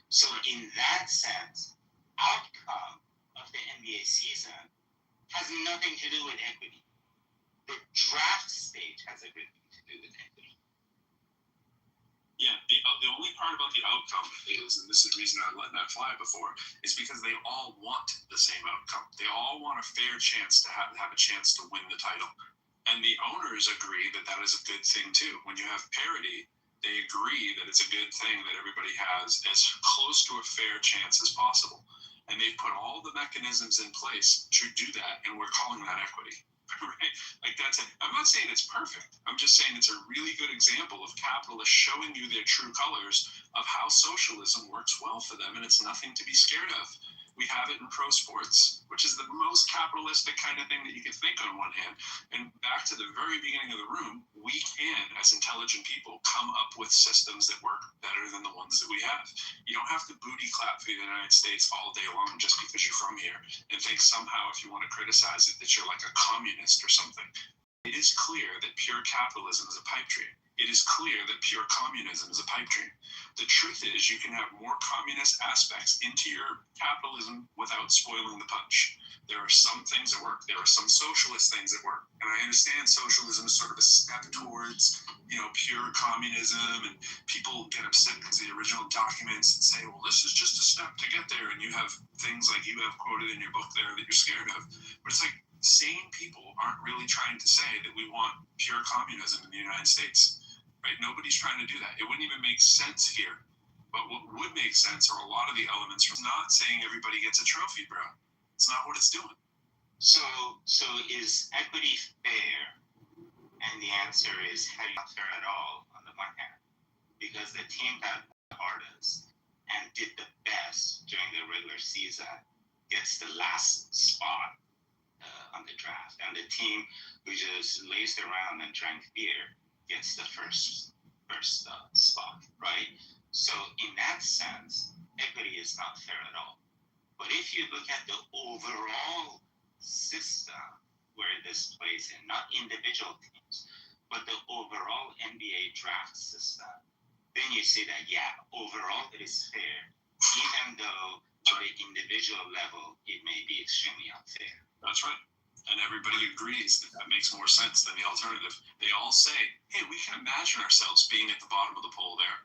So in that sense, outcome of the NBA season has nothing to do with equity. The draft stage has everything to do with equity. Yeah, the only part about the outcome is, and this is the reason I let that fly before, is because they all want the same outcome. They all want a fair chance to have a chance to win the title. And the owners agree that that is a good thing too. When you have parity, they agree that it's a good thing that everybody has as close to a fair chance as possible. And they've put all the mechanisms in place to do that, and we're calling that equity. Right? Like that's it. I'm not saying it's perfect. I'm just saying it's a really good example of capitalists showing you their true colors of how socialism works well for them, and it's nothing to be scared of. We have it in pro sports, which is the most capitalistic kind of thing that you can think on one hand. And back to the very beginning of the room, we can, as intelligent people, come up with systems that work better than the ones that we have. You don't have to booty clap for the United States all day long just because you're from here and think somehow if you want to criticize it that you're like a communist or something. It is clear that pure capitalism is a pipe dream. It is clear that pure communism is a pipe dream. The truth is you can have more communist aspects into your capitalism without spoiling the punch. There are some things that work. There are some socialist things that work. And I understand socialism is sort of a step towards, pure communism, and people get upset because the original documents say, well, this is just a step to get there. And you have things like you have quoted in your book there that you're scared of. But it's like sane people aren't really trying to say that we want pure communism in the United States. Right? Nobody's trying to do that. It wouldn't even make sense here. But what would make sense are a lot of the elements from not saying everybody gets a trophy, bro. It's not what it's doing. So is equity fair? And the answer is not fair at all on the one hand, because the team that the hardest and did the best during the regular season gets the last spot on the draft, and the team who just lazed around and drank beer gets the first spot, right? So in that sense, equity is not fair at all. But if you look at the overall system where this plays in, not individual teams, but the overall NBA draft system, then you see that, yeah, overall it is fair, even though at the individual level it may be extremely unfair. That's right. And everybody agrees that that makes more sense than the alternative. They all say, hey, we can imagine ourselves being at the bottom of the poll there.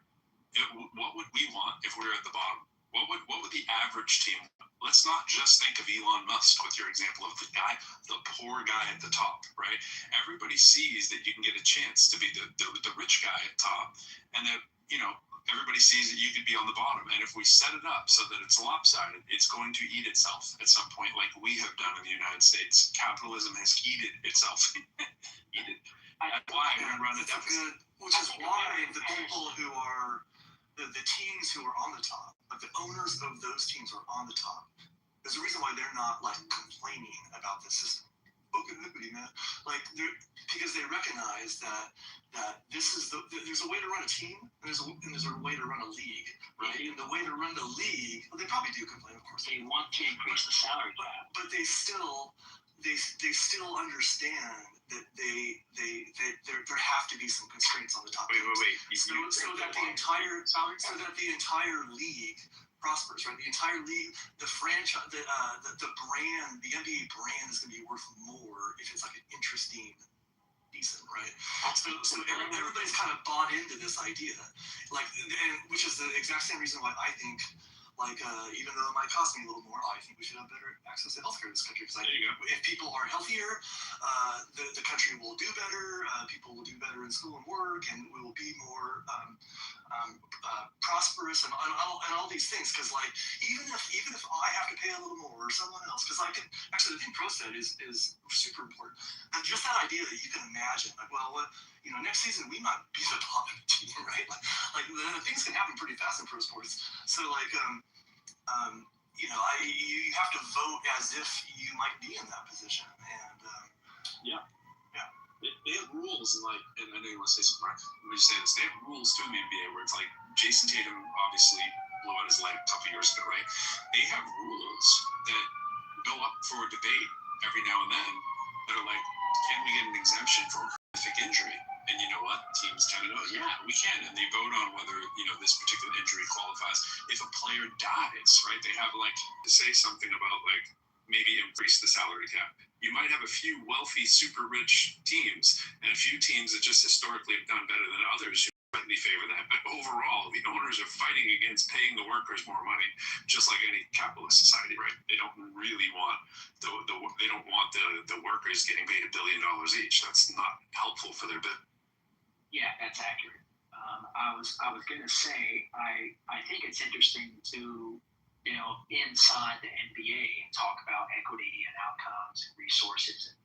What would we want if we were at the bottom? What would the average team want? Let's not just think of Elon Musk with your example of the poor guy at the top, right? Everybody sees that you can get a chance to be the rich guy at top, and that, everybody sees that you could be on the bottom. And if we set it up so that it's lopsided, it's going to eat itself at some point, like we have done in the United States. Capitalism has eaten itself. That's why we run a deficit. Which is why the people who are the teams who are on the top, like the owners of those teams are on the top. There's a reason why they're not like complaining about the system. Equity, man. Because they recognize that this is there's a way to run a team, and there's a way to run a league, right? And the way to run the league, well, they probably do complain, of course. They want to increase the salary cap, but they still understand that there have to be some constraints on the top. Wait. So that the entire league prospers, right? The entire league, the franchise, the brand, the NBA brand is going to be worth more if it's like an interesting season, right? So everybody's kind of bought into this idea, and which is the exact same reason why I think, even though it might cost me a little more, I think we should have better access to healthcare in this country. Because if people are healthier, the country will do better. People will do better in school and work, and we will be more prosperous and all these things. Because even if I have to pay a little more, or someone else, because I can actually, the thing Pro said is super important. And just that idea that you can imagine, next season we might be the bottom team, right? Things can happen pretty fast in pro sports. So you have to vote as if you might be in that position, and they have rules, and I know you want to say something, right? Let me just say this: they have rules too in the NBA where it's like Jason Tatum obviously blew out his leg a couple years ago, right? They have rules that go up for debate every now and then that are like, can we get an exemption for horrific injury? And you know what? Teams kind of go, yeah, we can. And they vote on whether, this particular injury qualifies. If a player dies, right, they have to say something about maybe increase the salary cap. You might have a few wealthy, super rich teams and a few teams that just historically have done better than others who slightly favor that. But overall, the owners are fighting against paying the workers more money, just like any capitalist society, right? They don't really want the workers getting paid $1 billion each. That's not helpful for their business. Yeah, that's accurate. I was going to say I think it's interesting to inside the NBA and talk about equity and outcomes and resources and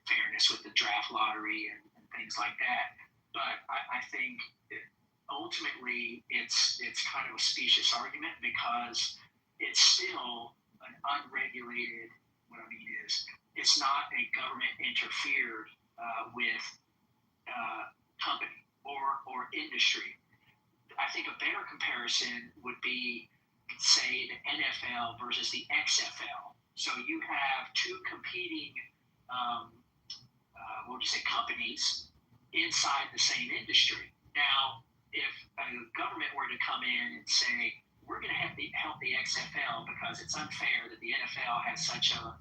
fairness with the draft lottery and things like that. But I think ultimately it's kind of a specious argument because it's still an unregulated. What I mean is it's not a government interfered with company or industry. I think a better comparison would be, say, the NFL versus the XFL. So you have two competing, companies inside the same industry. Now, if a government were to come in and say, we're going to help the XFL because it's unfair that the NFL has such a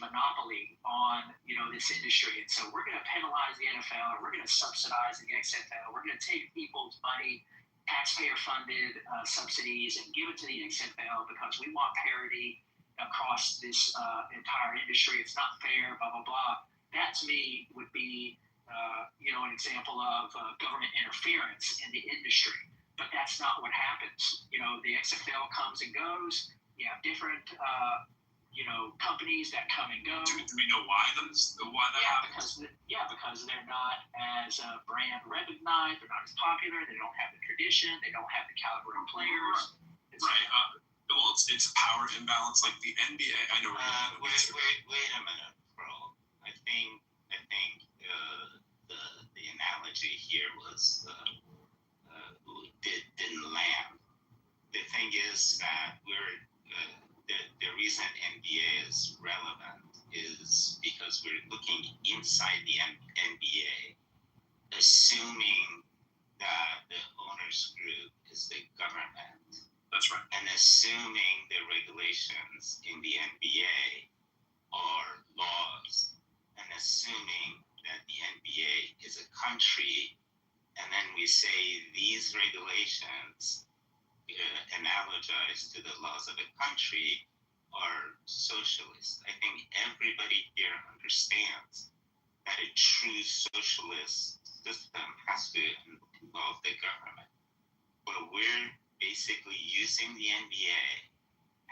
monopoly on this industry, and so we're going to penalize the NFL, or we're going to subsidize the XFL. We're going to take people's money, taxpayer-funded subsidies, and give it to the XFL because we want parity across this entire industry. It's not fair, blah, blah, blah. That, to me, would be an example of government interference in the industry. But that's not what happens. The XFL comes and goes. You have different companies that come and go. Do we know why that happens? Because they're not as brand recognized. They're not as popular. They don't have the tradition. They don't have the caliber of players. Right. Well, it's a power imbalance like the NBA. I know. Wait a minute, bro. I think the analogy here was didn't land. The thing is that the reason NBA is relevant is because we're looking inside the NBA, assuming that the owners group is the government. That's right. And assuming the regulations in the NBA are laws, and assuming that the NBA is a country, and then we say these regulations analogize to the laws of a country are socialist. I think everybody here understands that a true socialist system has to involve the government. But we're basically using the NBA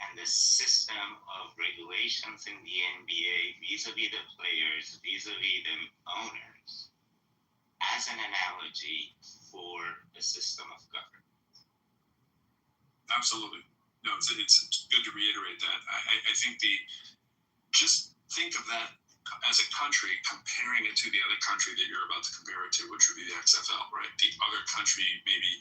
and the system of regulations in the NBA vis-a-vis the players, vis-a-vis the owners, as an analogy for a system of government. Absolutely. No, it's good to reiterate that. I think just think of that as a country, comparing it to the other country that you're about to compare it to, which would be the XFL, right? The other country maybe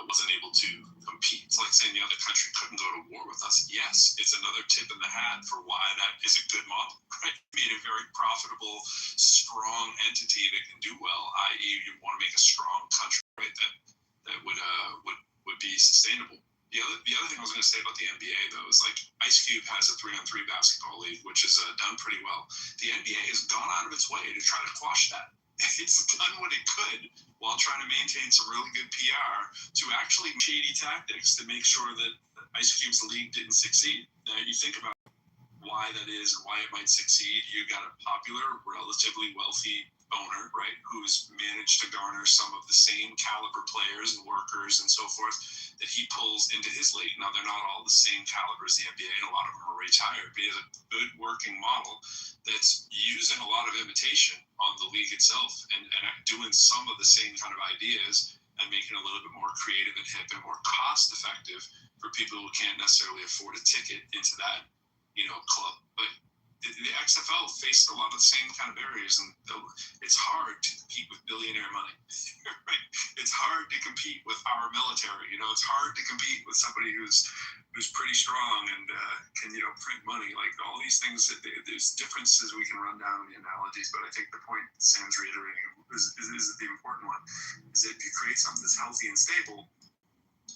wasn't able to compete. It's like saying the other country couldn't go to war with us. Yes, it's another tip in the hat for why that is a good model, right? Made a very profitable, strong entity that can do well, i.e. you want to make a strong country, right, that would be sustainable. The other thing I was going to say about the NBA, though, is like Ice Cube has a 3-on-3 basketball league, which is done pretty well. The NBA has gone out of its way to try to quash that. It's done what it could while trying to maintain some really good PR to actually shady tactics to make sure that Ice Cube's league didn't succeed. Now, you think about why that is and why it might succeed. You got a popular, relatively wealthy owner, right, who's managed to garner some of the same caliber players and workers and so forth that he pulls into his league. Now, they're not all the same caliber as the NBA, and a lot of them are retired, but he has a good working model that's using a lot of imitation on the league itself and doing some of the same kind of ideas and making it a little bit more creative and hip and more cost effective for people who can't necessarily afford a ticket into that, club. But the XFL faced a lot of the same kind of barriers, and it's hard to compete with billionaire money. Right? It's hard to compete with our military. It's hard to compete with somebody who's pretty strong and can print money. Like all these things, there's differences we can run down in the analogies, but I think the point Sam's reiterating is the important one: is that if you create something that's healthy and stable,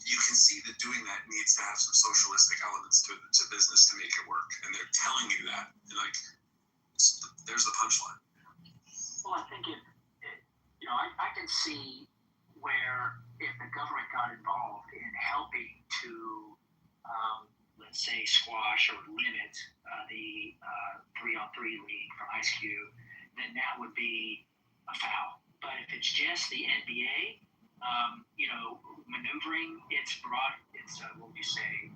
you can see that doing that needs to have some socialistic elements to business to make it work, and they're telling you that. Like, there's the punchline. Well, I think I can see where if the government got involved in helping to, let's say, squash or limit the 3-on-3 league from Ice Cube, then that would be a foul. But if it's just the NBA, maneuvering its what would you say,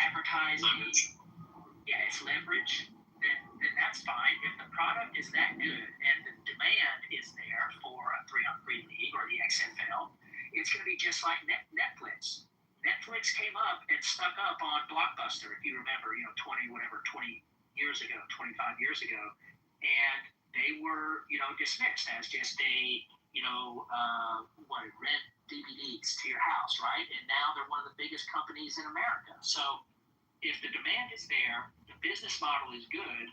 advertising, it's leverage, then that's fine. If the product is that good and the demand is there for a 3-on-3 league or the XFL, it's going to be just like Netflix. Netflix came up and stuck up on Blockbuster, if you remember, 25 years ago, and they were, dismissed as just a, rent DVDs to your house, right? And now they're one of the biggest companies in America. So if the demand is there, the business model is good,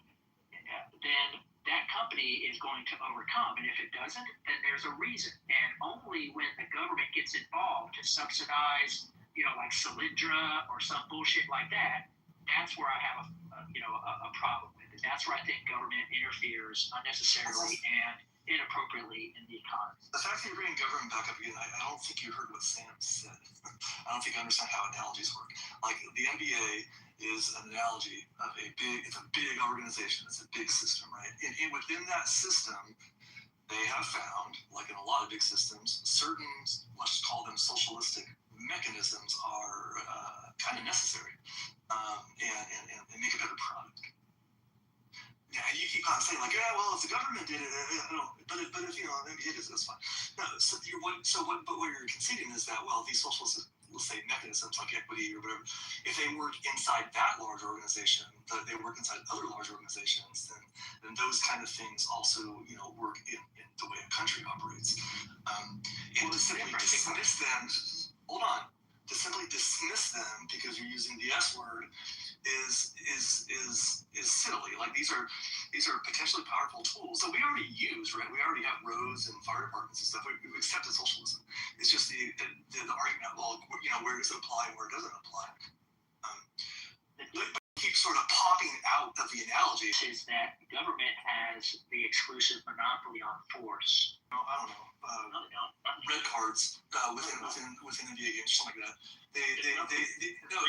then that company is going to overcome. And if it doesn't, then there's a reason. And only when the government gets involved to subsidize, like Solyndra or some bullshit like that, that's where I have a problem with it. That's where I think government interferes unnecessarily and inappropriately in the economy. The fact that you're bringing government back up again, I don't think you heard what Sam said. I don't think you understand how analogies work. Like, the NBA is an analogy of it's a big organization. It's a big system, right? And within that system, they have found, like in a lot of big systems, certain, let's call them socialistic mechanisms are kind of necessary and make a better product. Yeah, you keep on saying, like, if the government did it, but if the NBA does it, it's fine. No, but what you're conceding is that, these socialist, let's say, mechanisms like equity or whatever, if they work inside that large organization, that they work inside other large organizations, then those kind of things also, work in the way a country operates. And to simply dismiss them, to simply dismiss them because you're using the S word is silly. Like, these are potentially powerful tools that we already use, right? We already have roads and fire departments and stuff. We've accepted socialism. It's just the argument. Where does it apply and where doesn't it apply? But keep sort of popping out of the analogy. Is that government has the exclusive monopoly on force? I don't know. Red cards within NBA games, something like that. They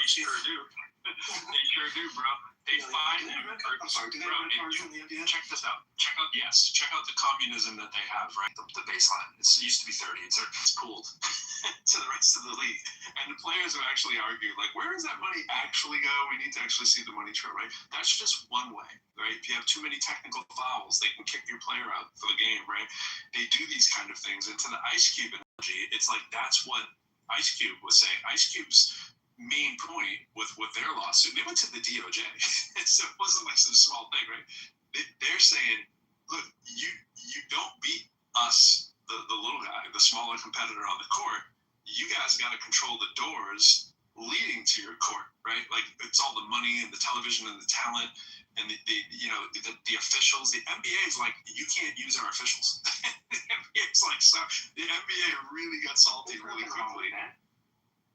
sure do. They sure do, bro. They find them. I'm sorry. Do they have red cards in the NBA? Check this out. Check out the communism that they have, right? The baseline. It used to be 30. It's pooled to the rest of the league. And the players have actually argued, like, where does that money actually go? We need to actually see the money trail, right? That's just one way, right? If you have too many technical fouls, they can kick your player out for the game, right? They do these kind of things. And to the Ice Cube analogy, it's like that's what Ice Cube was saying. Ice Cube's main point with their lawsuit, they went to the DOJ. So it wasn't like some small thing, right? They're saying, look, you don't beat us, the little guy, the smaller competitor on the court. You guys got to control the doors leading to your court, right? Like, it's all the money and the television and the talent and the officials. The NBA is like, you can't use our officials. The NBA is like, so the NBA really got salty really quickly.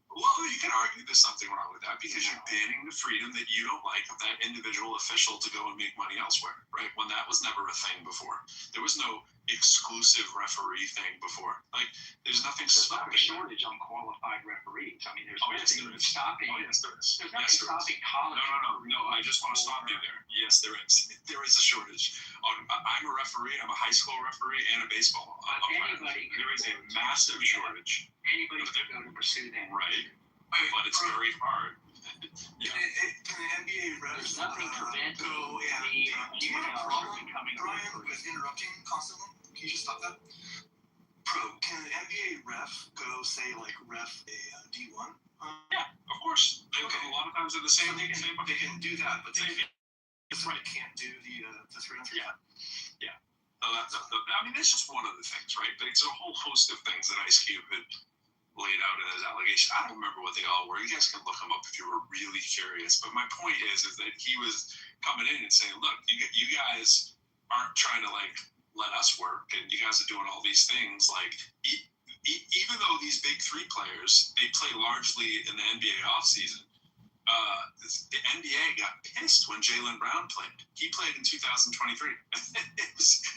Well, you can argue there's something wrong with that because you're banning the freedom that you don't like of that individual official to go and make money elsewhere, right? When that was never a thing before. There was no exclusive referee thing before. Like, there's nothing stopping. There's a shortage on qualified referees. I mean, there's nothing stopping. Yes, there is. There's nothing stopping college. No. I just want to stop you there. Yes, there is. There is a shortage. I'm a referee. I'm a high school referee and a baseball umpire. There is a massive shortage. Anybody can go to pursue that. Right. But it's very hard. Can the NBA refs go and do you have a problem, Brian, with interrupting constantly? Can you just stop that? Can an NBA ref go, say, like, ref a D1? Yeah, of course. A lot of times they're the same. They can do that, but they can't do the 3-on-3. Yeah. I mean, that's just one of the things, right? But it's a whole host of things that Ice Cube had laid out in his allegation. I don't remember what they all were. You guys can look them up if you were really curious. But my point is that he was coming in and saying, look, you guys aren't trying to, like, let us work, and you guys are doing all these things. Like, even though these big three players, they play largely in the NBA offseason, the NBA got pissed when Jaylen Brown played. He played in 2023.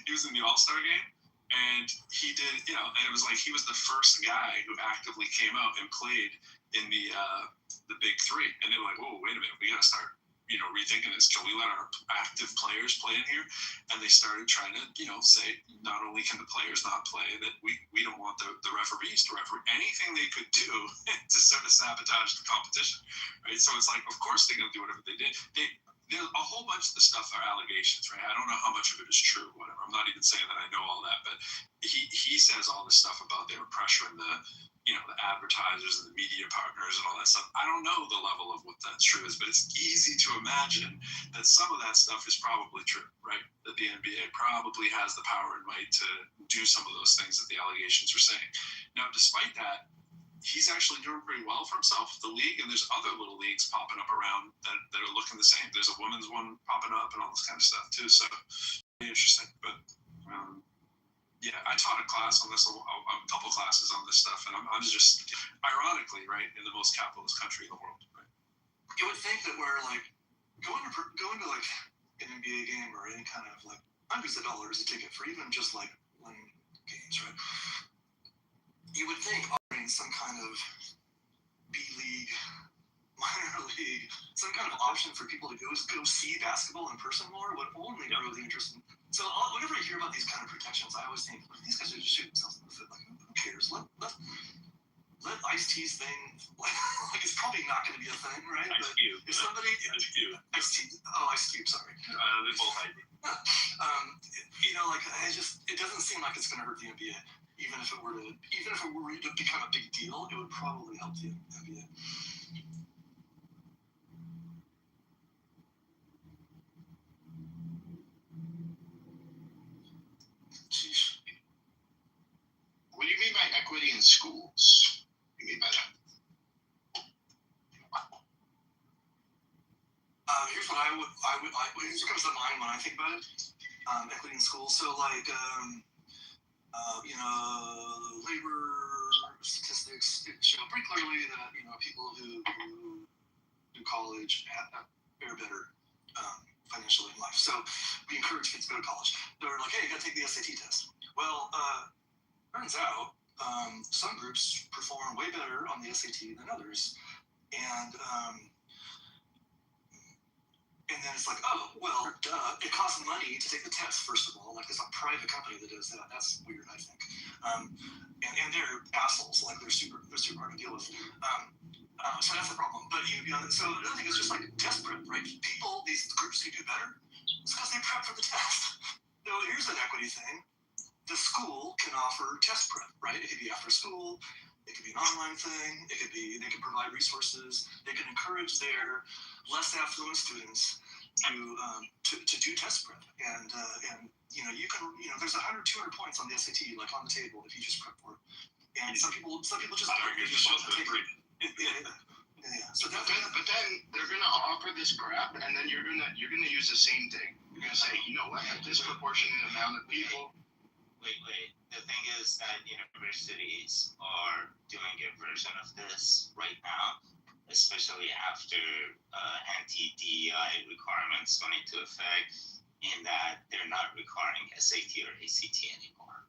He was in the All-Star game, and he did, and it was like he was the first guy who actively came out and played in the big three. And they were like, "Whoa, wait a minute, we got to start, rethinking this. Can we let our active players play in here?" And they started trying to, say not only can the players not play, that we don't want the referees to referee. Anything they could do to sort of sabotage the competition, right? So it's like, of course they're going to do whatever they did. A whole bunch of the stuff are allegations, right? I don't know how much of it is true, whatever. I'm not even saying that I know all that, but he says all this stuff about they were pressuring the advertisers and the media partners and all that stuff. I don't know the level of what that's true is, but it's easy to imagine that some of that stuff is probably true, right? That the NBA probably has the power and might to do some of those things that the allegations are saying. Now, despite that, he's actually doing pretty well for himself, the league, and there's other little leagues popping up around that are looking the same. There's a women's one popping up and all this kind of stuff too, so interesting. But yeah, I taught a class on this, a couple classes on this stuff, and I'm just, ironically, right, in the most capitalist country in the world, right? You would think that we're like going to like an NBA game or any kind of like hundreds of dollars a ticket for even just like one games, right? You would think offering some kind of B League, minor league, some kind of option for people to go see basketball in person more would only grow the interest. So whenever I hear about these kind of protections, I always think, these guys are just shooting themselves in the foot. Like, who cares? Let Ice-T's thing, like it's probably not going to be a thing, right? Ice Cube. If somebody, Ice-T, Ice Cube, sorry. They're both ID. It doesn't seem like it's going to hurt the NBA. Even if it were to become a big deal, it would probably help the NBA. Sheesh. What do you mean by equity in schools? What do you mean by that? Here's what here's what comes to mind when I think about it. Equity in schools. So like, labor statistics show pretty clearly that people who do college fare better financially in life. So we encourage kids to go to college. They're like, hey, you got to take the SAT test. Well, turns out some groups perform way better on the SAT than others, and then it's like, oh, well, duh, it costs money to take the test, first of all. Like, it's a private company that does that. That's weird, I think. And they're assholes. Like, they're super hard to deal with. So that's a problem. But so another thing is just like test prep, right? People, these groups who do better, it's because they prep for the test. So here's an equity thing. The school can offer test prep, right? It could be after school. It could be an online thing. They can provide resources. They can encourage their less affluent students to do test prep. And you can, there's 100, 200 points on the SAT, like on the table if you just prep for it. And some people just don't. You're just supposed to agree. Yeah. So but then they're gonna offer this crap, and then you're gonna use the same thing. You're gonna say, you know what, a disproportionate amount of people. Wait. The thing is that universities are doing a version of this right now, especially after anti-DEI requirements went into effect, in that they're not requiring SAT or ACT anymore.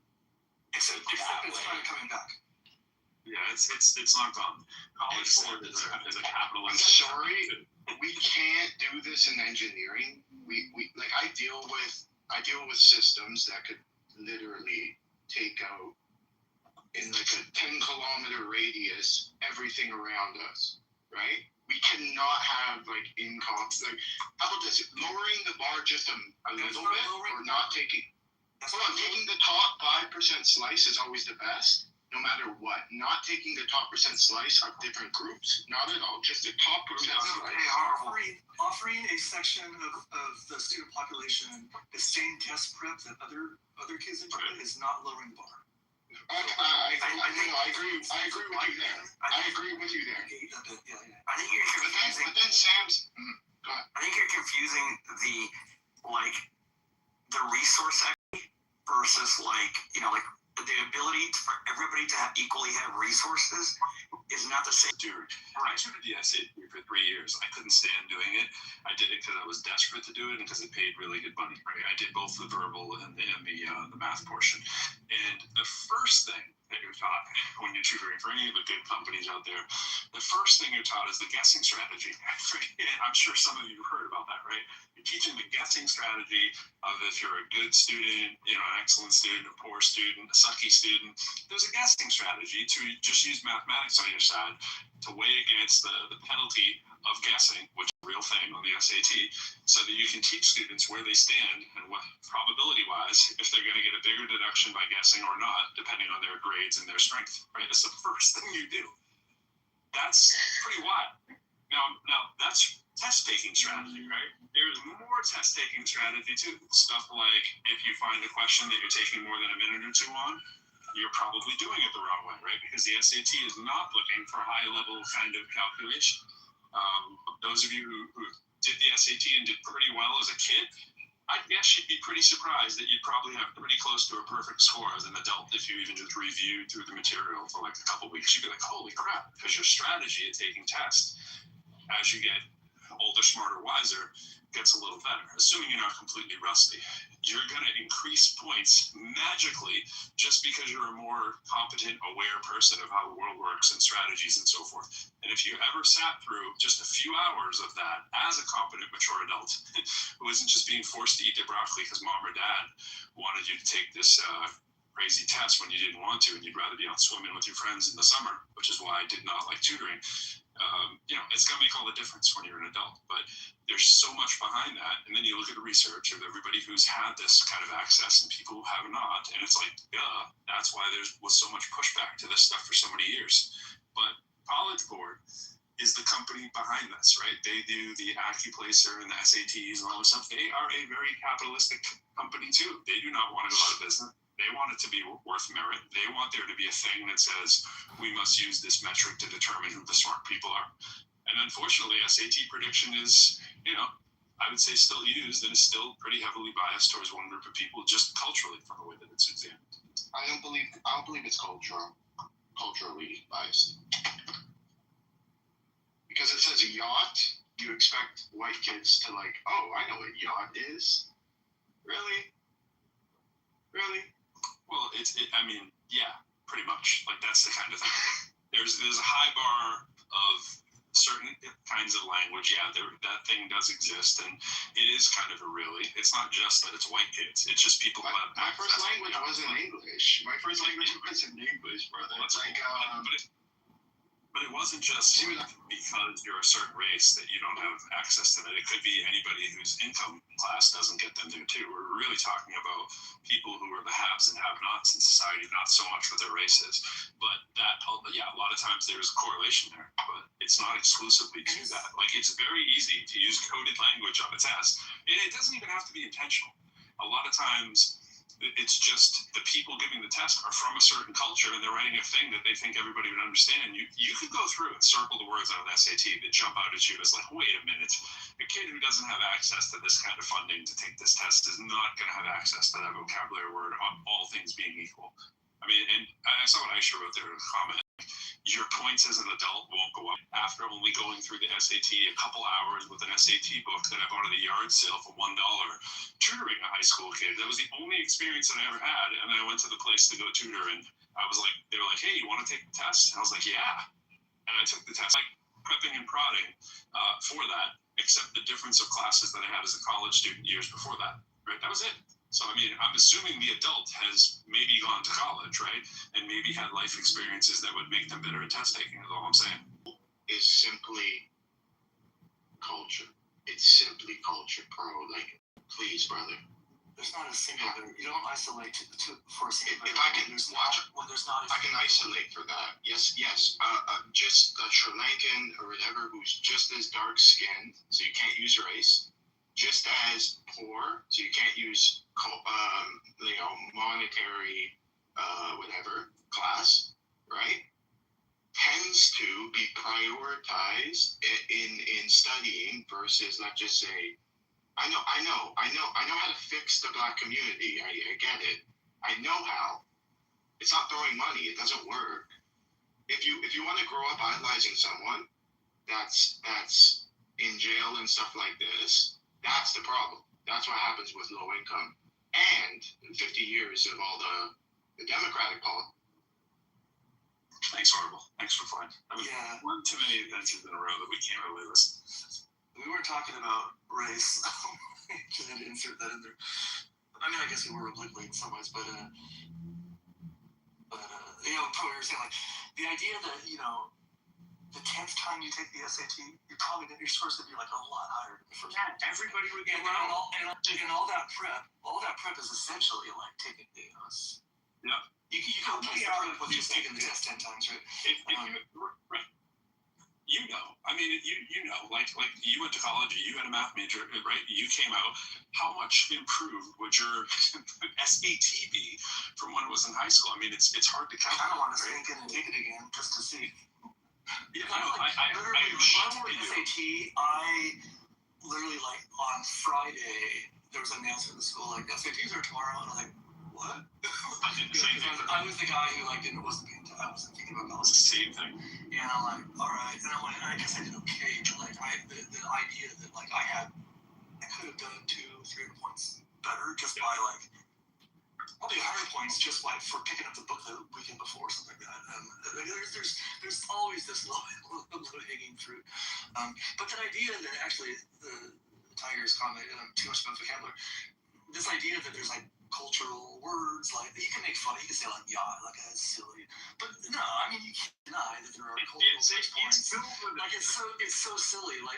Except it's kind of coming back. Yeah, it's not gone. College board is a capitalist. I'm sorry, we can't do this in engineering. We like I deal with systems that could literally take out in like a 10-kilometer radius everything around us, right? We cannot have like how about this? Lowering the bar just a little bit, or not taking. Taking the top 5% slice is always the best, no matter what. Not taking the top % slice of different groups, not at all. Just the top % slice. Offering a section of the student population the same test prep that other kids enjoy is not lowering the bar. I agree with you there. I think you're confusing. But then Sam's. Go ahead. I think you're confusing the resource equity versus the ability for everybody to not equally have resources is not the same. Dude, I tutored the SAT for 3 years. I couldn't stand doing it. I did it because I was desperate to do it and because it paid really good money. Right? I did both the verbal and the math portion. And the first thing that you're taught when you're tutoring for any of the good companies out there, the first thing you're taught is the guessing strategy. And I'm sure some of you have heard about that, right? You're teaching the guessing strategy of if you're a good student, an excellent student, a poor student, a sucky student. There's a guessing strategy to just use mathematics on your side to weigh against the penalty of guessing, which is a real thing on the SAT, so that you can teach students where they stand and what probability-wise, if they're going to get a bigger deduction by guessing or not, depending on their grades and their strength, right? It's the first thing you do. That's pretty wild. Now that's test-taking strategy, right? There's more test-taking strategy too. Stuff like if you find a question that you're taking more than a minute or two on, you're probably doing it the wrong way, right? Because the SAT is not looking for high-level kind of calculation. Those of you who did the SAT and did pretty well as a kid, I guess you'd be pretty surprised that you'd probably have pretty close to a perfect score as an adult if you even just reviewed through the material for like a couple weeks. You'd be like, holy crap, because your strategy at taking tests as you get older, smarter, wiser, gets a little better. Assuming you're not completely rusty, you're going to increase points magically just because you're a more competent, aware person of how the world works and strategies and so forth. And if you ever sat through just a few hours of that as a competent, mature adult who isn't just being forced to eat their broccoli because mom or dad wanted you to take this crazy test when you didn't want to and you'd rather be out swimming with your friends in the summer, which is why I did not like tutoring. It's going to make all the difference when you're an adult, but there's so much behind that. And then you look at the research of everybody who's had this kind of access and people who have not, and it's like, yeah, that's why there was so much pushback to this stuff for so many years. But College Board is the company behind this, right? They do the AccuPlacer and the SATs and all this stuff. They are a very capitalistic company too. They do not want to go out of business. They want it to be worth merit. They want there to be a thing that says we must use this metric to determine who the smart people are. And unfortunately, SAT prediction is, I would say still used and is still pretty heavily biased towards one group of people, just culturally from the way that it's examined. I don't believe it's culturally biased. Because it says a yacht, you expect white kids to like, oh, I know what yacht is. Really? Well, yeah, pretty much. Like that's the kind of thing. There's a high bar of certain kinds of language. Yeah, that thing does exist, and it is kind of a really. It's not just that it's white kids. It's just people. My first language wasn't English. My first language wasn't English, brother. Well, it's like, but it wasn't just because you're a certain race that you don't have access to that. It could be anybody whose income class doesn't get them there too. We're really talking about people who are the haves and have-nots in society, not so much with their races. But a lot of times there's a correlation there, but it's not exclusively to that. Like it's very easy to use coded language on a test, and it doesn't even have to be intentional. A lot of times it's just the people giving the test are from a certain culture and they're writing a thing that they think everybody would understand. You could go through and circle the words on an SAT that jump out at you as like, wait a minute, a kid who doesn't have access to this kind of funding to take this test is not going to have access to that vocabulary word on all things being equal. I mean, and I saw what Aisha wrote there in a comment. Your points as an adult won't go up after only going through the SAT a couple hours with an SAT book that I bought at a yard sale for $1, tutoring a high school kid. That was the only experience that I ever had. And then I went to the place to go tutor, and I was like, they were like, hey, you want to take the test? And I was like, yeah. And I took the test, like prepping and prodding for that, except the difference of classes that I had as a college student years before that. Right? That was it. So, I mean, I'm assuming the adult has maybe gone to college, right? And maybe had life experiences that would make them better at test taking, is all I'm saying. It's simply culture. It's simply culture, bro. Like, please, brother. There's not a single variable. You don't isolate for a single If I can watch when there's not I can isolate for that. Yes. Just a Sri Lankan or whatever who's just as dark-skinned, so you can't use race. Just as poor, so you can't use monetary whatever class, right? Tends to be prioritized in studying versus, let's just say, I know how to fix the black community. I get it. I know how. It's not throwing money. It doesn't work. If you want to grow up idolizing someone that's in jail and stuff like this, that's the problem. That's what happens with low income and 50 years of all the Democratic politics. Thanks, Horrible. Thanks for flying. Yeah. One too many events in a row that we can't really listen. We weren't talking about race. Just had to insert that in there. I mean, I guess we were obliquely in some ways, but probably we were saying, like, the idea that, the 10th time you take the SAT, you're probably your scores would be like a lot higher than the first time. Everybody would get And all that prep is essentially like taking the Yeah. You can play out with just taking the test 10 times, right? Right. I mean, like you went to college, you had a math major, right? You came out. How much improved would your SAT be from when it was in high school? I mean, it's hard to count. I don't want to sneak in and take it again just to see. Yeah, I literally, when I took SAT, I literally, like, on Friday, there was an announcement in the school, like, SATs are tomorrow, and I'm like, what? I was the guy who, like, wasn't thinking about college. It's the same thing. And I'm like, all right. And I guess I did okay, but, like, the idea that, like, I could have done 200-300 points better just by, like, probably 100 points just like for picking up the book the weekend before or something like that. There's always this low hanging fruit. But that idea that actually the Tiger's comment, too much about vocabulary, this idea that there's like cultural words, like you can make fun, you can say like yacht, like that's silly. But no, I mean you can't deny that there are cultural points. Like it's so silly. And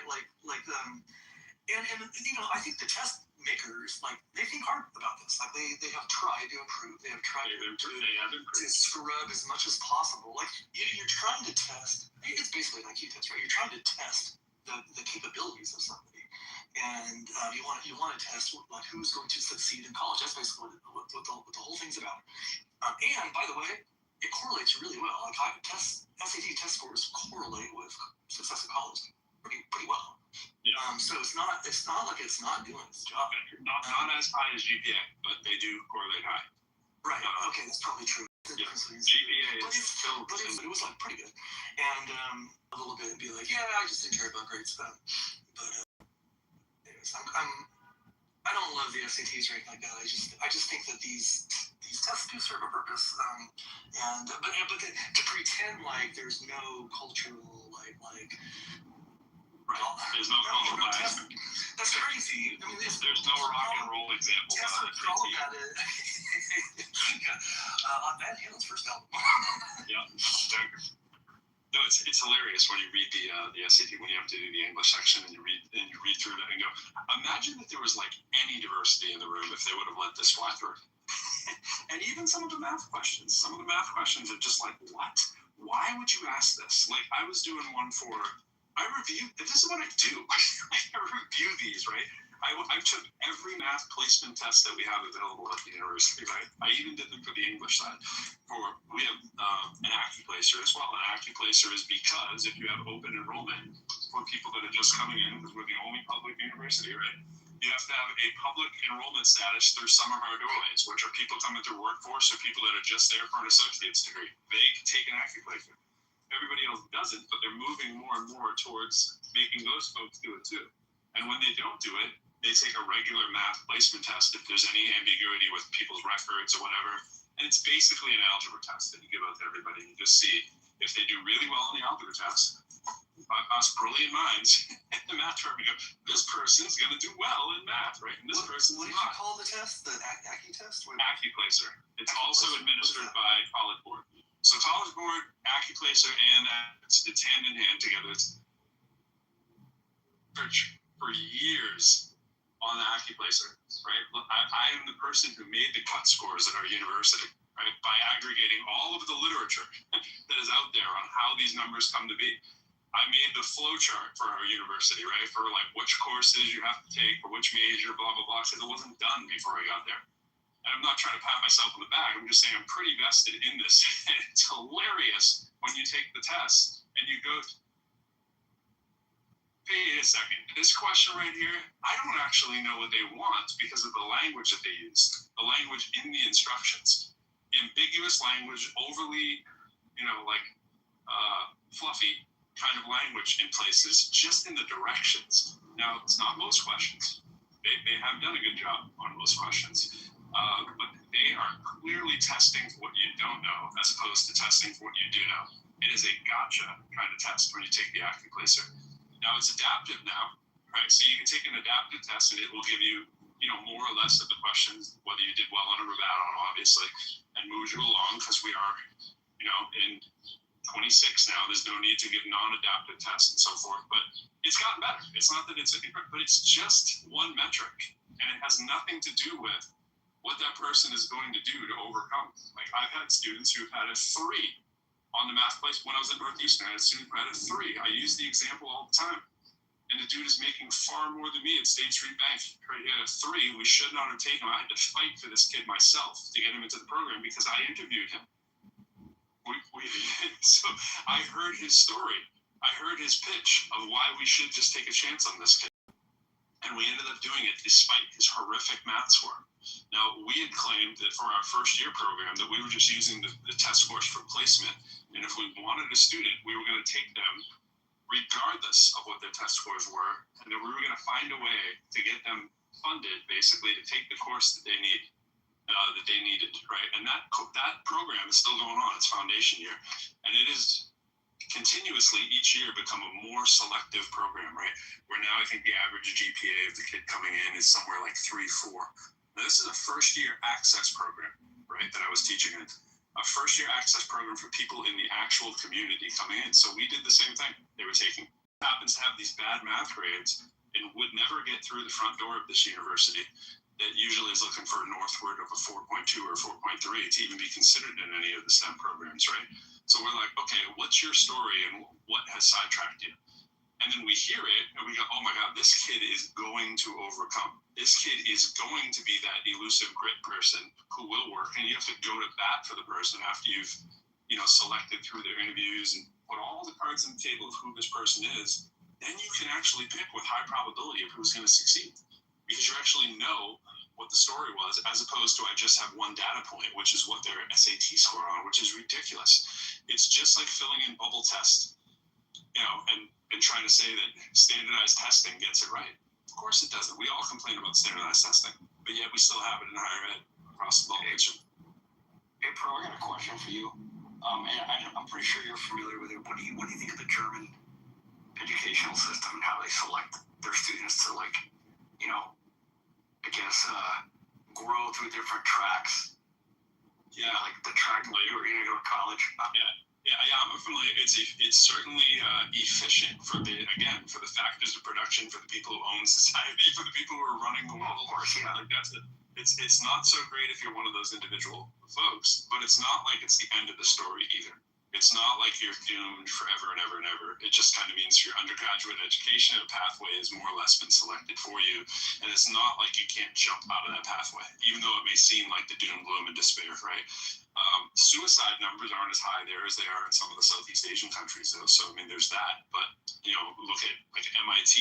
I think the test makers, like, they think hard about this. Like they have tried to improve. They have tried to scrub as much as possible. Like you're trying to test. It's basically an IQ test, right? You're trying to test the capabilities of somebody, and you want to test like who's going to succeed in college. That's basically what the whole thing's about. And by the way, it correlates really well. Like SAT test scores correlate with success in college pretty well. Yeah. So it's not like it's not doing its job. Not as high as GPA, but they do correlate high. Right. Okay, that's probably true. Yeah. GPA but it was like pretty good. And a little bit and be like, yeah, I just didn't care about grades. But anyways, I don't love the SATs or anything like that. I just think that these tests do serve a purpose. But to pretend like there's no cultural like. Right. There's no cultural bias. That's crazy. I mean, there's no rock and roll example. Tests are called that. On Van Halen's first album. Yeah. No, it's hilarious when you read the SAT, when you have to do the English section and you read through it and go, imagine that there was like any diversity in the room if they would have let this fly through. And even some of the math questions are just like, what? Why would you ask this? Like I was doing one for. This is what I do. I review these, right? I took every math placement test that we have available at the university, right? I even did them for the English side. We have an AccuPlacer as well. An AccuPlacer is because if you have open enrollment for people that are just coming in, because we're the only public university, right? You have to have a public enrollment status through some of our doorways, which are people coming through workforce or people that are just there for an associate's degree. They can take an AccuPlacer. Everybody else doesn't, but they're moving more and more towards making those folks do it too. And when they don't do it, they take a regular math placement test if there's any ambiguity with people's records or whatever. And it's basically an algebra test that you give out to everybody. You just see if they do really well on the algebra test. Us brilliant minds in the math term, we go, this person's going to do well in math, right? And this person's not. What did you call the test? The Accu test? AccuPlacer. It's also administered by College Board. So College Board, AccuPlacer, and it's hand in hand together. It's search for years on the AccuPlacer, right? I am the person who made the cut scores at our university, right? By aggregating all of the literature that is out there on how these numbers come to be. I made the flow chart for our university, right? For like which courses you have to take or which major, blah, blah, blah, because it wasn't done before I got there. And I'm not trying to pat myself on the back. I'm just saying I'm pretty vested in this. And it's hilarious when you take the test and you go, wait a second, this question right here, I don't actually know what they want because of the language that they use, the language in the instructions. ambiguous language, overly, fluffy kind of language in places, just in the directions. Now, it's not most questions. They have done a good job on most questions, but they are clearly testing for what you don't know, as opposed to testing for what you do know. It is a gotcha kind of test when you take the active placer. Now, it's adaptive now, right? So you can take an adaptive test, and it will give you, more or less of the questions, whether you did well on it or bad on, obviously, and move you along, because we are, in 26 now. There's no need to give non-adaptive tests and so forth, but it's gotten better. It's not that it's but it's just one metric, and it has nothing to do with what that person is going to do to overcome. Like, I've had students who've had a 3 on the math place when I was at Northeastern. I had a student who had a 3. I use the example all the time. And the dude is making far more than me at State Street Bank. Right, he had a 3. We should not have taken him. I had to fight for this kid myself to get him into the program because I interviewed him. So I heard his story. I heard his pitch of why we should just take a chance on this kid. And we ended up doing it despite his horrific math score. Now, we had claimed that for our first year program that we were just using the test scores for placement. And if we wanted a student, we were going to take them regardless of what their test scores were. And then we were going to find a way to get them funded, basically, to take the course that they needed, right? And that program is still going on. It's foundation year. And it is continuously each year become a more selective program, right? Where now I think the average GPA of the kid coming in is somewhere like 3.4. Now, this is a first-year access program, right, that I was teaching in. A first-year access program for people in the actual community coming in. So we did the same thing. They were taking, happens to have these bad math grades and would never get through the front door of this university that usually is looking for a northward of a 4.2 or 4.3 to even be considered in any of the STEM programs, right? So we're like, okay, what's your story and what has sidetracked you? And then we hear it and we go, oh my God, this kid is going to overcome. This kid is going to be that elusive grit person who will work. And you have to go to bat for the person after you've, selected through their interviews and put all the cards on the table of who this person is. Then you can actually pick with high probability of who's going to succeed, because you actually know what the story was, as opposed to I just have one data point, which is what their SAT score on, which is ridiculous. It's just like filling in bubble tests, and trying to say that standardized testing gets it right. Of course it doesn't. We all complain about standardized testing, but yet we still have it in higher ed across the ball picture. Hey, Pro, I got a question for you. And I'm pretty sure you're familiar with it. What do you think of the German educational system and how they select their students to, grow through different tracks? Yeah, like the track where you're going to go to college. Yeah, I'm familiar. It's certainly efficient for the factors of production, for the people who own society, for the people who are running the world. Of course, yeah. Like that's it. It's not so great if you're one of those individual folks, but it's not like it's the end of the story either. It's not like you're doomed forever and ever and ever. It just kind of means your undergraduate education and pathway has more or less been selected for you. And it's not like you can't jump out of that pathway, even though it may seem like the doom, gloom, and despair, right? Suicide numbers aren't as high there as they are in some of the Southeast Asian countries, though. So, there's that. But, look at like MIT,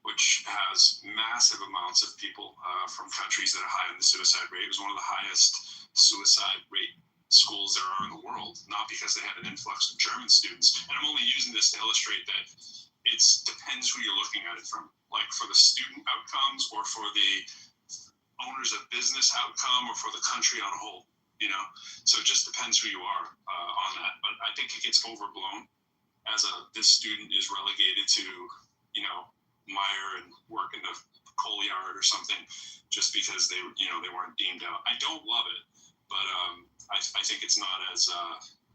which has massive amounts of people from countries that are high on the suicide rate. It was one of the highest suicide rate schools there are in the world, not because they had an influx of German students. And I'm only using this to illustrate that it depends who you're looking at it from. Like for the student outcomes or for the owners of business outcome or for the country on a whole, So it just depends who you are on that. But I think it gets overblown as this student is relegated to, mire and work in the coal yard or something just because they weren't deemed out. I don't love it, but I think it's not as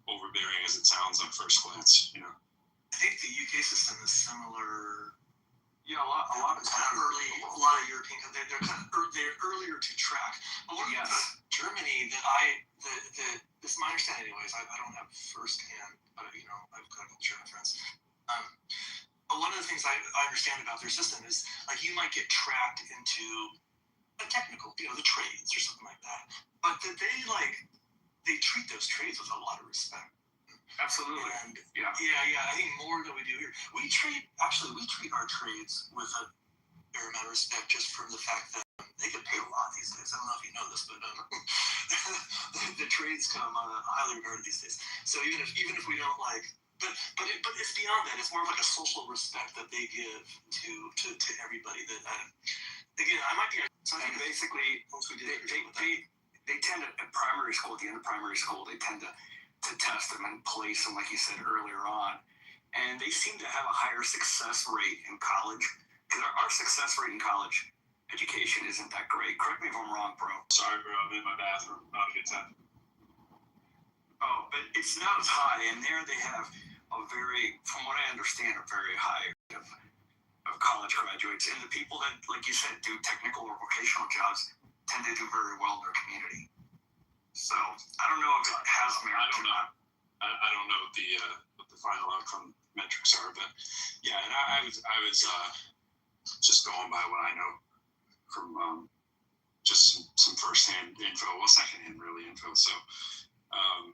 overbearing as it sounds on first glance. I think the UK system is similar. Yeah, a lot of early. A lot of European countries, they're earlier to track. But one of Germany this is my understanding anyways. I don't have firsthand, but I've got a couple German friends. But one of the things I understand about their system is like you might get tracked into a technical, the trades or something like that. But that they treat those trades with a lot of respect. Absolutely. And yeah. I think more than we do here. We treat our trades with a fair amount of respect just from the fact that They get paid a lot these days. I don't know if you know this, but the trades come highly regarded these days. So even if we don't like, but it's beyond that. It's more of like a social respect that they give to everybody. That again, I might be. So I think basically, once we did, they tend to at primary school, at the end of primary school, they tend to test them and place them, like you said earlier on, and they seem to have a higher success rate in college. Because our success rate in college education isn't that great. Correct me if I'm wrong, bro. Sorry, bro. I'm in my bathroom. Not a good time. Oh, but it's not as high, and there they have a very, from what I understand, a very high of college graduates, and the people that, like you said, do technical or vocational jobs tend to do very well in their community. So I don't know if it has merit or not. I don't know what the final outcome metrics are, but yeah, and I was just going by what I know from just some firsthand info, well, secondhand really info. So,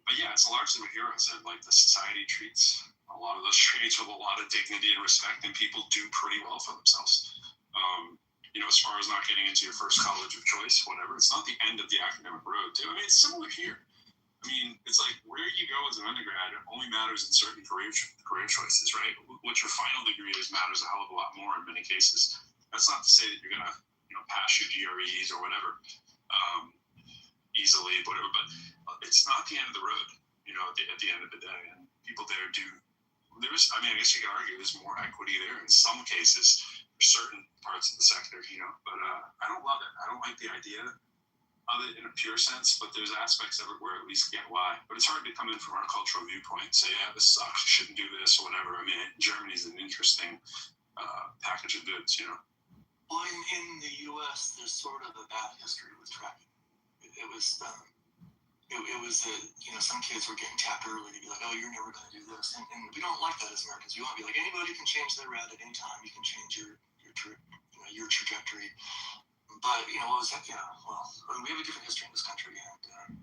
but yeah, it's largely what Hero said. Like the society treats a lot of those trades with a lot of dignity and respect, and people do pretty well for themselves. As far as not getting into your first college of choice, whatever, it's not the end of the academic road, too. I mean, it's similar here. I mean, it's like where you go as an undergrad only matters in certain career choices, right? What your final degree is matters a hell of a lot more in many cases. That's not to say that you're gonna, pass your GREs or whatever easily, whatever. But it's not the end of the road, at the end of the day. And people there do. I guess you could argue there's more equity there in some cases for certain parts of the sector, But I don't love it. I don't like the idea of it in a pure sense, but there's aspects of it where at least get why. But it's hard to come in from our cultural viewpoint and say, yeah, this sucks, you shouldn't do this or whatever. I mean, Germany's an interesting package of goods, Well, in the U.S., there's sort of a bad history with tracking. It was some kids were getting tapped early to be like, oh, you're never going to do this. And we don't like that as Americans. We want to be like, anybody can change their route at any time. You can change your trajectory. But, what was that? We have a different history in this country. And,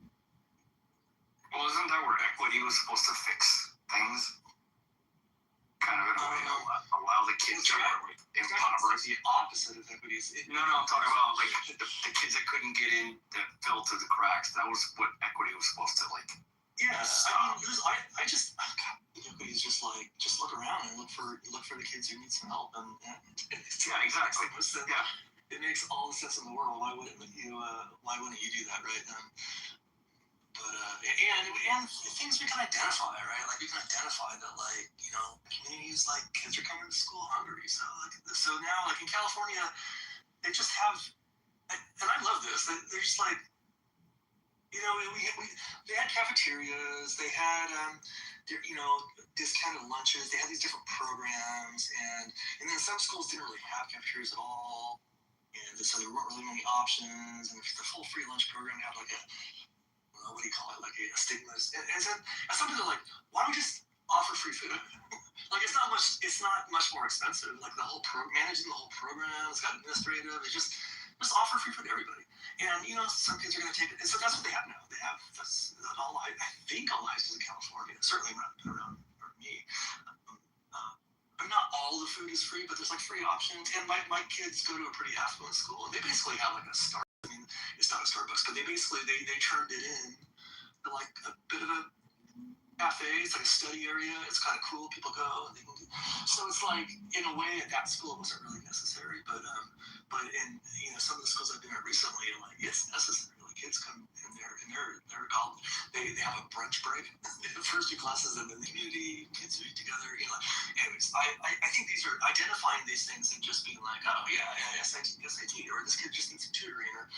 well, isn't that where equity was supposed to fix things? Kind of in a way, allow the kids to impoverish. The opposite of equity is... No, I'm talking about like the kids that couldn't get in, that fell through the cracks. That was what equity was supposed to like. Yeah, stop. Equity is just like, just look around and look for the kids who need some help. And yeah, exactly. Yeah. It makes all the sense in the world. Why wouldn't you do that, right? And things we can identify, right? Like we can identify that, like, communities, like kids are coming to school hungry. So now, like in California, they just have, and I love this. They're just like, they had cafeterias, they had, discounted lunches. They had these different programs, and then some schools didn't really have cafeterias at all. And so there weren't really many options, and the full free lunch program had like a, what do you call it, like a stigma. And so some people are like, why don't we just offer free food? Like it's not much more expensive. Like managing the whole program, it's got administrative, it's just offer free food to everybody. And some kids are going to take it. And so that's what they have now. They have I think all high schools in California, certainly around me. Not all the food is free, but there's like free options. And my kids go to a pretty affluent school, and they basically have like a Starbucks. I mean, it's not a Starbucks, but they turned it in to like a bit of a cafe. It's like a study area. It's kind of cool. People go, and they can do. So it's like, in a way, at that school it wasn't really necessary, but in some of the schools I've been at recently, like it's necessary. Like kids come in their college. They have a brunch break. The first 2 classes, and then the community kids eat together. Anyways, I think these are identifying these things and just being like, oh yeah, SAT, or this kid just needs some tutoring, or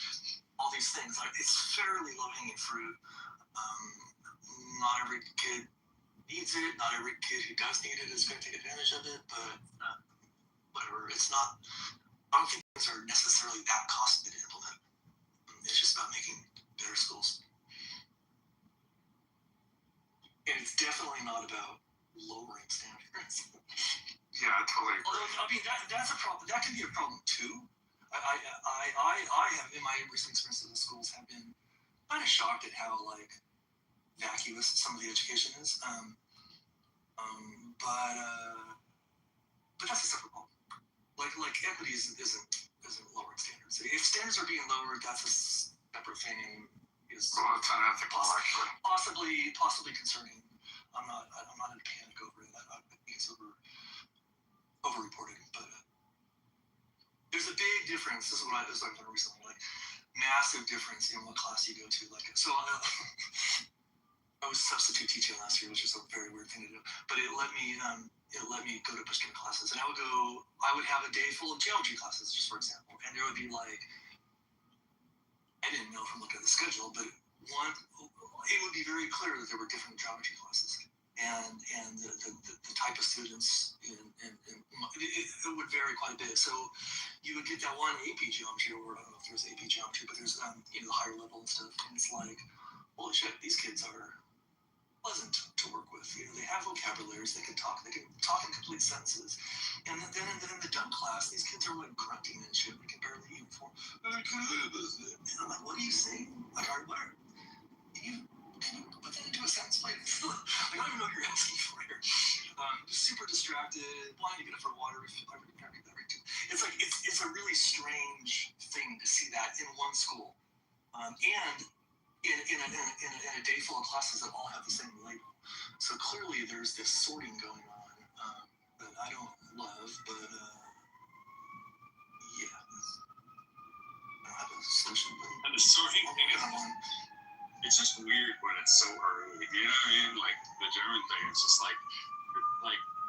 all these things. Like it's fairly low hanging fruit. Not every kid needs it. Not every kid who does need it is going to take advantage of it. But whatever, it's not. I don't think things are necessarily that costly to implement. It's just about making better schools. And it's definitely not about lowering standards. Yeah, totally. Although, I mean, that's a problem. That can be a problem too. I have, in my recent experience in the schools, have been kind of shocked at how like vacuous some of the education is. But that's a separate problem. Like equity isn't lowering standards. So if standards are being lowered, that's a separate thing. Is Well, it's unethical, actually. possibly concerning. I'm not in a panic over it. I think it's over-reported, but there's a big difference. This is what I've learned recently, like massive difference in what class you go to. Like, so I was substitute teaching last year, which is a very weird thing to do, but it let me go to a bunch of different classes, and I would have a day full of geometry classes, just for example, and there would be like, I didn't know from looking at the schedule, but it would be very clear that there were different geometry classes, and the type of students, and it would vary quite a bit. So you would get that one AP geometry, or I don't know if there's AP geometry, but there's the higher level and stuff, and it's like, holy shit, these kids are pleasant to work with. They have vocabularies, they can talk in complete sentences. And then in the dumb class, these kids are like grunting and shit, they can barely even form. And I'm like, what are you saying? Like, can you put that into a sentence, please? Like, I don't even know what you're asking for here. Super distracted, wanting to get up for water. It's like, it's a really strange thing to see that in one school. And in a day full of classes that all have the same label. So clearly there's this sorting going on that I don't love, but yeah. I don't have a solution. And the sorting thing is, it's just weird when it's so early. You know what I mean? Like the German thing, it's just like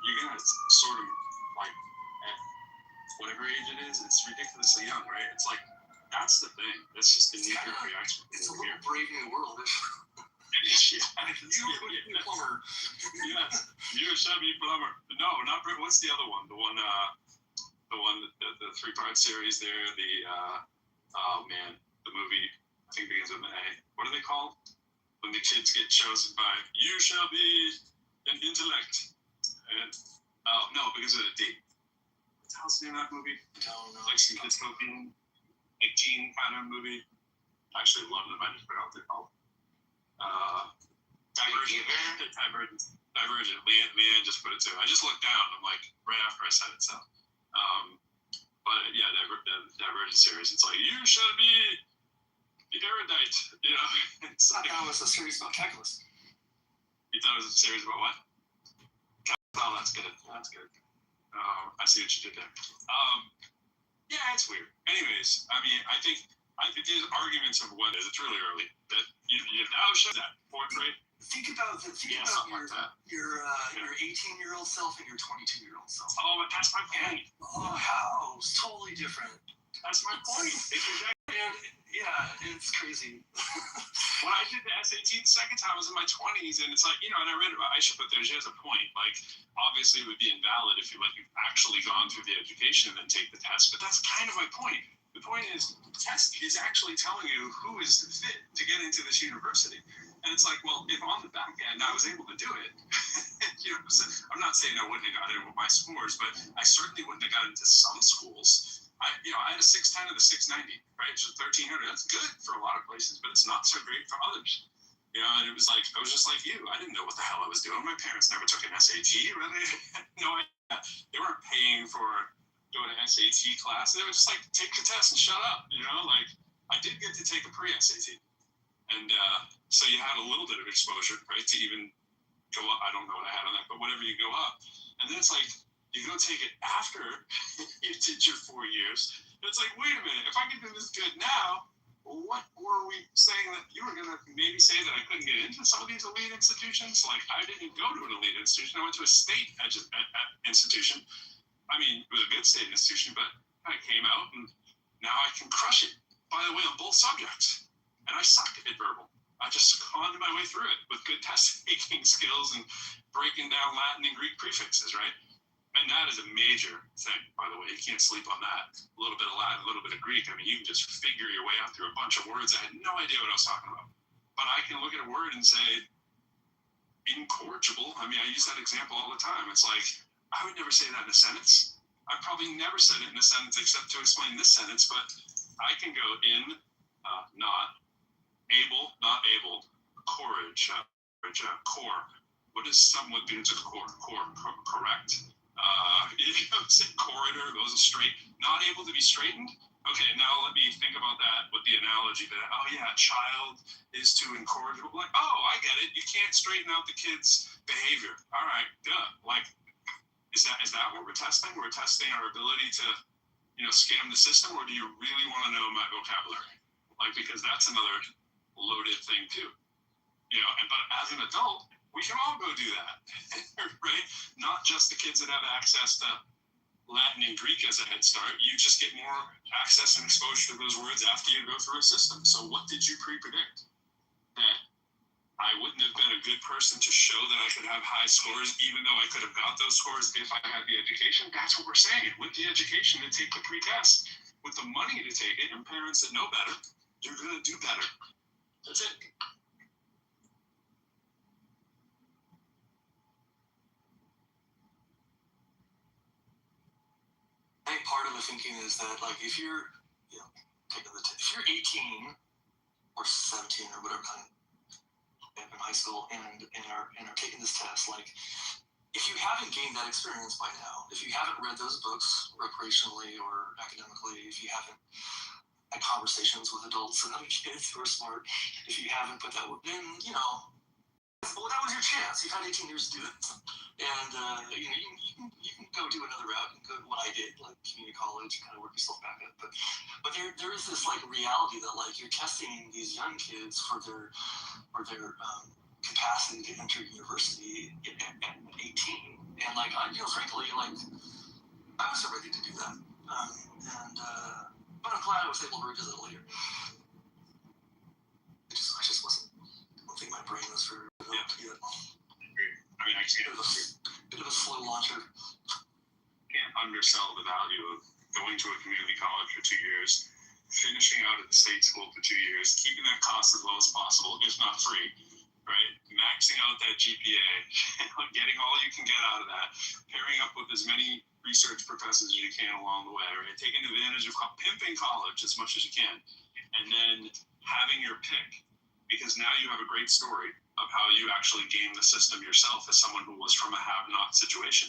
you're gonna sort of like at whatever age it is, it's ridiculously young, right? It's like, that's the thing. That's just the knee-jerk reaction. It's a little Brave New World. You would be a plumber. Yes, you shall be plumber. No, not Brave. What's the other one? The three-part series there. Oh man, the movie I think begins with an A. What are they called? When the kids get chosen by, you shall be an intellect. And no, because of a D. What's the hell's the name of that movie? I don't know. Like some kids smoking. Teen kind of movie. I actually love them. I just forgot what they're called. Divergent. Leanne just put it too. I just looked down. I'm like, right after I said it. So, but yeah, the Divergent series. It's like, you should be the erudite. You know, it's like, I thought it was a series about calculus. You thought it was a series about what? Oh, that's good. That's good. I see what you did there. Yeah, it's weird. Anyways, I mean, I think there's arguments of whether it's really early that you now show that fourth grade. Think about your 18-year-old self and your 22-year-old self. Oh, but that's my point. Oh, how? It's totally different. That's my point. And yeah, it's crazy. When I did the SAT the second time, I was in my 20s, and it's like, and I read about Aisha, but she has a point. Like, obviously, it would be invalid if you've actually gone through the education and then take the test. But that's kind of my point. The point is, the test is actually telling you who is fit to get into this university. And it's like, well, if on the back end I was able to do it, I'm not saying I wouldn't have got in with my scores, but I certainly wouldn't have got into some schools. I had a 610 of the 690, right? So 1300. That's good for a lot of places, but it's not so great for others. And it was like, I was just like you. I didn't know what the hell I was doing. My parents never took an SAT, really. I had no idea. They weren't paying for doing an SAT class. They were just like, take the test and shut up. I did get to take a pre-SAT. And so you had a little bit of exposure, right, to even go up. I don't know what I had on that, but whatever you go up. And then it's like, you go take it after you did your 4 years. And it's like, wait a minute, if I can do this good now, what were we saying that you were going to maybe say that I couldn't get into some of these elite institutions? Like, I didn't go to an elite institution. I went to a state institution. I mean, it was a good state institution, but I came out and now I can crush it, by the way, on both subjects. And I suck at verbal. I just conned my way through it with good test-taking skills and breaking down Latin and Greek prefixes, right? And that is a major thing, by the way. You can't sleep on that. A little bit of Latin, a little bit of Greek. I mean, you can just figure your way out through a bunch of words. I had no idea what I was talking about. But I can look at a word and say, incorrigible. I mean, I use that example all the time. It's like, I would never say that in a sentence. I probably never said it in a sentence except to explain this sentence, but I can go in, not, able, not able, correct. Core. What is somewhat begins with core? Correct. Say corridor, goes straight. Not able to be straightened. Okay, now let me think about that with the analogy that, oh yeah, child is to encourage, like, oh, I get it. You can't straighten out the kid's behavior. All right, good. Like, is that what we're testing? We're testing our ability to, scam the system, or do you really want to know my vocabulary? Like, because that's another loaded thing too. But as an adult, we can all go do that, right? Not just the kids that have access to Latin and Greek as a head start. You just get more access and exposure to those words after you go through a system. So what did you pre-predict? That I wouldn't have been a good person to show that I could have high scores, even though I could have got those scores if I had the education? That's what we're saying. With the education to take the pre-test, with the money to take it, and parents that know better, you're going to do better. That's it. I think part of the thinking is that, like, if you're, if you're 18 or 17 or whatever kind in high school and are taking this test, like, if you haven't gained that experience by now, if you haven't read those books recreationally or academically, if you haven't had conversations with adults and other kids who are smart, if you haven't put that, then, well, that was your chance. You've had 18 years to do it. And, you can go do another route and go to what I did, like community college, and kind of work yourself back up. But there is this, like, reality that, like, you're testing these young kids for their capacity to enter university at 18. And, like, frankly, like, I wasn't ready to do that. But I'm glad I was able to revisit it later. I just wasn't. I don't think my brain was very developed yet. I mean, I can't. Bit of a slow launcher. Can't undersell the value of going to a community college for 2 years, finishing out at the state school for 2 years, keeping that cost as low as possible, if not free, right? Maxing out that GPA, getting all you can get out of that, pairing up with as many research professors as you can along the way, right? Taking advantage of pimping college as much as you can, and then having your pick, because now you have a great story of how you actually game the system yourself as someone who was from a have-not situation.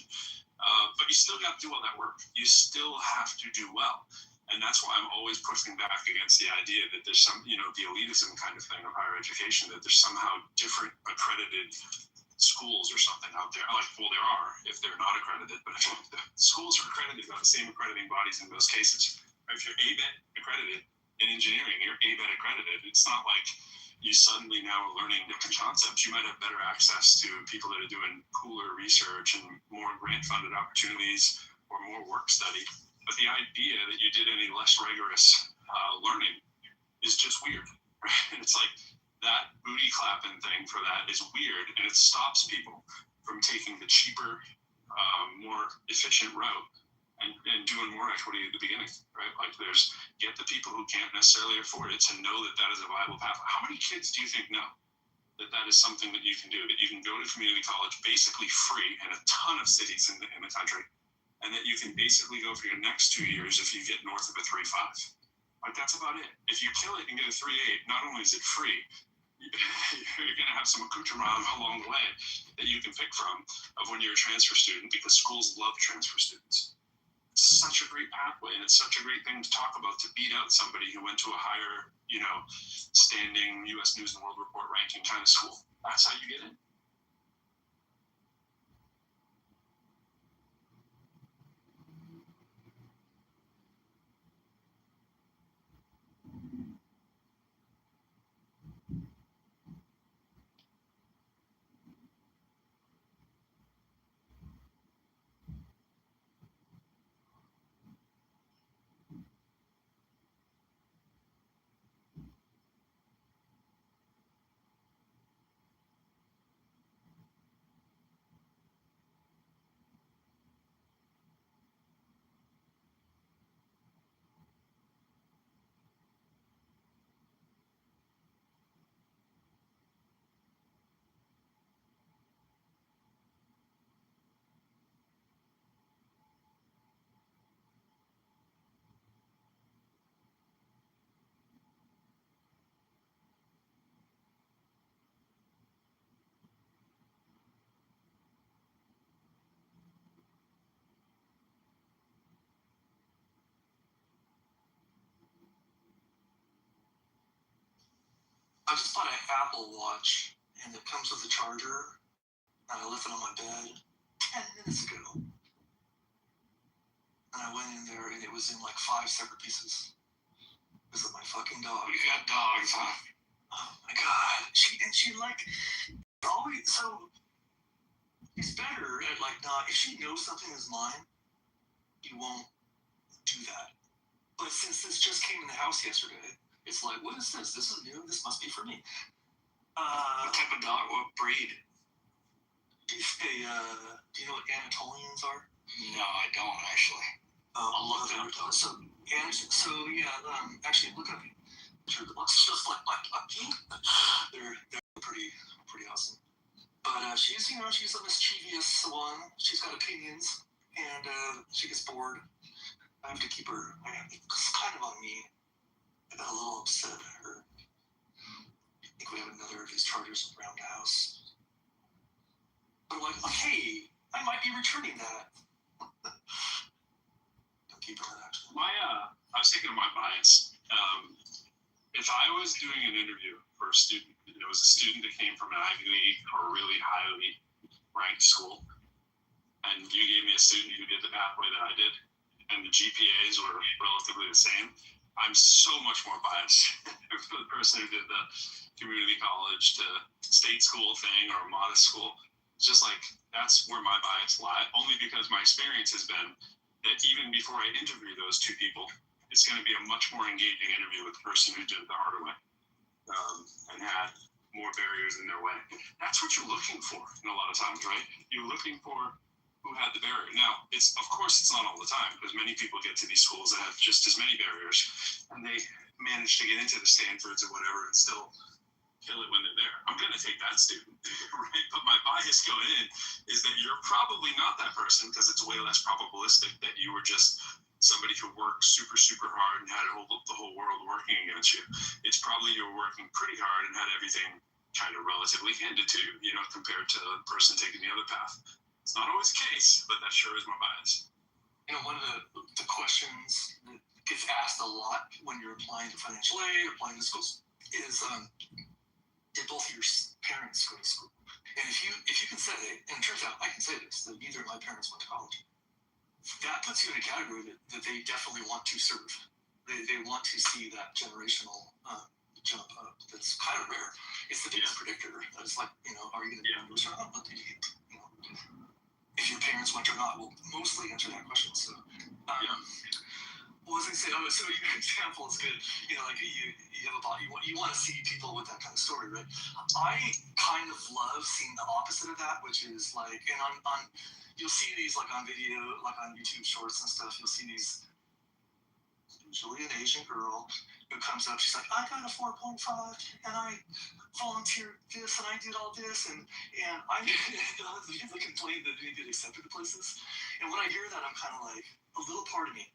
But you still got to do all that work. You still have to do well. And that's why I'm always pushing back against the idea that there's some, the elitism kind of thing of higher education, that there's somehow different accredited schools or something out there. Like, well, there are if they're not accredited, but if the schools are accredited by the same accrediting bodies in most cases. If you're ABET accredited in engineering, you're ABET accredited. It's not like you suddenly now are learning different concepts. You might have better access to people that are doing cooler research and more grant-funded opportunities or more work study. But the idea that you did any less rigorous learning is just weird. Right? It's like that booty clapping thing for that is weird, and it stops people from taking the cheaper, more efficient route and doing more equity at the beginning, right? Like, get the people who can't necessarily afford it to know that is a viable path. How many kids do you think know that is something that you can do, that you can go to community college basically free in a ton of cities in the country, and that you can basically go for your next 2 years if you get north of a 3.5? Like, that's about it. If you kill it and get a 3.8, not only is it free, you're going to have some accoutrement along the way that you can pick from of when you're a transfer student, because schools love transfer students. It's such a great pathway, and it's such a great thing to talk about, to beat out somebody who went to a higher, standing U.S. News and World Report ranking kind of school. That's how you get in. I just bought an Apple Watch, and it comes with a charger, and I left it on my bed 10 minutes ago. And I went in there, and it was in like 5 separate pieces. This is my fucking dog. You got dogs, huh? Oh my god. She like always, so it's better at like not, if she knows something is mine, you won't do that. But since this just came in the house yesterday, it's like, what is this? This is new. This must be for me. What type of dog? What breed? Do you know what Anatolians are? No, I don't actually. I'll look it up. So yeah, actually look up. Sure, it looks just like my puppy. They're pretty awesome. But she's a mischievous one. She's got opinions, and she gets bored. I have to keep her. It's kind of on me. I got a little upset at her. I think we have another of these chargers around the house. But I'm like, hey, I might be returning that. Don't keep her that. I was thinking of my bias. If I was doing an interview for a student, and it was a student that came from an Ivy League or a really highly ranked school, and you gave me a student who did the pathway that I did, and the GPAs were relatively the same, I'm so much more biased for the person who did the community college to state school thing or modest school. It's just like, that's where my bias lie, only because my experience has been that even before I interview those two people, it's going to be a much more engaging interview with the person who did it the harder way and had more barriers in their way. That's what you're looking for in a lot of times, right? You're looking for who had the barrier. Now, of course it's not all the time, because many people get to these schools that have just as many barriers, and they manage to get into the Stanfords or whatever and still kill it when they're there. I'm going to take that student, right? But my bias going in is that you're probably not that person, because it's way less probabilistic that you were just somebody who worked super, super hard and had the whole world working against you. It's probably you were working pretty hard and had everything kind of relatively handed to you, compared to the person taking the other path. It's not always the case, but that sure is my bias. One of the questions that gets asked a lot when you're applying to financial aid or applying to schools is, did both of your parents go to school? And if you can say, and it turns out I can say this, that neither of my parents went to college, that puts you in a category that they definitely want to serve. They want to see that generational jump up. That's kind of rare. It's the biggest predictor. It's like, are you going to do this or not? But if your parents went or not, will mostly answer that question. So, what was I saying? Oh, so your example is good. Like you have a body. You want to see people with that kind of story, right? I kind of love seeing the opposite of that, which is like, and on you'll see these like on video, like on YouTube Shorts and stuff. You'll see these, usually an Asian girl who comes up. She's like, I got a 4.5, and I volunteered this, and I did all this, and I they complain that they didn't get accepted to places. And when I hear that, I'm kind of like, a little part of me,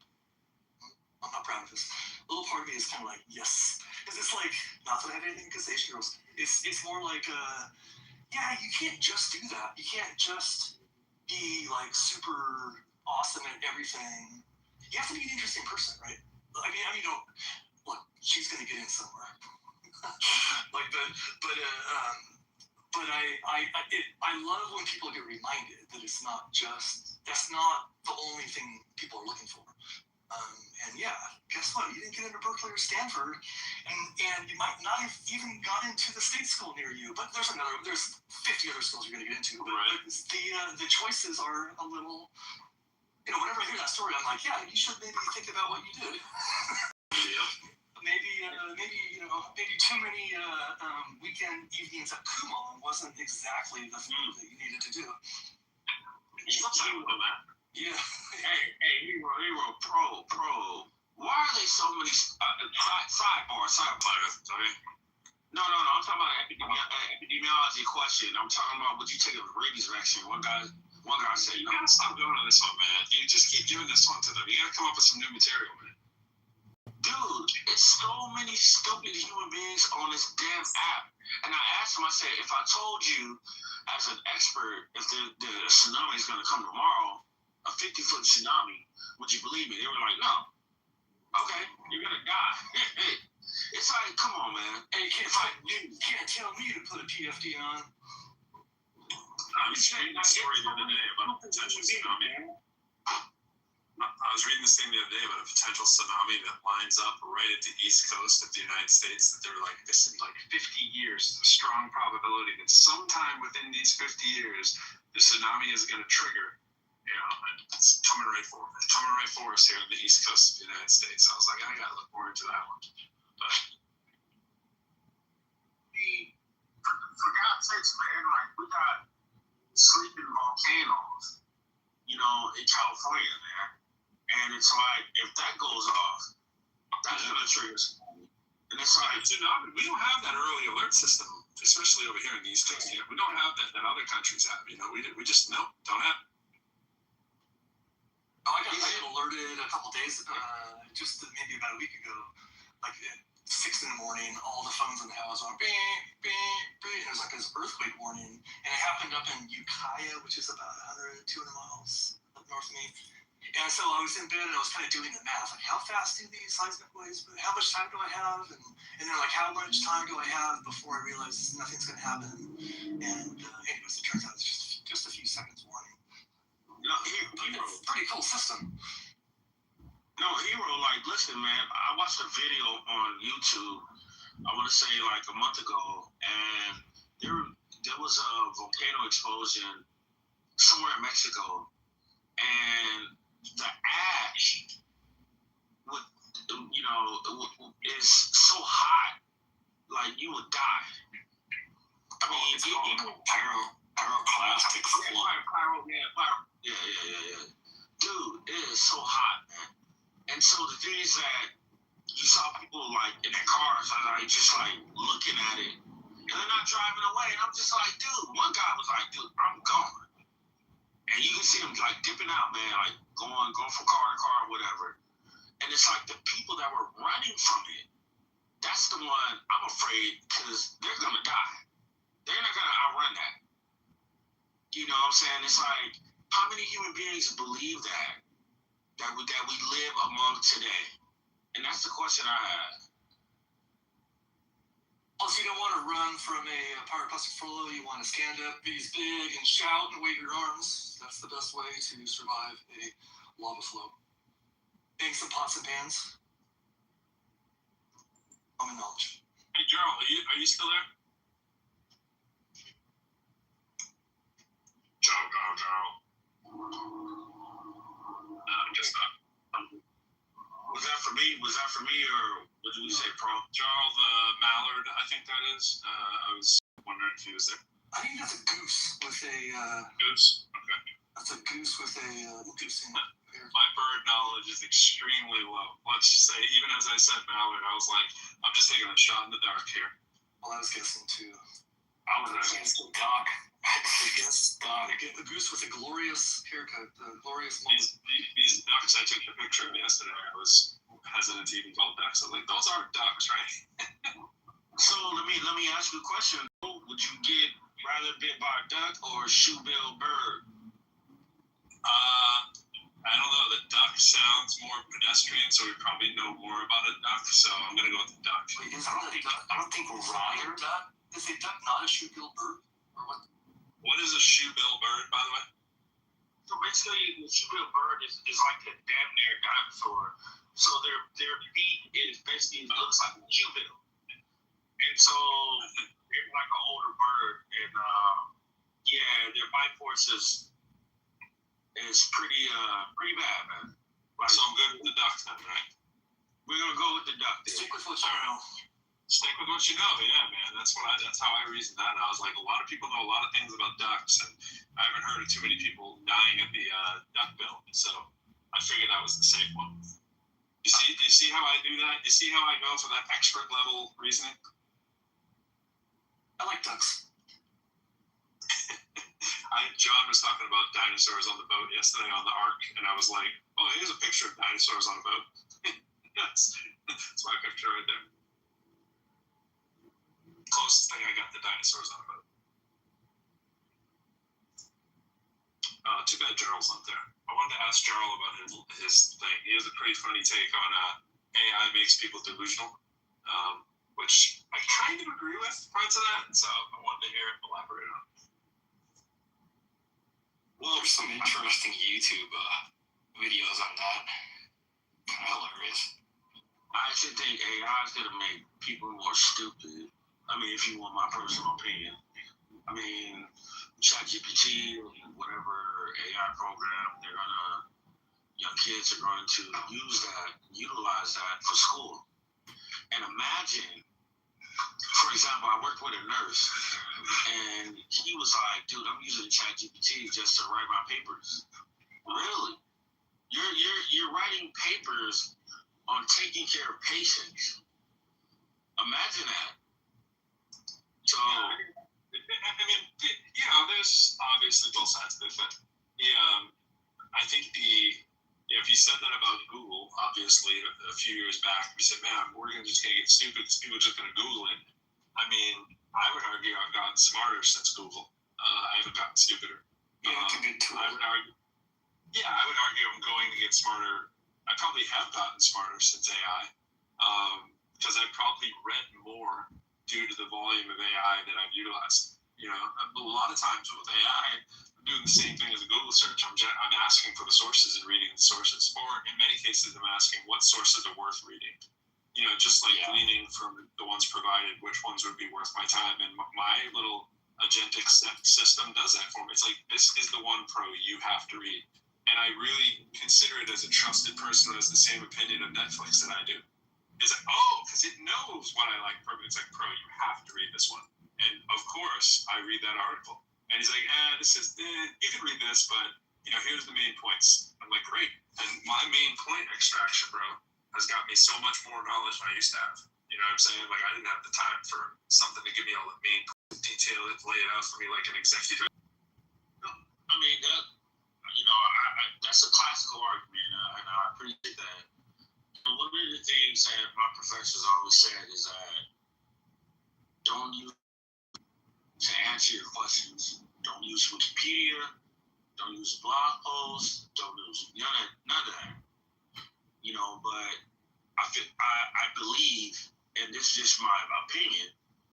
I'm not proud of this. A little part of me is kind of like, yes, because it's like, not that I have anything against Asian girls. It's more like, you can't just do that. You can't just be like super awesome at everything. You have to be an interesting person, right? I mean, look, she's gonna get in somewhere. I love when people get reminded that it's not just, that's not the only thing people are looking for. And guess what? You didn't get into Berkeley or Stanford, and you might not have even got into the state school near you. But there's 50 other schools you're going to get into. But right. The choices are a little. Whenever I hear that story, I'm like, you should maybe think about what you did. Maybe too many weekend evenings at Kumon wasn't exactly the thing that you needed to do. Yeah. Hey, we were pro. Why are there so many sidebar? Sorry. No. I'm talking about epidemiology question. I'm talking about would you take a rabies vaccine? One guy said, you gotta stop doing this one, man. You just keep doing this one to them. You gotta come up with some new material, man. Dude, it's so many stupid human beings on this damn app. And I asked him, I said, if I told you as an expert if the tsunami is gonna come tomorrow, a 50-foot tsunami, would you believe me? They were like, no. Okay, you're gonna die. It's like, come on, man. Hey, you can't tell me to put a PFD on. I was reading a story the other day about a potential tsunami. I was reading this thing the other day about a potential tsunami that lines up right at the east coast of the United States. That they're like, this in like 50 years, there's a strong probability that sometime within these 50 years, the tsunami is going to trigger. You know, and it's coming right for us. It's coming right for us here on the east coast of the United States. I was like, I got to look more into that one. But for God's sakes, man, like we got sleeping volcanoes, you know, in California, man. And it's like, if that goes off, that's going to trigger something. And it's like, tsunami, we don't have that early alert system, especially over here in the East Coast. We don't have that other countries have. You know, we just don't have. I got alerted a couple days, just maybe about a week ago, like at 6 in the morning, all the phones in the house went beep, beep, beep. It was like this earthquake warning. And it happened up in Ukiah, which is about 100, 200 miles up north of me. And so I was in bed and I was kind of doing the math, like how fast do these seismic waves move? How much time do I have? And then like how much time do I have before I realize nothing's going to happen? And anyways, it turns out it's just a few seconds warning. No, pretty cool system. No, Hero, like, listen, man, I watched a video on YouTube, I want to say like a month ago, and there was a volcano explosion somewhere in Mexico, and the ash would, you know, is so hot, like you would die. I mean, it's called pyroclastic flow. Yeah. Dude, it is so hot, man. And so the thing is that you saw people like in their cars, like just like looking at it, and they're not driving away. And I'm just like, dude. One guy was like, dude, I'm gone. And you can see him like dipping out, man, like going from car to car, whatever. And it's like the people that were running from it, that's the one I'm afraid, because they're gonna die. They're not gonna outrun that. You know what I'm saying? It's like, how many human beings believe that we live among today? And that's the question I have. Plus, you don't want to run from a pyroclastic flow. You want to stand up, be big, and shout and wave your arms. That's the best way to survive a lava flow. Bang some pots and pans. Common knowledge. Hey, Gerald, are you still there? Gerald. Just not. Was that for me, or what did you say, Pro? Jarl Mallard, I think that is. I was wondering if he was there. I think that's a goose with a... Goose? Okay. That's a goose with a interesting... My bird knowledge is extremely low. Let's just say, even as I said Mallard, I was like, I'm just taking a shot in the dark here. Well, I was guessing too. I was against the duck. Against God. The goose with a glorious haircut, the glorious mullet. These ducks I took the picture of yesterday, I was hesitant to even call ducks. I was like, those are ducks, right? So let me ask you a question. Would you get rather bit by a duck or a shoe-billed bird? I don't know. The duck sounds more pedestrian, so we probably know more about a duck. So I'm gonna go with the duck. Wait, I don't think rye duck. Is a duck not a shoe-billed bird, or what? What is a shoe-billed bird, by the way? So basically, the shoe-billed bird is like a damn near dinosaur. So their beak is basically looks like a shoe-bill, and so they're like an older bird, and their bite force is pretty bad, man. Like, so I'm good with the duck then, right? We're gonna go with the duck. Stick with what you know. Stick with what you know, yeah, man. That's how I reasoned that. And I was like, a lot of people know a lot of things about ducks, and I haven't heard of too many people dying at the duck bill. So I figured that was the safe one. Do you see how I do that? You see how I go for that expert level reasoning? I like ducks. John was talking about dinosaurs on the boat yesterday on the Ark, and I was like, oh, here's a picture of dinosaurs on a boat. That's my picture right there. Closest thing I got to dinosaurs on a boat. Too bad Jarl's not there. I wanted to ask Jarl about his thing. He has a pretty funny take on AI makes people delusional. which I kind of agree with parts of that. So I wanted to hear it elaborate on. Well, there's some interesting YouTube videos on that. Kind of hilarious. I actually think AI is going to make people more stupid. I mean, if you want my personal opinion. I mean, ChatGPT or whatever AI program, young kids are going to utilize that for school. And imagine, for example, I worked with a nurse, and he was like, dude, I'm using ChatGPT just to write my papers. Really? You're writing papers on taking care of patients. Imagine that. So, I mean, there's obviously both sides of it, but I think if you said that about Google, obviously a few years back, we said, man, we're just going to get stupid because people are just going to Google it. I mean, I would argue I've gotten smarter since Google. I haven't gotten stupider. Yeah, it's a good tool. I would argue I'm going to get smarter. I probably have gotten smarter since AI, because I've probably read more due to the volume of AI that I've utilized. A lot of times with AI, I'm doing the same thing as a Google search. I'm asking for the sources and reading the sources, or in many cases, I'm asking what sources are worth reading. Just like gleaning from the ones provided, which ones would be worth my time. And my little agentic system does that for me. It's like, this is the one pro you have to read. And I really consider it as a trusted person who has the same opinion of Netflix that I do. It's like, because it knows what I like. It's like, pro, you have to read this one. And of course, I read that article. And he's like, you can read this, but, here's the main points. I'm like, great. And my main point extraction, bro, has got me so much more knowledge than I used to have. You know what I'm saying? Like, I didn't have the time for something to give me all the main detail and lay it out for me like an executive. I mean, that's a classical argument, and I appreciate that. One of the things that my professors always said is that don't use to answer your questions. Don't use Wikipedia. Don't use blog posts. Don't use none of that. But I believe, and this is just my opinion,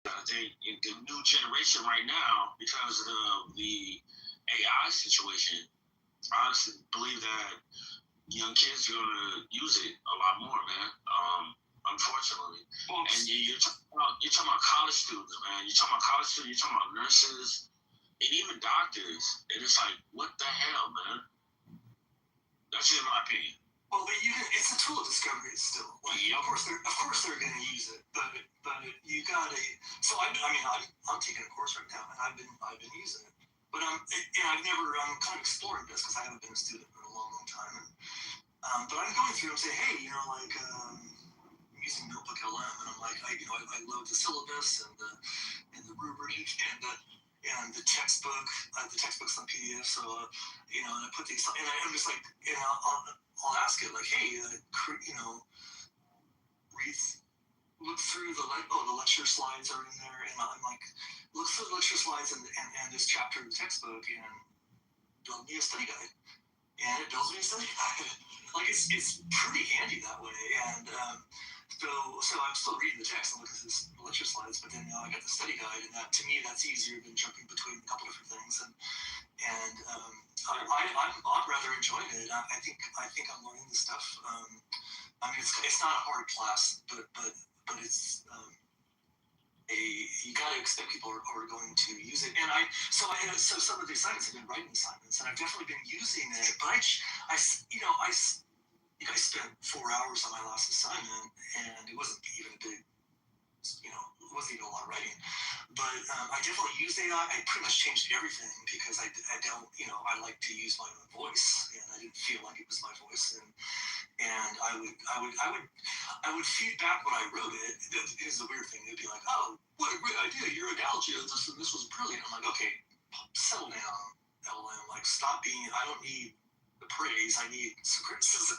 I think in the new generation right now, because of the AI situation, I honestly believe that young kids are going to use it a lot more, man. Unfortunately. And you're talking about college students, man. You're talking about college students. You're talking about nurses, and even doctors. And it's like, what the hell, man? That's just my opinion. Well, but it's a tool of discovery still. Like, of course they're going to use it, but you gotta. So I'm taking a course right now, and I've been using it, but I'm kind of exploring this because I haven't been a student in a long time, and but I'm going through and saying, hey, I'm using Notebook LM, and I'm like, I load the syllabus and the rubric and the textbook. The textbook's on PDF, so and I put these, and I'm just like, I'll ask it like, hey, look through the lecture slides are in there, and I'm like, look through the lecture slides and this chapter of the textbook, and build me a study guide, and it builds me a study guide. Like it's pretty handy that way, and so I'm still reading the text and looking at this lecture slides, but then now I got the study guide, and that to me that's easier than jumping between a couple different things, and I'm rather enjoying it. I think I'm learning the stuff. It's not a hard class, but it's you got to expect people are going to use it. And so some of the assignments have been writing assignments, and I've definitely been using it. But I spent 4 hours on my last assignment, and it wasn't even a big, it wasn't even a lot of writing. But I definitely used AI. I pretty much changed everything because I don't, I like to use my own voice, and I didn't feel like it was my voice. And I would feed back when I wrote it. Here's the weird thing. It'd be like, oh, what a great idea. Your analogy of this was brilliant. I'm like, okay, settle down, LM. Like, stop being, I don't need the praise. I need some criticism.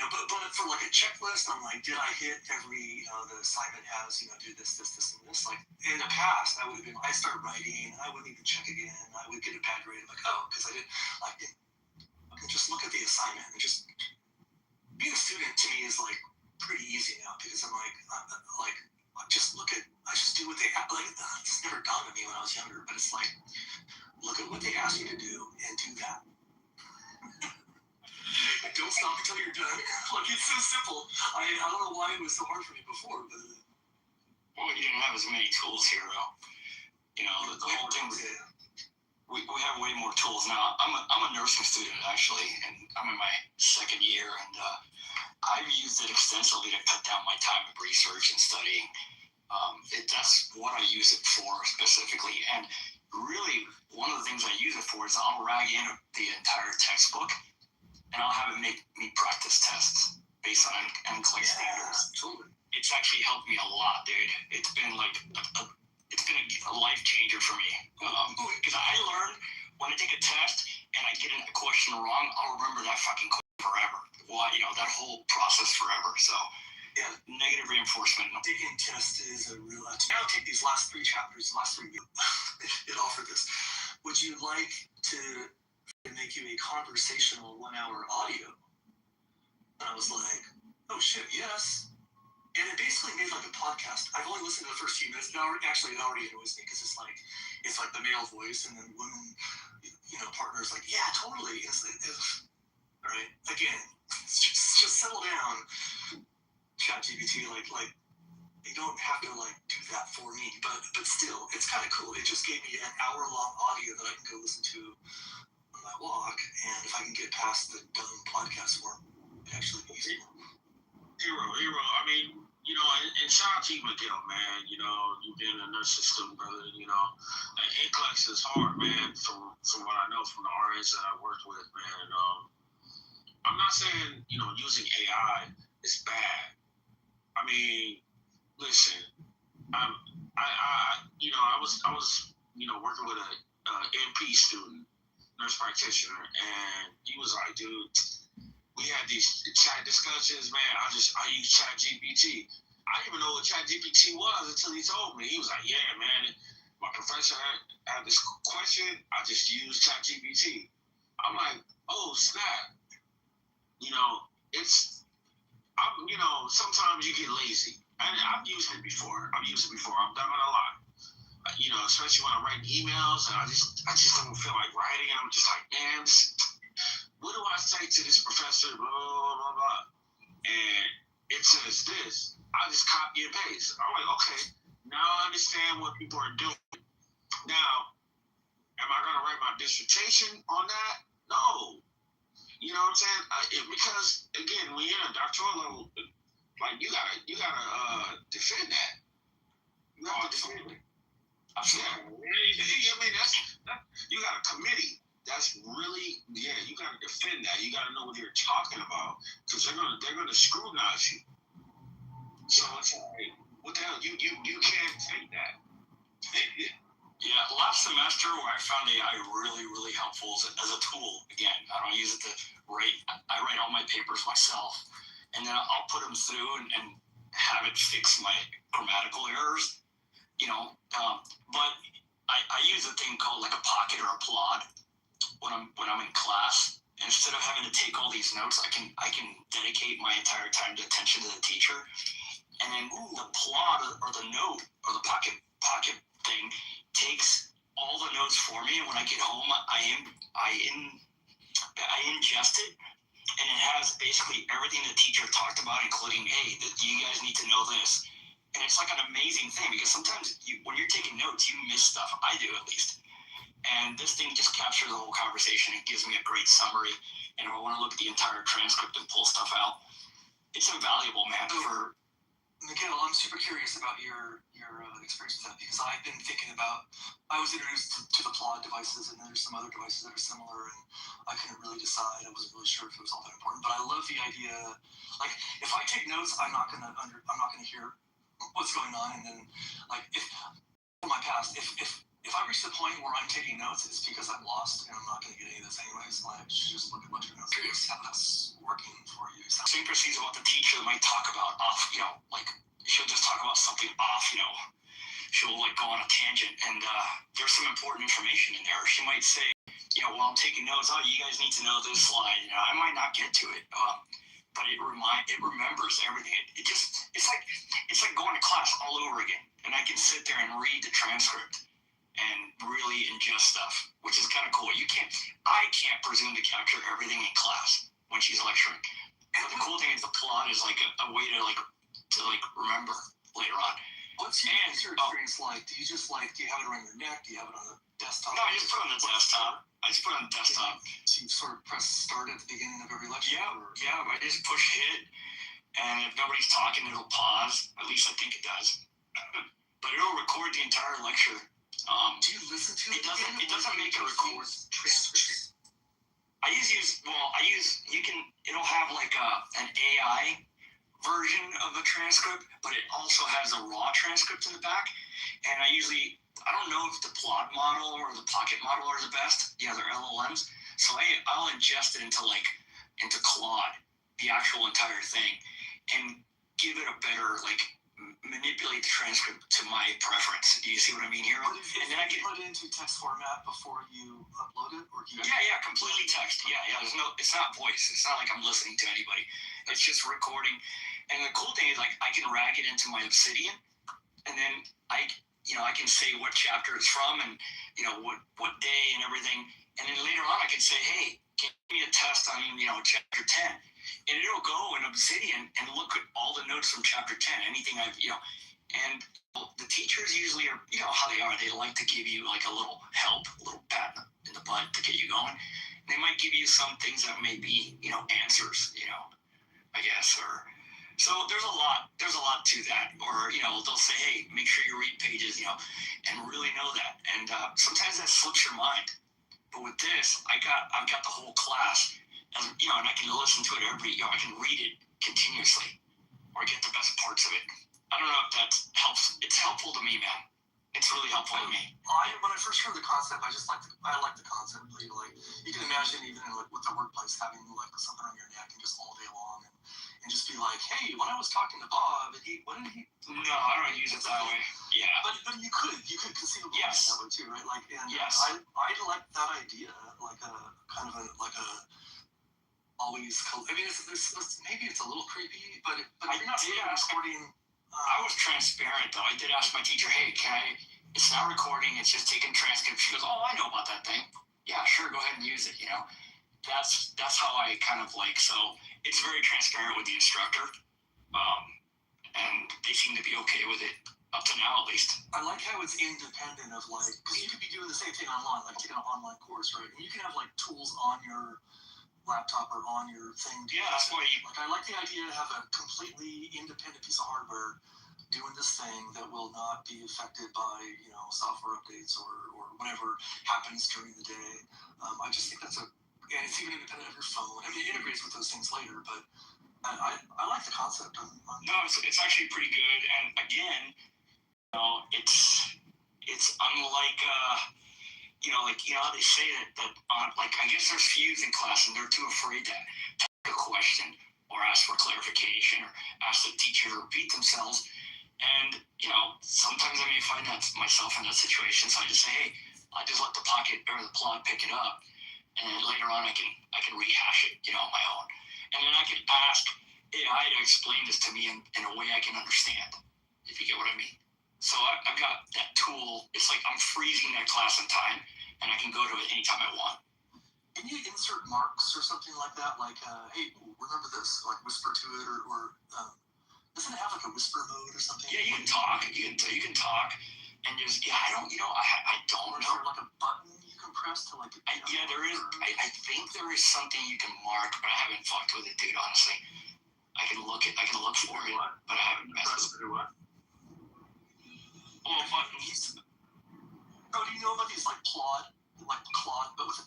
But for like a checklist, I'm like, did I hit every, the assignment has, do this, and this. Like, in the past, I started writing, I wouldn't even check again. I would get a bad grade. I'm like, because I can just look at the assignment and just being a student to me is like when I was younger, but it's like, look at what they ask you to do and do that. Don't stop until you're done. Like, it's so simple. I don't know why it was so hard for me before, but well, you didn't have as many tools here, though. You know, the whole thing. We have way more tools now. I'm a nursing student actually, and I'm in my second year, and I've used it extensively to cut down my time of research and studying. That's what I use it for specifically, and really one of the things I use it for is I'll rag in the entire textbook, and I'll have it make me practice tests based on NCLEX standards. Totally. It's actually helped me a lot, dude. It's been like it's been a life changer for me. Because I learned when I take a test and I get a question wrong, I'll remember that fucking question forever. Why, that whole process forever. So, yeah, negative reinforcement. Taking tests is a real. Now take these last 3 chapters, it offered this. Would you like to make you a conversational 1-hour audio? And I was like, oh shit, yes. And it basically made like a podcast. I've only listened to the first few minutes. It already annoys me because it's like the male voice, and then women, partners like, yeah, totally. All right, again, just settle down. ChatGPT, like they don't have to do that for me, but still, it's kind of cool. It just gave me an hour-long audio that I can go listen to on my walk, and if I can get past the dumb podcast form, it actually be useful. Hero. I mean, and shout out to you, Miguel, man. You've been a nursing student, brother. And NCLEX is hard, man. From what I know from the RNs that I worked with, man. I'm not saying using AI is bad. I mean, listen, I was working with a NP student, nurse practitioner, and he was like, dude, we had these chat discussions, man. I use ChatGPT. I didn't even know what ChatGPT was until he told me. He was like, yeah, man, my professor had this question. I just used ChatGPT. I'm like, oh, snap. Sometimes you get lazy. And I've used it before. I'm not gonna lie. Especially when I'm writing emails and I just don't feel like writing. I'm just like, man, what do I say to this professor? Blah, blah, blah, blah. And it says this. I just copy and paste. I'm like, okay, now I understand what people are doing. Now, am I going to write my dissertation on that? No. You know what I'm saying? Because, again, when you're in a doctoral level, you gotta defend that. You have to defend it. Yeah. I mean, you got a committee. That's really, you got to defend that. You got to know what you're talking about because they're gonna scrutinize you. So it's like, what the hell? You can't take that. Yeah, last semester where I found AI really, really helpful as a tool. Again, I don't use it to write. I write all my papers myself, and then I'll put them through and have it fix my grammatical errors. But I use a thing called like a pocket or a plod. When I'm in class, instead of having to take all these notes, I can dedicate my entire time to attention to the teacher, and then the plot or the note or the pocket thing takes all the notes for me. And when I get home, I ingest it, and it has basically everything the teacher talked about, including, hey, you guys need to know this. And it's like an amazing thing because sometimes when you're taking notes, you miss stuff. I do, at least. And this thing just captures the whole conversation. It gives me a great summary. And if I want to look at the entire transcript and pull stuff out, it's invaluable, man. Miguel, I'm super curious about your experience with that because I've been thinking about. I was introduced to the plot devices, and there's some other devices that are similar, and I couldn't really decide. I wasn't really sure if it was all that important. But I love the idea. Like, if I take notes, I'm not gonna hear what's going on, and then if in my past, if I reach the point where I'm taking notes, it's because I'm lost and I'm not going to get any of this anyways. Just look at what your notes are. How that's working for you. Same procedure what the teacher might talk about off, she'll just talk about something off, she'll go on a tangent, and there's some important information in there. She might say, while I'm taking notes, oh, you guys need to know this slide. I might not get to it, but it remembers everything. It's like going to class all over again, and I can sit there and read the transcript. and really ingest stuff, which is kind of cool. I can't presume to capture everything in class when she's lecturing. But the cool thing is the plot is like a way to remember later on. What's your experience like? Do you have it around your neck? Do you have it on the desktop? No, I just put it on the desktop. So you sort of press start at the beginning of every lecture? Yeah, I just push hit, and if nobody's talking, it'll pause. At least I think it does. But it'll record the entire lecture. Do you listen to it? It doesn't make it record transcripts. It'll have like an AI version of the transcript, but it also has a raw transcript in the back. And I don't know if the plot model or the pocket model are the best. Yeah, they're LLMs. So I'll ingest it into Claude, the actual entire thing, and give it a better manipulate the transcript to my preference. Do you see what I mean here? And then I can put it into text format before you upload it, or yeah, completely text. Yeah. It's not voice. It's not like I'm listening to anybody. It's just recording. And the cool thing is I can rag it into my Obsidian, and then I can say what chapter it's from and what day and everything. And then later on I can say, hey, give me a test on chapter 10. And it'll go in Obsidian and look at all the notes from chapter 10, anything and the teachers usually are, how they are. They like to give you like a little help, a little pat in the butt to get you going. They might give you some things that may be, answers, I guess, so there's a lot to that. Or, they'll say, hey, make sure you read pages, and really know that. And sometimes that slips your mind. But with this, I've got the whole class. And I can listen to it I can read it continuously or get the best parts of it. I don't know if that helps. It's helpful to me, man. It's really helpful to me. When I first heard the concept, I like the concept. You can imagine even with the workplace having something on your neck and just all day long and just be like, hey, when I was talking to Bob, what did he? No, I don't use it that way. Yeah. But you could conceivably use it that way too, right? Yes. I like that idea, always. I mean, maybe it's a little creepy, but you're not really recording. I was transparent though. I did ask my teacher, hey, it's not recording, it's just taking transcripts. She goes, oh, I know about that thing. Yeah, sure, go ahead and use it, That's how I kind of so it's very transparent with the instructor. And they seem to be okay with it up to now, at least. I like how it's independent of because you could be doing the same thing online, taking an online course, right? And you can have tools on your laptop or on your thing. Yeah, that's why I like the idea to have a completely independent piece of hardware doing this thing that will not be affected by software updates or whatever happens during the day. I just think and it's even independent of your phone. I mean, it integrates with those things later, but I like the concept. No, it's actually pretty good. And again, it's unlike how they say that I guess there's fews in class and they're too afraid to ask a question or ask for clarification or ask the teacher to repeat themselves. And sometimes I may find myself in that situation, so I just say, hey, I just let the pocket or the plot pick it up, and then later on I can rehash it on my own, and then I can ask AI to explain this to me in a way I can understand, if you get what I mean. So I've got that tool. It's like I'm freezing that class in time, and I can go to it anytime I want. Can you insert marks or something like that? Hey, remember this? Whisper to it, or doesn't it have a whisper mode or something? Yeah, you can talk. You can talk, and just I don't know. I don't know. Is there a button you can press to yeah, there is. I think there is something you can mark, but I haven't fucked with it, dude. Honestly, I can look for it, but I haven't messed with it. What? Oh, buttons. Oh, do you know about these Claude, but with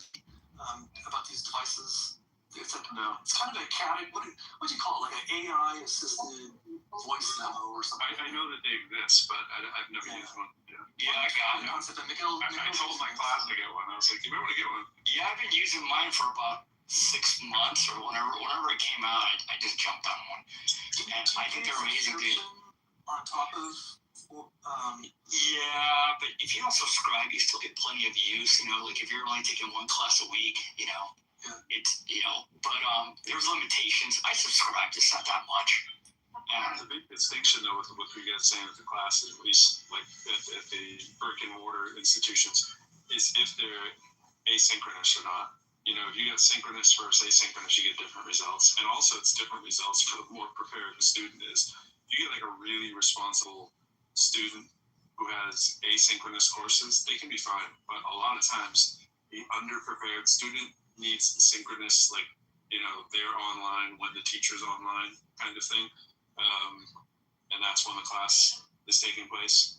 about these devices? It's no. It's kind of a what do you call it? An AI assisted voice memo or something. I know that they exist, but I've never used one. Yeah, I got it. I told my class to get one. I was like, you might want to get one. Yeah, I've been using mine for about 6 months or whenever it came out. I just jumped on one, and I think they're amazing, dude. On top of. Yeah, but if you don't subscribe, you still get plenty of use. If you're only taking one class a week, it's but there's limitations. I subscribed. It's not that much. The big distinction, though, with what we get saying with the classes, at least like at the brick and mortar institutions, is if they're asynchronous or not. You know, if you get synchronous versus asynchronous, you get different results. And also, it's different results for the more prepared the student is. If you get like a really responsible student who has asynchronous courses, they can be fine. But a lot of times, the underprepared student needs the synchronous, like, you know, they're online when the teacher's online kind of thing. And that's when the class is taking place.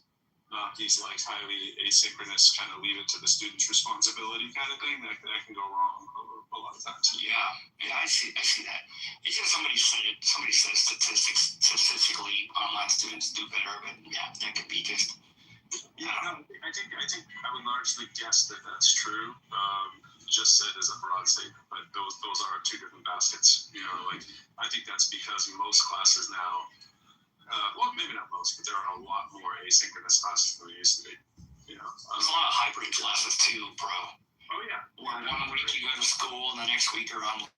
Not these like highly asynchronous kind of leave it to the student's responsibility kind of thing. That can go wrong a lot of times. Yeah, I see that. It's just somebody said statistically online students do better, but yeah, that could be just. Yeah, no, I think I would largely guess that that's true. Just said as a broad statement, but those are two different baskets. You know, like I think that's because most classes now. Well, maybe not most, but there are a lot more asynchronous classes than there used to be. You know, there's a lot of hybrid classes too, bro. Oh yeah. Where one week you go to school and the next week you're online.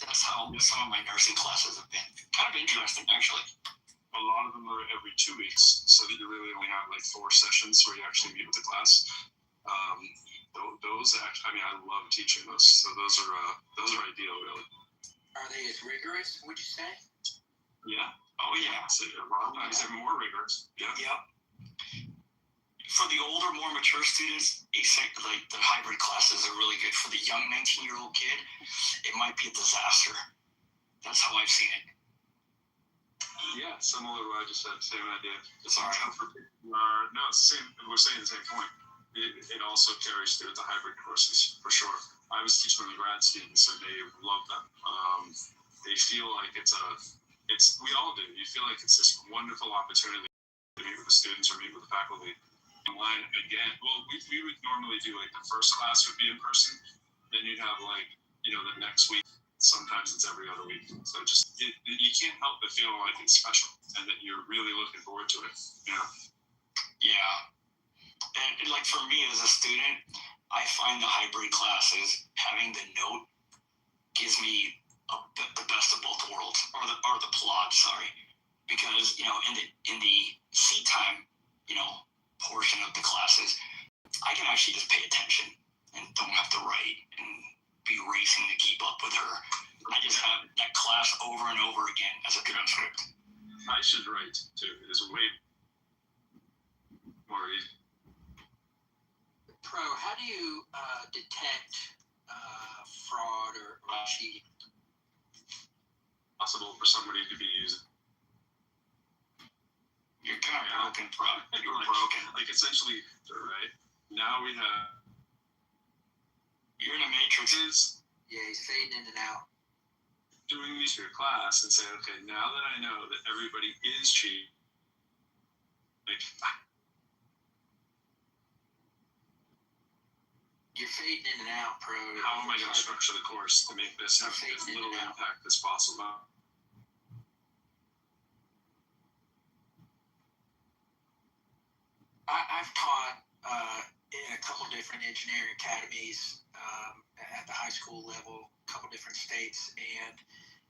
That's how some of my nursing classes have been. Kind of interesting, actually. A lot of them are every 2 weeks, so that you really only have like 4 sessions where you actually meet with the class. Those actually, I mean, I love teaching those, so those are ideal, really. Are they as rigorous, would you say? Yeah. Oh yeah, so a lot of times they're more rigorous. Yeah. Yep. For the older, more mature students, like the hybrid classes are really good. For the young 19-year-old kid, it might be a disaster. That's how I've seen it. Yeah, similar to what I just said, same idea. Sorry. No, it's the same. We're saying the same point. It also carries through the hybrid courses for sure. I was teaching the grad students, and they love them. They feel like it's we all do. You feel like it's this wonderful opportunity to meet with the students or meet with the faculty online again. Well, we would normally do like the first class would be in person, then you'd have like, you know, the next week. Sometimes it's every other week. So just you can't help but feel like it's special and that you're really looking forward to it. Yeah. Yeah. And like for me as a student, I find the hybrid classes, having the note, gives me the best of both worlds, or the plot, sorry, because you know in the seat time, you know, portion of the classes, I can actually just pay attention and don't have to write and be racing to keep up with her. I just have that class over and over again as a transcript. I should write too. It is way more easy. Pro, how do you detect fraud or cheating? Possible for somebody to be using. You're kind of broken, bro. You're broken. Like essentially, right? Now we have. You're in a matrix. Yeah, he's fading in and out. Doing these for your class and say, okay, now that I know that everybody is cheating, like. You're fading in and out, Pro. How am I going to structure the course to make this have as little impact as possible? I've taught in a couple different engineering academies at the high school level, a couple different states, and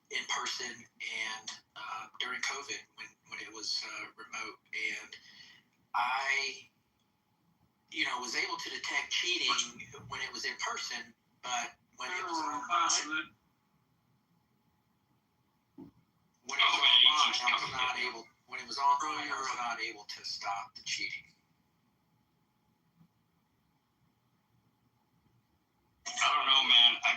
in person, and during COVID when it was remote. And I was able to detect cheating when it was in person, but when it was online, I was not able. When it was online, I was not able to stop the cheating. I don't know, man. I've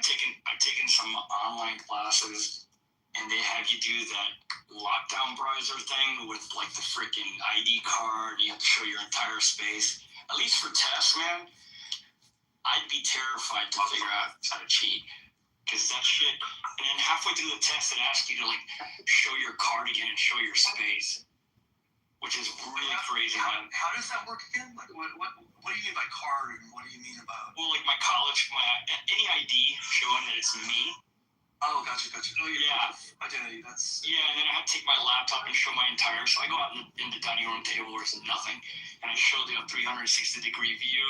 taken some online classes, and they have you do that lockdown browser thing with like the freaking ID card. You have to show your entire space. At least for tests, man, I'd be terrified to figure out how to cheat. Because that shit, and then halfway through the test, it asks you to like show your card again and show your space, which is really crazy. How does that work again? Like, what do you mean by card, and what do you mean about? Well, like my college, any ID showing that it's me. Oh, gotcha. Oh, yeah. Identity, that's... Yeah, and then I had to take my laptop and show my entire... So I go out in the dining room table where there's nothing, and I show the 360-degree view,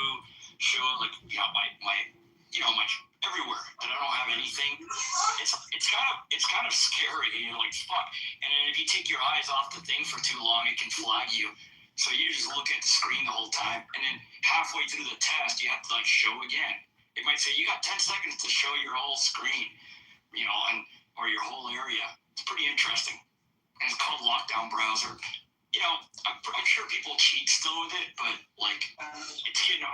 show, like, my everywhere that I don't have anything. It's kind of scary. You're like, fuck. And then if you take your eyes off the thing for too long, it can flag you. So you just look at the screen the whole time, and then halfway through the test, you have to like show again. It might say you got 10 seconds to show your whole screen, you know, or your whole area. It's pretty interesting. And it's called Lockdown Browser. You know, I'm sure people cheat still with it, but like, it's, you know.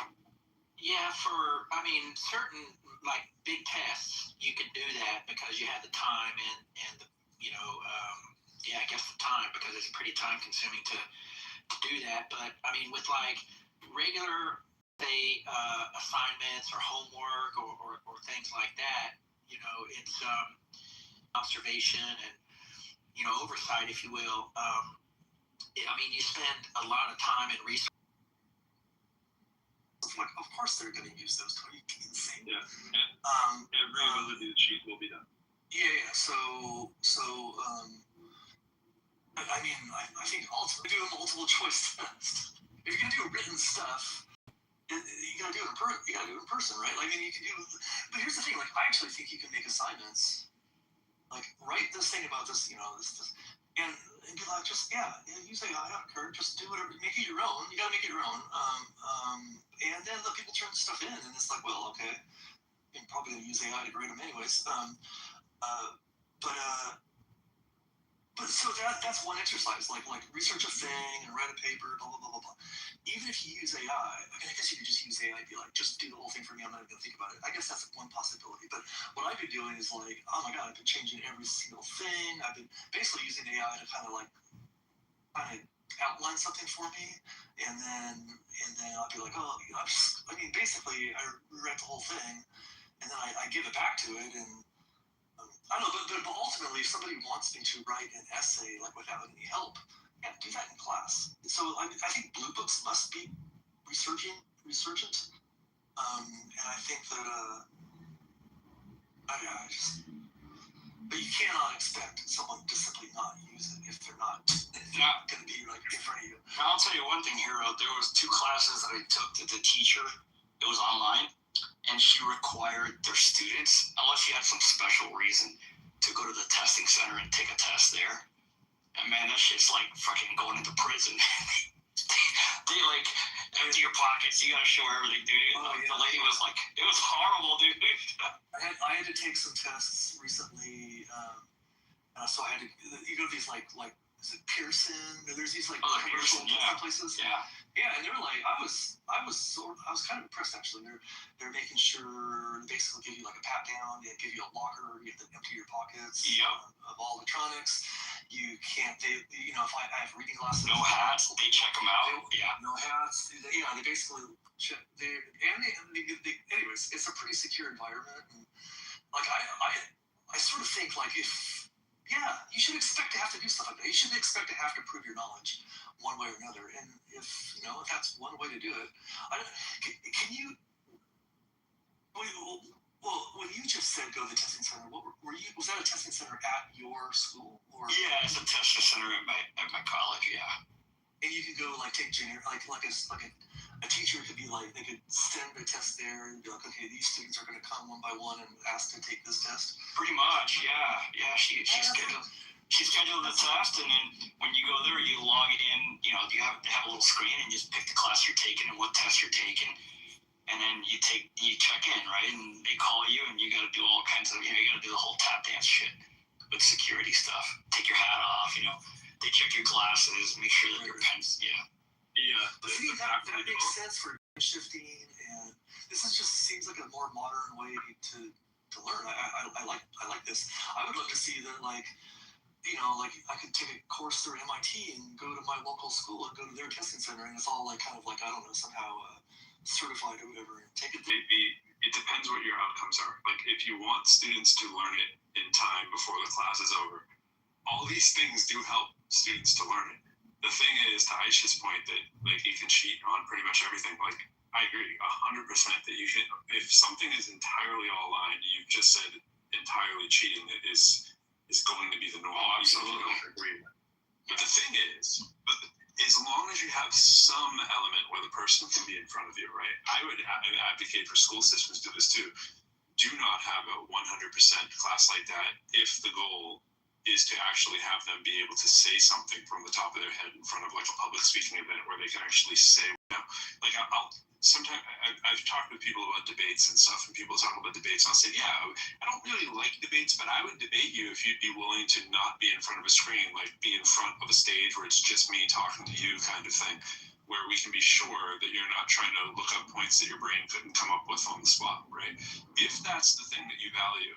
Yeah, I mean, certain like big tests, you can do that because you have the time and the, you know, I guess the time, because it's pretty time consuming to do that. But I mean, with like regular, say, assignments or homework or things like that, you know, it's observation and, you know, oversight, if you will. I mean, you spend a lot of time and research. Like, of course they're going to use those 20 insane. Yeah. Every ability to cheat will be done. Yeah. So I mean, I think also do a multiple choice test. If you're going to do written stuff, you got to do it in person, right? Like, I mean, you can do. But here's the thing. Like, I actually think you can make assignments. Like, write this thing about this, you know, this, and be like, just use AI. I don't care. Just do whatever. Make it your own. You got to make it your own. And then let people turn stuff in, and it's like, well, okay, you're probably gonna use AI to grade them anyways. But so that's one exercise, like research a thing and write a paper, blah blah blah blah blah. Even if you use AI, I mean, I guess you could just use AI and be like, just do the whole thing for me. I'm not even gonna think about it. I guess that's one possibility. But what I've been doing is like, oh my god, I've been changing every single thing. I've been basically using AI to kind of outline something for me, and then I'll be like, oh, basically I write the whole thing, and then I give it back to it, and I don't know, but ultimately, if somebody wants me to write an essay like without any help, I can't do that in class. So I think blue books must be resurgent, and I think that but you cannot expect someone to simply not use it if they're not going to be like in front of you. I'll tell you one thing, Hero. There was 2 classes that I took that the teacher, it was online, and she required their students, unless you had some special reason, to go to the testing center and take a test there. And man, that shit's like fucking going into prison. They like empty your pockets. You gotta show everything, dude. The lady was like, it was horrible, dude. I had to take some tests recently, so I had to. You go to these like is it Pearson? There's these like commercial places. Yeah, and they were like, I was kind of impressed actually. They're making sure they basically give you like a pat down. They give you a locker. You have to empty your pockets of all electronics. You can't. If I have reading glasses. No hats. They check them out. No hats. They basically check. Anyways, it's a pretty secure environment. And like I sort of think like if. Yeah, you should expect to have to do stuff like that. You shouldn't expect to have to prove your knowledge one way or another. And if that's one way to do it, can you? Well, when you just said go to the testing center, was that a testing center at your school? Or? Yeah, it's a testing center at my college. Yeah. And you could go like take a teacher could be like, they could send a test there and be like, okay, these students are going to come one by one and ask to take this test. Pretty much, yeah. She scheduled the test, and then when you go there, you log it in. You know, you have a little screen and just pick the class you're taking and what test you're taking, and then you check in, right? And they call you, and you got to do all kinds of, you got to do the whole tap dance shit with security stuff. Take your hat off, They check your glasses, make sure that your pens, But see, that makes sense for shifting, and this seems like a more modern way to learn. I like this. I would love to see that, like I could take a course through MIT and go to my local school and go to their testing center, and it's all like kind of like, I don't know, somehow certified or whatever, and take it. It depends what your outcomes are. Like, if you want students to learn it in time before the class is over, all these things do help students to learn it. The thing is, to Aisha's point, that like you can cheat on pretty much everything. Like, I agree 100% that you can. If something is entirely online, you just said entirely cheating is going to be the norm. Oh, absolutely. Even if you don't agree with it. But the thing is, as long as you have some element where the person can be in front of you, right? I would advocate for school systems to do this too. do not have a 100% class like that if the goal is to actually have them be able to say something from the top of their head in front of like a public speaking event where they can actually say, like sometimes I've talked with people about debates and stuff, and people talk about debates, and I'll say, yeah, I don't really like debates, but I would debate you if you'd be willing to not be in front of a screen, like be in front of a stage where it's just me talking to you kind of thing, where we can be sure that you're not trying to look up points that your brain couldn't come up with on the spot, right? If that's the thing that you value,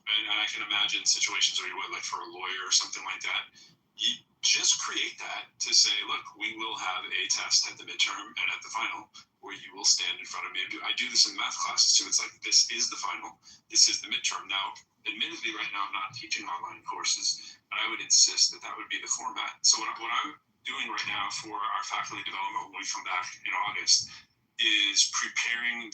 and I can imagine situations where you would, like for a lawyer or something like that, you just create that to say, look, we will have a test at the midterm and at the final where you will stand in front of me. I do this in math classes too. It's like, this is the final, this is the midterm. Now, admittedly, right now I'm not teaching online courses, but I would insist that that would be the format. So what I'm doing right now for our faculty development when we come back in August is preparing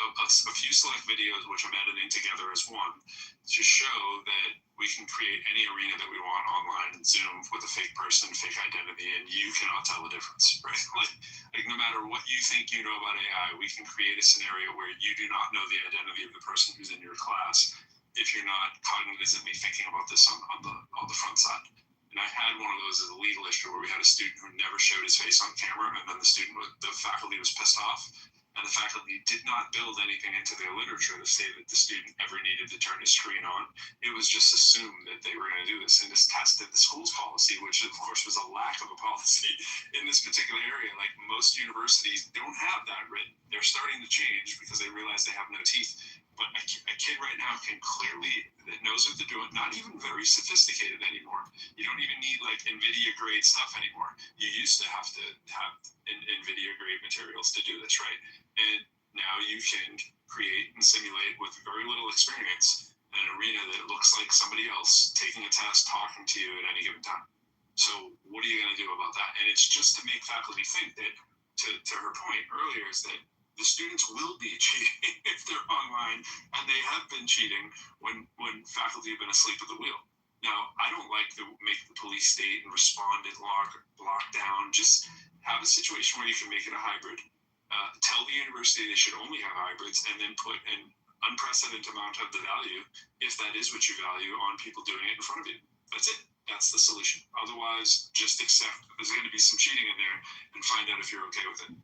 a few select videos, which I'm editing together as one, to show that we can create any arena that we want online in Zoom with a fake person, fake identity, and you cannot tell the difference, right? Like no matter what you think you know about AI, we can create a scenario where you do not know the identity of the person who's in your class if you're not cognizantly thinking about this on the front side. And I had one of those as a lead lister where we had a student who never showed his face on camera, and then the faculty was pissed off. And the faculty did not build anything into their literature to say that the student ever needed to turn his screen on. It was just assumed that they were going to do this, and this tested the school's policy, which of course was a lack of a policy in this particular area. Like most universities don't have that written. They're starting to change because they realize they have no teeth. But a kid right now can clearly, that knows what they're doing, not even very sophisticated anymore. You don't even need like NVIDIA grade stuff anymore. You used to have NVIDIA grade materials to do this, right? And now you can create and simulate with very little experience an arena that looks like somebody else taking a test, talking to you at any given time. So what are you going to do about that? And it's just to make faculty think that, to her point earlier, is that the students will be cheating if they're online, and they have been cheating when faculty have been asleep at the wheel. Now, I don't like to make the police state and respond and lock down. Just have a situation where you can make it a hybrid. Tell the university they should only have hybrids, and then put an unprecedented amount of the value, if that is what you value, on people doing it in front of you. That's it. That's the solution. Otherwise, just accept that there's going to be some cheating in there and find out if you're okay with it.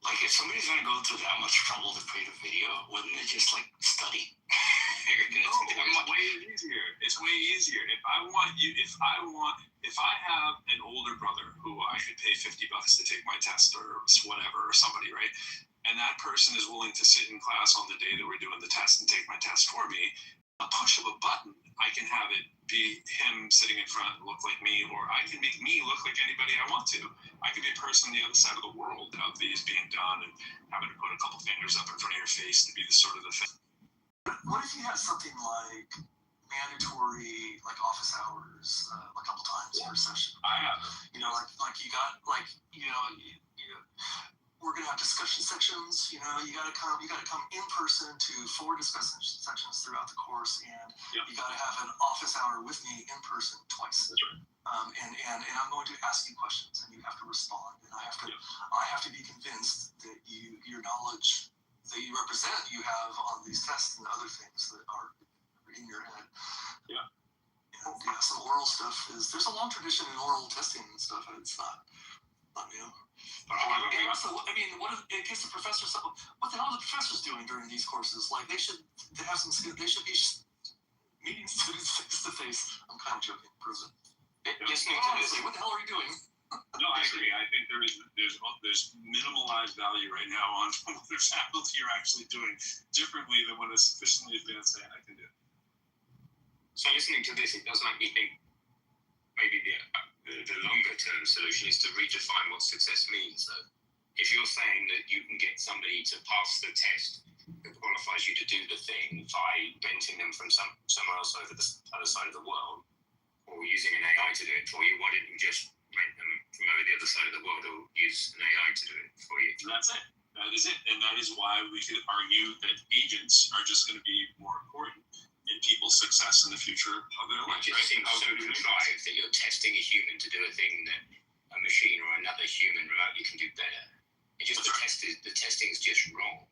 Like, if somebody's going to go through that much trouble to create a video, wouldn't they just, like, study? It's way easier. It's way easier. If I have an older brother who I could pay $50 to take my test or whatever, or somebody, right? And that person is willing to sit in class on the day that we're doing the test and take my test for me, a push of a button, I can have it be him sitting in front and look like me, or I can make me look like anybody I want to. I could be a person on the other side of the world of these being done and having to put a couple fingers up in front of your face to be the sort of the thing. What if you had something like mandatory, like office hours, a couple times per session? I have. You know, like you got, like, you know, we're gonna have discussion sections. You know, you gotta come in person to 4 discussion sections throughout the course, and you gotta have an office hour with me in person twice. That's right. And I'm going to ask you questions, and you have to respond, and I have to be convinced that your knowledge that you represent, you have on these tests and other things that are in your head. Yeah. And some oral stuff there's a long tradition in oral testing and stuff, and it's not new. And also, I mean, it gives the professors something. What the hell are the professors doing during these courses? Like, they should have some skill. They should be meeting students face to face. I'm kind of joking, prison. Honestly, what the hell are you doing? No, I agree. I think there's minimalized value right now on what their faculty are actually doing differently than what a sufficiently advanced AI can do. So listening to this, it does make me think maybe the longer term solution is to redefine what success means. Though, if you're saying that you can get somebody to pass the test that qualifies you to do the thing by renting them from somewhere else over the other side of the world, or using an AI to do it for you, why didn't you just rent them from over the other side of the world, or use an AI to do it for you? That's it. That is it. And that is why we could argue that agents are just going to be more important in people's success in the future of their life. It just seems so contrived that you're testing a human to do a thing that a machine or another human remotely can do better. It's just the testing is just wrong.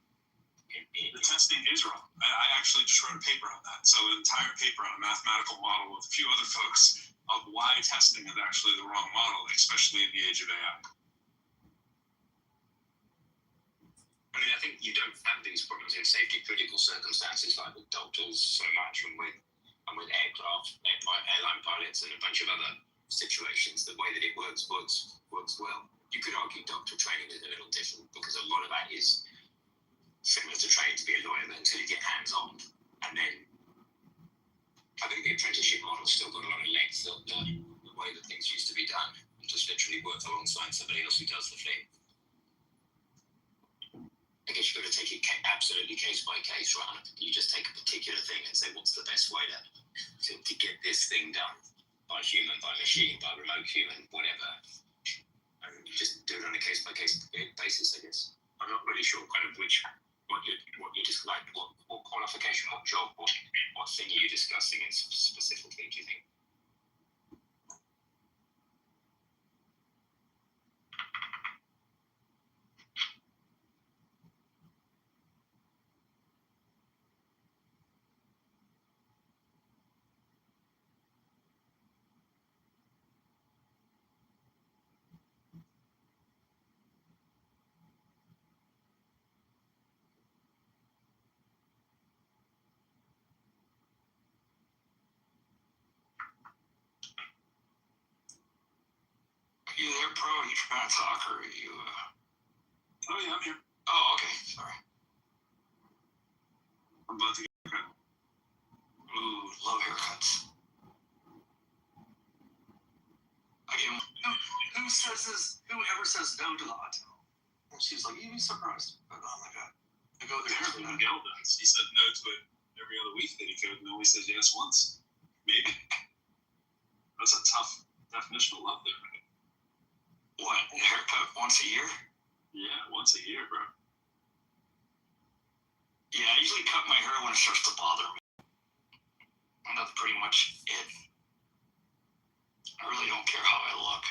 The testing is wrong. I actually just wrote a paper on that. So an entire paper on a mathematical model with a few other folks of why testing is actually the wrong model, especially in the age of AI. I mean, I think you don't have these problems in safety critical circumstances like with doctors so much, and with airline pilots, and a bunch of other situations. The way that it works well. You could argue doctor training is a little different because a lot of that is similar to training to be a lawyer, but until you get hands-on. And then I think the apprenticeship model's still got a lot of legs, the way that things used to be done. You just literally work alongside somebody else who does the thing. I guess you've got to take it absolutely case by case, right? You just take a particular thing and say, what's the best way to get this thing done? By human, by machine, by remote human, whatever. And you just do it on a case by case basis, I guess. I'm not really sure kind of what you described, what qualification, what job, what thing are you discussing specifically, do you think? Are you there, Pro? Are you trying to talk, or are you? Oh yeah, I'm here. Oh, okay. Sorry. I'm about to get a haircut. Ooh, love haircuts. Whoever says no to the hot towel? And she's like, you'd be surprised. But oh my god, I go there. Miguel does. He said no to it every other week that he could, and always says yes once. Maybe. That's a tough definition of love there, right? What? A haircut once a year? Yeah, once a year, bro. Yeah, I usually cut my hair when it starts to bother me. And that's pretty much it. I really don't care how I look.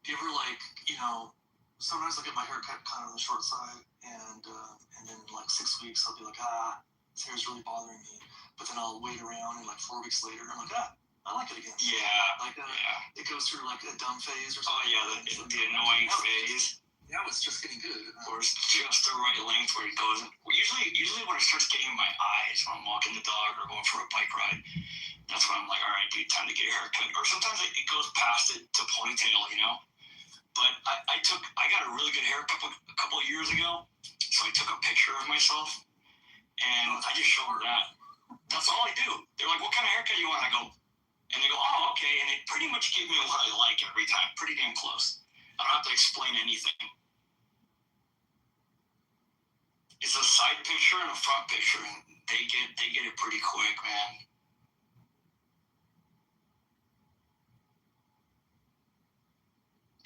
Do you ever sometimes I get my hair cut kind of on the short side, and then in like 6 weeks I'll be like, this hair's really bothering me. But then I'll wait around, and like 4 weeks later I'm like, I like it again. Yeah. It goes through like a dumb phase or something. Oh yeah, the annoying phase. Now it's just getting good. Or it's just the right length where it goes. Usually when it starts getting in my eyes when I'm walking the dog or going for a bike ride, that's when I'm like, all right, dude, time to get a haircut. Or sometimes it goes past it to ponytail, you know. But I got a really good haircut a couple of years ago, so I took a picture of myself, and I just showed her that. That's all I do. They're like, what kind of haircut you want? I go, and they go, oh, okay, and they pretty much give me what I like every time, pretty damn close. I don't have to explain anything. It's a side picture and a front picture, and they get it pretty quick, man.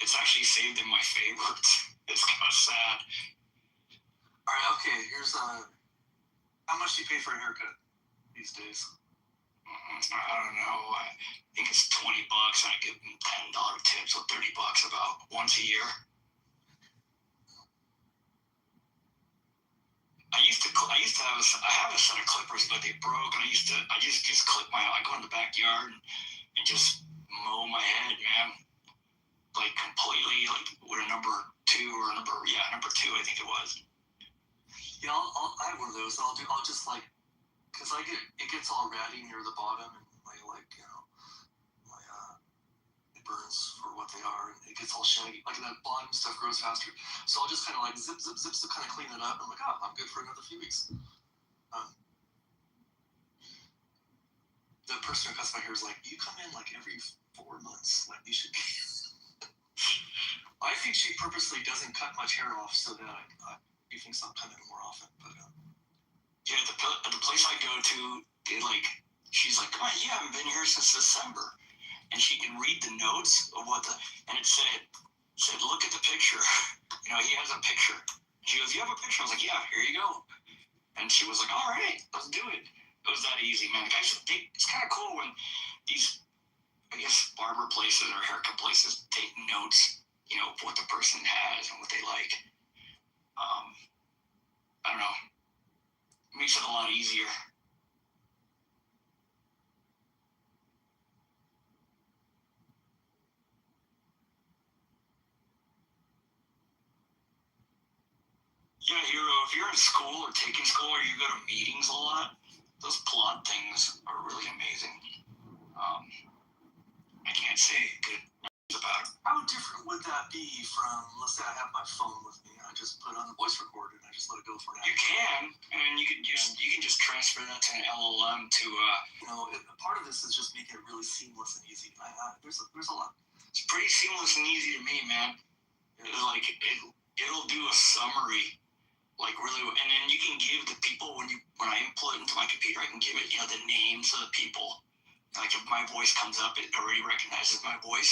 It's actually saved in my favorites. It's kind of sad. All right, okay. Here's how much do you pay for a haircut these days? I don't know. I think it's $20, and I give them $10 tips, so $30 about once a year. I have a set of clippers, but they broke, and I just clip I go in the backyard and just mow my head, man. Like completely, like with a number 2 or number 2, I think it was. Yeah, I have one of those. I'll just like, cause it gets all ratty near the bottom, and it burns for what they are, and it gets all shaggy. Like that bottom stuff grows faster, so I'll just kind of like zip to kind of clean it up. And I'm like, I'm good for another few weeks. The person who cuts my hair is like, you come in like every 4 months, like you should be. I think she purposely doesn't cut much hair off so that he thinks I'm coming more often. But yeah, the place I go to, she's like, oh, you haven't been here since December, and she can read the notes of and it said, look at the picture. You know, he has a picture. She goes, you have a picture? I was like, yeah, here you go. And she was like, all right, let's do it. It was that easy, man. The guys, it's kind of cool when these, I guess, barber places or haircut places take notes, of what the person has and what they like. I don't know. It makes it a lot easier. Yeah, Hero, if you're in school or taking school or you go to meetings a lot, those plot things are really amazing. I can't say good about it. How different would that be from, let's say I have my phone with me, and I just put on the voice recorder and I just let it go for an hour? You can, and you can just transfer that to an LLM to. Part of this is just making it really seamless and easy. There's a lot. It's pretty seamless and easy to me, man. Like it'll do a summary, like really, and then you can give the people when I input into my computer, I can give it the names of the people. Like if my voice comes up, it already recognizes my voice.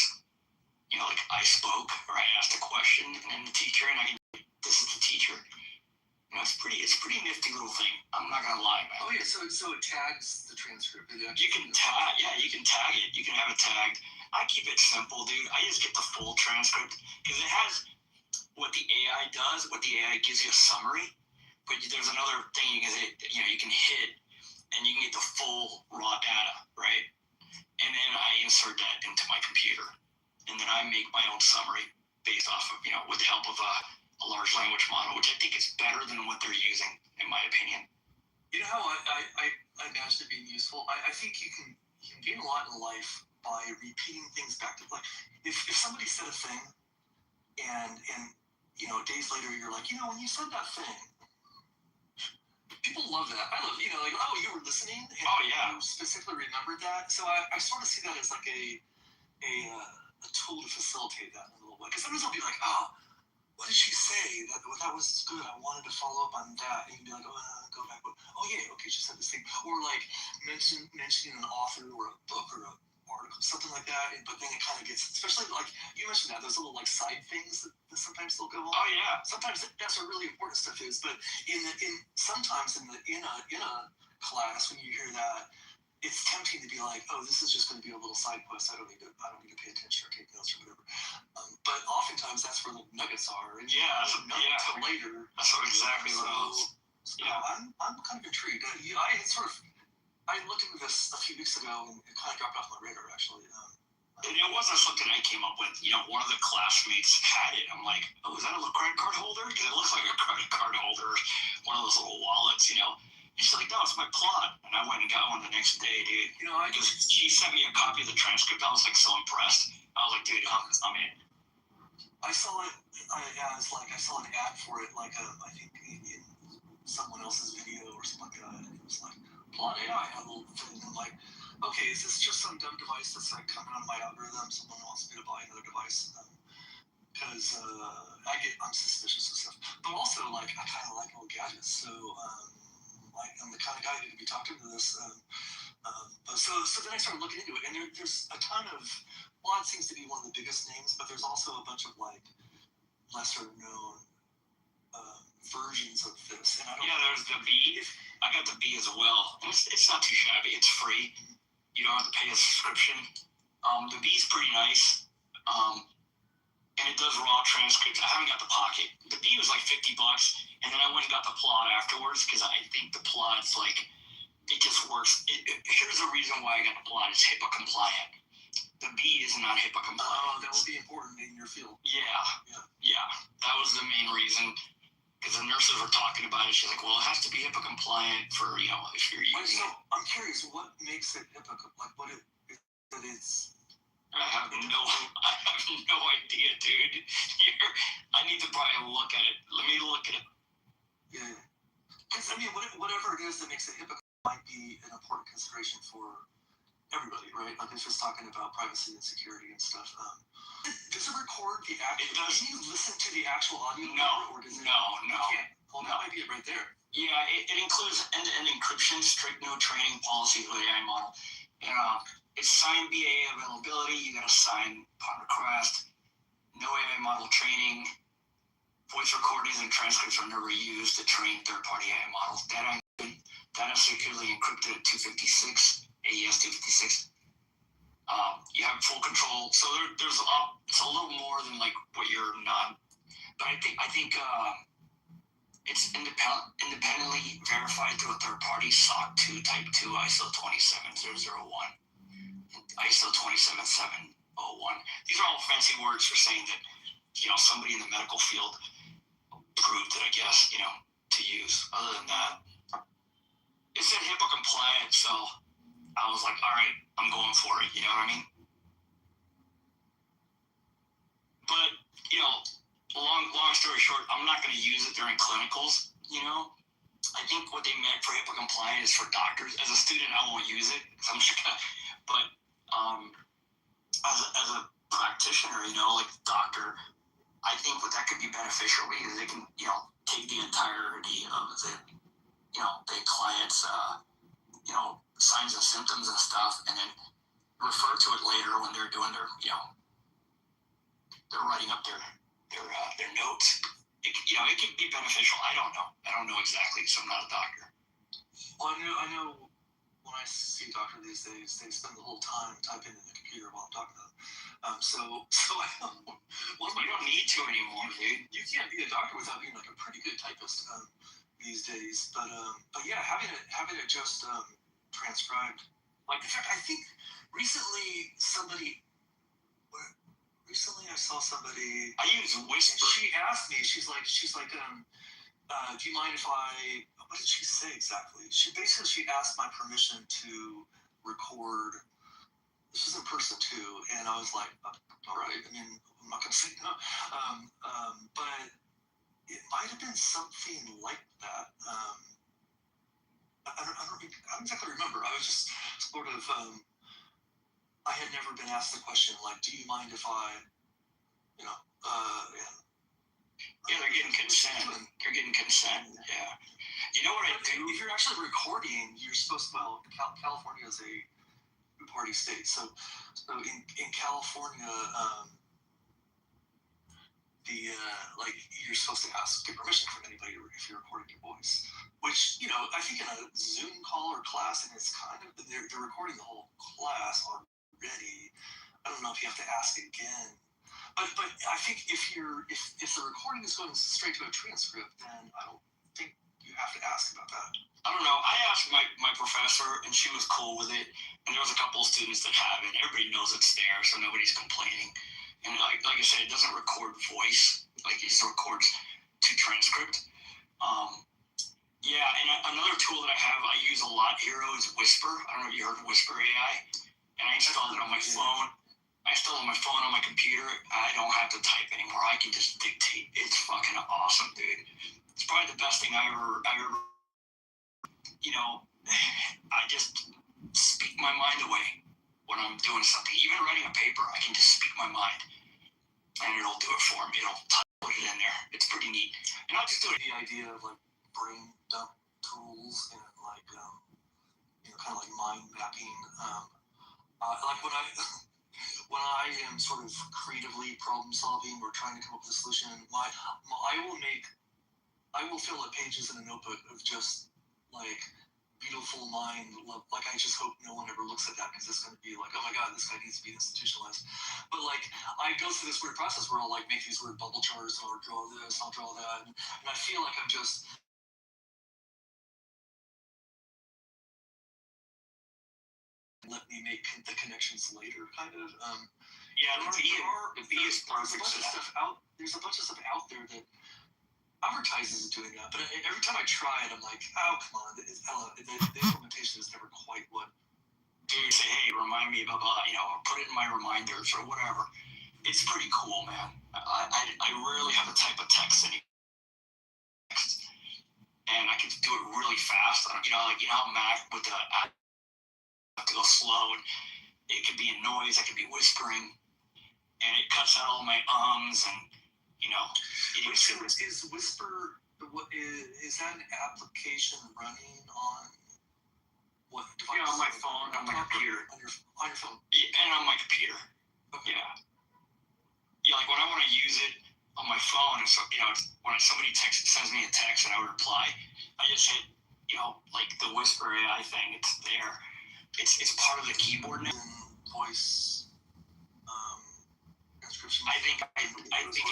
Like I spoke or I asked a question, and then the teacher, and I can, this is the teacher. It's pretty nifty little thing. I'm not gonna lie, man. Oh yeah, so it tags the transcript. You can tag it. You can have it tagged. I keep it simple, dude. I just get the full transcript because it has what the AI does. What the AI gives you a summary, but there's another thing is you can hit and you can get the full raw data, right? And then I insert that into my computer, and then I make my own summary based off of with the help of a large language model, which I think is better than what they're using, in my opinion. You know how I imagine it being useful? I think you can gain a lot in life by repeating things back to, like, if somebody said a thing and days later you're like, when you said that thing, people love that. I love, like, oh, you were listening and you specifically remembered that. So I sort of see that as like a tool to facilitate that in a little way. Because sometimes I'll be like, oh, what did she say? That was good. I wanted to follow up on that. And you'd be like, go back. Oh, yeah, okay, she said this thing. Or like mentioning an author or a book or an article, something like that. But then it kind of gets, especially like you mentioned that, those little like side things that sometimes they'll go on. Oh, yeah. Sometimes that's what really important stuff is. But sometimes in a class when you hear that, it's tempting to be like, oh, this is just going to be a little side quest. I don't need to pay attention or take notes or whatever. But oftentimes that's where the nuggets are. And until later. That's exactly what I was. I'm kind of intrigued. I looked into this a few weeks ago and it kind of dropped off my radar actually. And it wasn't something I came up with. One of the classmates had it. I'm like, oh, is that a credit card holder? Because it looks like a credit card holder, one of those little wallets, And she's like, no, it's my plot. And I went and got one the next day, dude. She sent me a copy of the transcript. I was like so impressed. I was like, dude, I'm in. I saw it. I saw an ad for it, like I think in someone else's video or something like that. And it was like, plot AI had a little thing. I'm like, okay, is this just some dumb device that's like coming out of my algorithm? Someone wants me to buy another device. Because I'm suspicious of stuff. But also, like, I kind of like old gadgets. So, I'm the kind of guy who could be talking to this. So then I started looking into it, and there's a ton of, it seems to be one of the biggest names, but there's also a bunch of like lesser known versions of this. And there's the B. I got the B as well. It's not too shabby. It's free. You don't have to pay a subscription. The B's pretty nice. And it does raw transcripts. I haven't got the pocket. The B was like $50, and then I went and got the plot afterwards because I think the plot's like, it just works. Here's the reason why I got the plot. It's HIPAA compliant. The B is not HIPAA compliant. Oh, that would be important in your field. Yeah. That was the main reason. Because the nurses were talking about it. She's like, well, it has to be HIPAA compliant for, if you're using it. I'm curious, what makes it HIPAA, like what it is? I have no idea, dude. I need to probably look at it. Let me look at it. Yeah. Because, whatever it is that makes it HIPAA might be an important consideration for everybody, right? Like, it's just talking about privacy and security and stuff. Does it record the actual? Can you listen to the actual audio? No. Or does it? No. Well, that might be it right there. Yeah, it includes end-to-end encryption, strict no training policy for the AI model. It's signed BA availability. You got to sign upon request. No AI model training. Voice recordings and transcripts are never used to train third-party AI models. Data That is securely encrypted at 256, AES 256. You have full control. So it's a little more than like what you're not. But I think it's independently verified through a third party SOC 2 Type 2 ISO 27001, ISO 27701. These are all fancy words for saying that somebody in the medical field approved it, I guess, to use. Other than that, it said HIPAA compliant, so I was like, all right, I'm going for it. You know what I mean? But long story short, I'm not going to use it during clinicals. I think what they meant for HIPAA compliant is for doctors. As a student, I won't use it. But as a practitioner, like doctor, I think what that could be beneficial because they can, take the entirety of the client's, signs and symptoms and stuff, and then refer to it later when they're doing their, they're writing up their notes. It could be beneficial. I don't know exactly because I'm not a doctor. Well, I know when I see a doctor these days, they spend the whole time typing in the computer while I'm talking to them. So I don't. Well, you don't need to anymore, dude. You can't be a doctor without being like a pretty good typist these days. But yeah, having it just transcribed. Like, in fact, I think recently I saw somebody. I use Whisper. She asked me. She's like, do you mind if I? What did she say exactly? She asked my permission to record. This was in person too, and I was like, all right. I mean, I'm not gonna say no. But it might have been something like that. I don't exactly remember. I was just sort of. I had never been asked the question like, do you mind if I, Yeah, they're getting consent. You're getting consent. Yeah. You know what I do? If you're actually recording, you're supposed to. Well, California is a two-party state, so in California, you're supposed to get permission from anybody if you're recording your voice. Which I think in a Zoom call or class, and it's kind of they're recording the whole class already. I don't know if you have to ask again. But I think if the recording is going straight to a transcript, then I don't think you have to ask about that. I don't know. I asked my professor, and she was cool with it. And there was a couple of students that have it. Everybody knows it's there, so nobody's complaining. And like I said, it doesn't record voice. Like it records to transcript. Yeah, and another tool that I use a lot here is Whisper. I don't know if you heard of Whisper AI. And I installed it on my phone. I installed it on my phone on my computer. I don't have to type anymore. I can just dictate. It's fucking awesome, dude. It's probably the best thing I ever. I just speak my mind away when I'm doing something. Even writing a paper, I can just speak my mind, and it'll do it for me. It'll put it in there. It's pretty neat. And I'll just do it. The idea of like brain dump tools and like kind of like mind mapping. Like when I am sort of creatively problem solving or trying to come up with a solution, I will fill up pages in a notebook of just like beautiful mind. Like I just hope no one ever looks at that because it's going to be like, oh my god, this guy needs to be institutionalized. But like I go through this weird process where I'll like make these weird bubble charts and I'll draw this, I'll draw that, and I feel like I'm just. Let me make the connections later, kind of. Yeah, the V is perfect. There's a bunch of stuff out there that advertises doing that, but every time I try it, I'm like, oh come on, the implementation is never quite what. Dude, say hey, remind me, blah blah, or put it in my reminders or whatever. It's pretty cool, man. I rarely have to type a text anymore. And I can do it really fast. Like how Mac with the app have to go slow, and it could be a noise, it could be whispering, and it cuts out all my ums and Is Whisper? Is that an application running on what device? Yeah, on my phone, on my computer. On your phone. Yeah, and on my computer. Okay. Yeah, like when I want to use it on my phone, and so when somebody sends me a text and I would reply, I just hit like the Whisper AI thing. It's there. It's part of the keyboard now. Voice transcription. I think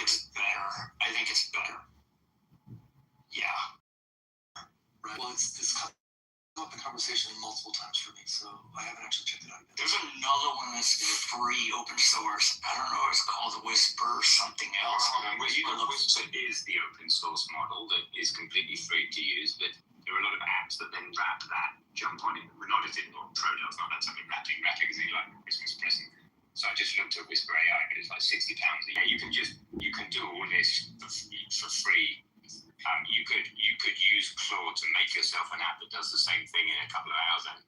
it's better. I think it's better. Yeah. Right. Well, it's come up in conversation multiple times for me, so I haven't actually checked it out yet. There's another one that's free, open source. I don't know. It's called Whisper something else. Whisper is the open source model that is completely free to use, but there are a lot of apps that then wrap that, jump on it. We're not as in, or Prodel's not that type of wrapping is like a Christmas present. So I just looked at Whisper AI, but it's like £60 a year. You can do all this for free. You could use Claude to make yourself an app that does the same thing in a couple of hours. And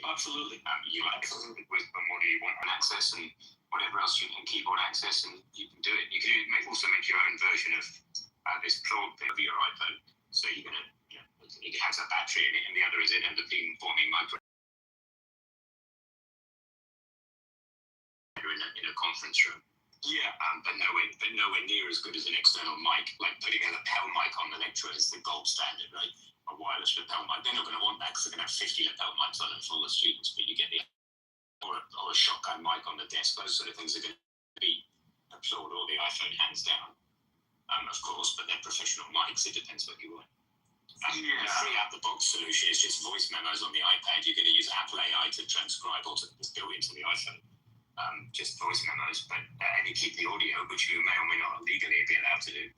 absolutely. You like Whisper, what do you want on access and whatever else you can, keyboard access, and you can do it. You can also make your own version of this Claude thing for your iPhone. So you're gonna, it has a battery in it, and the other is in a beam-forming micro. In a conference room. Yeah. But nowhere near as good as an external mic. Like putting a lapel mic on the lecture is the gold standard, right? A wireless lapel mic. They're not going to want that because they're going to have 50 lapel mics on it for all the students. But you get or a shotgun mic on the desk. Those sort of things are going to be applaud or the iPhone hands down. Of course, but they're professional mics. It depends what you want. The free out-the-box solution is just voice memos on the iPad. You're going to use Apple AI to transcribe or to go into the iPhone. Just voice memos, but and you keep the audio, which you may or may not legally be allowed to do.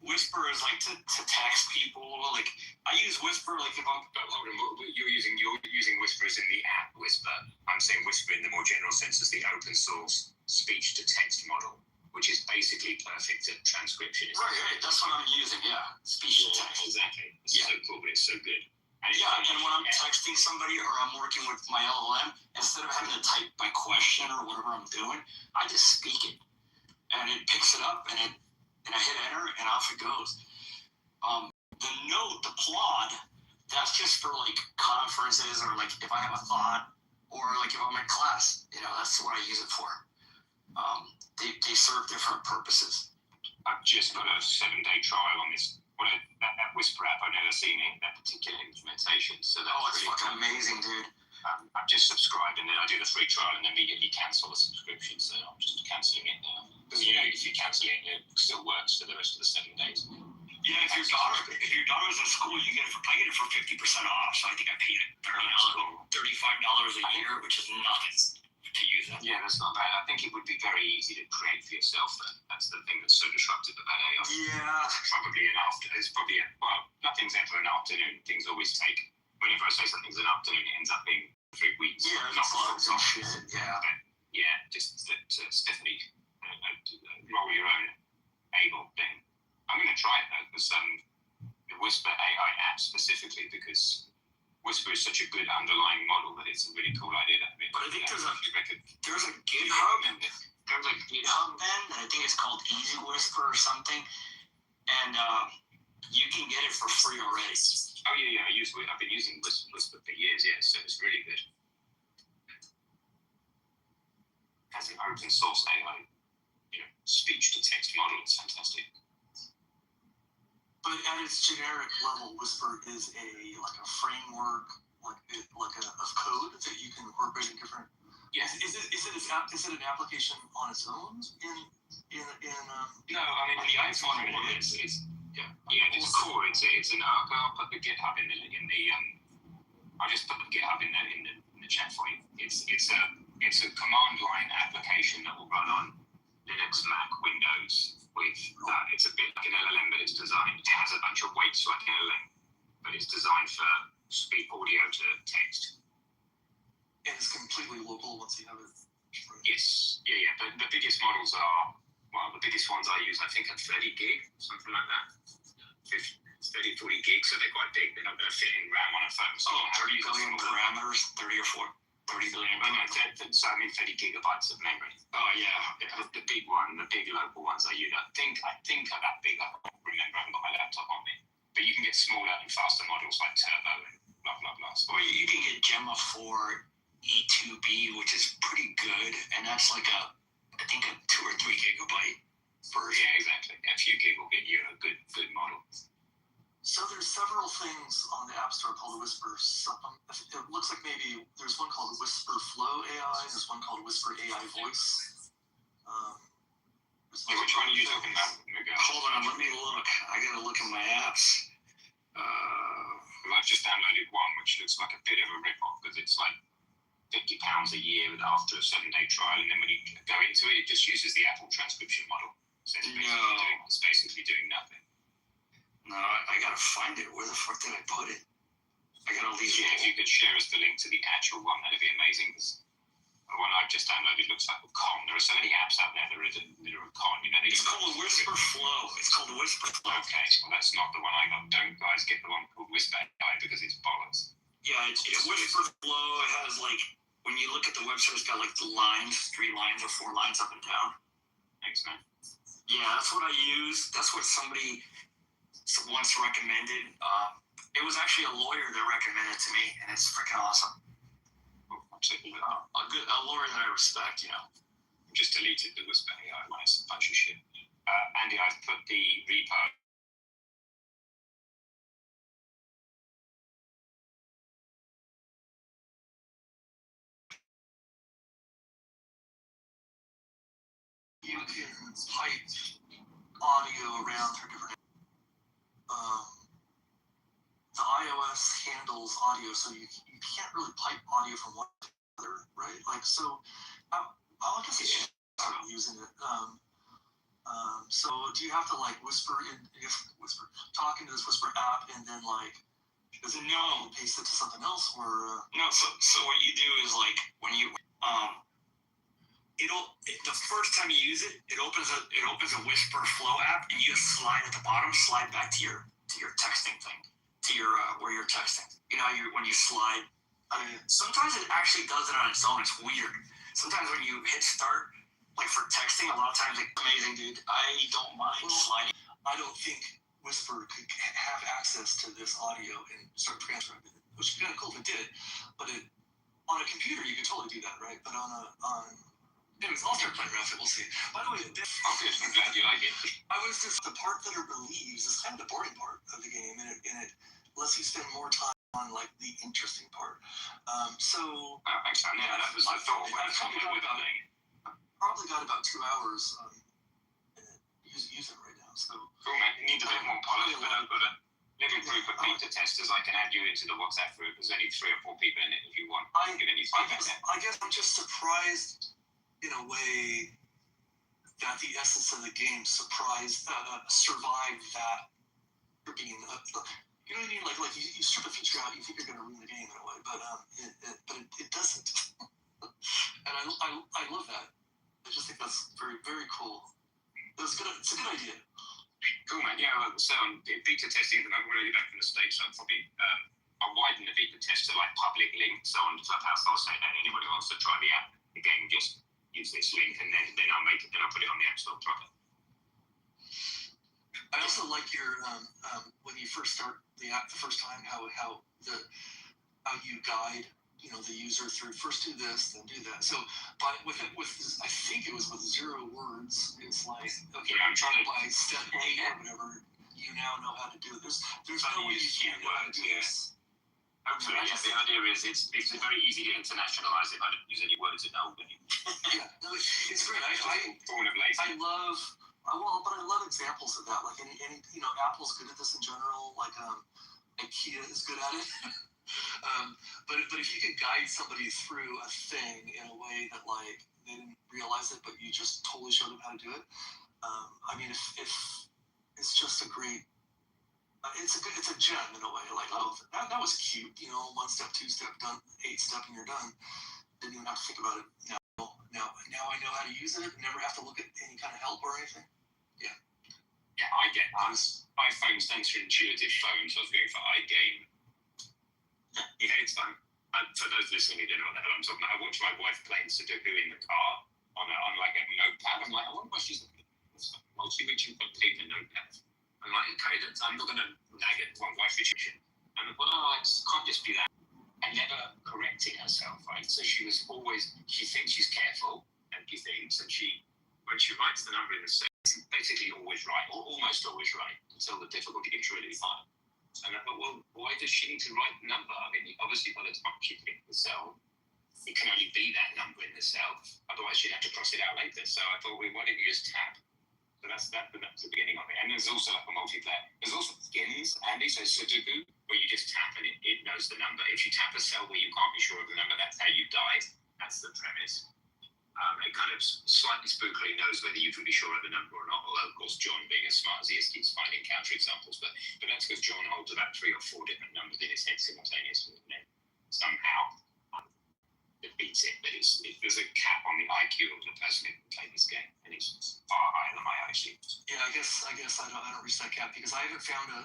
Whisper is like to text people. Like I use Whisper like if you're using Whisper as in the app Whisper. I'm saying Whisper in the more general sense as the open source speech to text model, which is basically perfect at transcription. Right. That's what I'm using. Yeah, speech to text. Exactly. It's so cool, but it's so good. And when I'm texting somebody or I'm working with my LLM, instead of having to type my question or whatever I'm doing, I just speak it, and it picks it up, and I hit enter, and off it goes. The Plod, that's just for like conferences or like if I have a thought or like if I'm in class, that's what I use it for. They serve different purposes. I've just got a 7-day trial on this. That Whisper app. I've never seen that particular implementation. So it's fucking amazing, dude. I've just subscribed and then I do the free trial and immediately cancel the subscription. So I'm just cancelling it now. Because if you cancel it, it still works for the rest of the 7 days. Yeah, if your daughter's in school, I get it for 50% off. So I think I paid it $35 a year, which is nothing to use that. Yeah, that's not bad. I think it would be very easy to create for yourself. That's the thing that's so disruptive about AI. Yeah. It's probably nothing's ever an afternoon. Things always take. Whenever I say something's an afternoon, it ends up being 3 weeks. Yeah, not lots of shit. Yeah. But just Stephanie, roll your own able thing. I'm going to try it though, because the Whisper AI app specifically, because Whisper is such a good underlying model that it's a really cool idea. But I think there's a GitHub. There's a GitHub then, I think it's called Easy Whisper or something, and you can get it for free already. Oh yeah. I've been using Whisper for years. Yeah, so it's really good. As an open source AI, speech to text model, it's fantastic. But at its generic level, Whisper is a framework, of code that you can incorporate in different. Yeah. Is it an application on its own? No, I mean the iPhone it's cool. It's an I'll put the GitHub in the I'll just put the GitHub in the chat for you. It's a command line application that will run on Linux, Mac, Windows. It's a bit like an LLM, but it's designed. It has a bunch of weights like an LLM, but it's designed for speak audio to text. And it's completely local once you have it. Yes, yeah. But the biggest models are the biggest ones I use. I think are 30 gig, something like that. 30, 40 gigs, so they're quite big. They're not going to fit in RAM on a phone. So 30 billion parameters, 30 billion. So I mean 30 gigabytes of memory. Oh yeah. The big local ones I use. I think are that big. I don't remember. I haven't got my laptop on me. But you can get smaller and faster models like Turbo and blah blah blah. Or you can get Gemma 4 E2B, which is pretty good, and that's like I think a 2 or 3 gigabyte version. Yeah, exactly. A few gig will get you a good model. So there's several things on the App Store called Whisper. It looks like maybe there's one called Whisper Flow AI. There's one called Whisper AI Voice. Which one are you talking about, Miguel? Hold on, let me look. I gotta look at my apps. I've just downloaded one which looks like a bit of a rip-off because it's like £50 a year after a 7-day trial, and then when you go into it, it just uses the Apple transcription model. So it's basically doing nothing. No, I gotta find it. Where the fuck did I put it? I got all these. Yeah, if you could share us the link to the actual one, that'd be amazing. Because the one I've just downloaded looks like a con. There are so many apps out there that are a con. You know, it's called Whisper Flow. It's called Whisper Flow. Okay, well that's not the one I got. Don't guys get the one called Whisper AI because it's bollocks. Yeah, it's Whisper Flow. It has like, when you look at the website, it's got like the lines, 3 lines or 4 lines up and down. Thanks, man. Yeah, that's what I use. That's what somebody once recommended. It was actually a lawyer that recommended it to me, and it's freaking awesome. A lawyer that I respect, you know. Just deleted the Whisper AI one. It's a bunch of shit. Andy, I've put the repo. You can pipe audio around through different. The iOS handles audio, so you can't really pipe audio from one to the other, right? Like, so I guess I should start using it. So do you have to like talk into this Whisper app, and then like, does it know paste it to something else, or no? So what you do is like when you the first time you use it, it opens a Whisper Flow app, and you just slide at the bottom, slide back to your texting thing, to your where you're texting. You know, when you slide. Sometimes it actually does it on its own. It's weird. Sometimes when you hit start, like for texting, a lot of times it's amazing, dude. I don't mind sliding. I don't think Whisper could have access to this audio and start transferring it, which would be kind of cool if it did. But on a computer, you could totally do that, right? But anyways, I'll start playing around with it. We'll see. By the way, I'm glad you like it. The part that it believes is kind of the boring part of the game, and it lets you spend more time on like the interesting part. Thanks, man. Yeah, that was the thought. Probably got about 2 hours using it right now. So cool, man. You need a bit more polish, but I've got a little group of beta testers. I can add you into the WhatsApp group. There's only 3 or 4 people in it if you want. I guess I'm just surprised in a way that the essence of the game survived that being. You know what I mean? Like you strip a feature out, you think you're going to ruin the game in a way, but it doesn't. And I love that. I just think that's very, very cool. It's a good idea. Cool, man. Yeah, so beta testing, when I get back from the States, I'll probably I'll widen the beta test to like public links on Clubhouse. I'll say that anybody wants to try the app, again, just use this link, and then I'll put it on the App Store proper. I also like your when you first start the app the first time, how you guide the user through. First do this, then do that. So, but with I think it was with 0 words. It's like, okay, I'm trying to by step 8 or whatever. You now know how to do it. There's no way you can't know how to do this. Hopefully, yes. The idea is it's very easy to internationalize if I don't use any words at all. Yeah, no, it's great. I love examples of that. Like, and Apple's good at this in general. Like, IKEA is good at it. But if you could guide somebody through a thing in a way that like they didn't realize it, but you just totally showed them how to do it. I mean, if it's just a great. It's a gem in a way. Like, oh, that was cute. 1 step, 2 step, done. 8 step, and you're done. Didn't even have to think about it. Now I know how to use it. Never have to look at any kind of help or anything. Yeah. Yeah, I get that. iPhones, thanks for intuitive phones. I was going for iGame. Yeah, it's fun. For those listening who don't know what the hell I'm talking about, I watch my wife playing Sudoku in the car on like a notepad. I'm like, I wonder why she's looking at this multi-reaching paper notepad. I'm like, okay, I'm not going to nag it. My wife is shit. And I thought, it can't just be that. I never correct limiting herself, right? So she thinks she's careful, and she thinks, and when she writes the number in the set, she's basically always right, or almost always right, until the difficulty gets really high. And I thought, well, why does she need to write the number? I mean, obviously by the time she hits the cell, it can only be that number in the cell. Otherwise, she'd have to cross it out later. So I thought, well, why don't you just tap? So that's the beginning of it. And there's also like a multiplayer. There's also skins, Andy, so Sudoku, where you just tap and it knows the number. If you tap a cell where you can't be sure of the number, that's how you died. That's the premise. It kind of slightly spookily knows whether you can be sure of the number or not. Although, of course, John, being as smart as he is, keeps finding counterexamples. But that's because John holds about 3 or 4 different numbers in his head simultaneously. And then somehow it beats it. But there's a cap on the IQ of the person who can play this game, and it's far higher than my IQ. Yeah, I guess I don't reach that cap because I haven't found a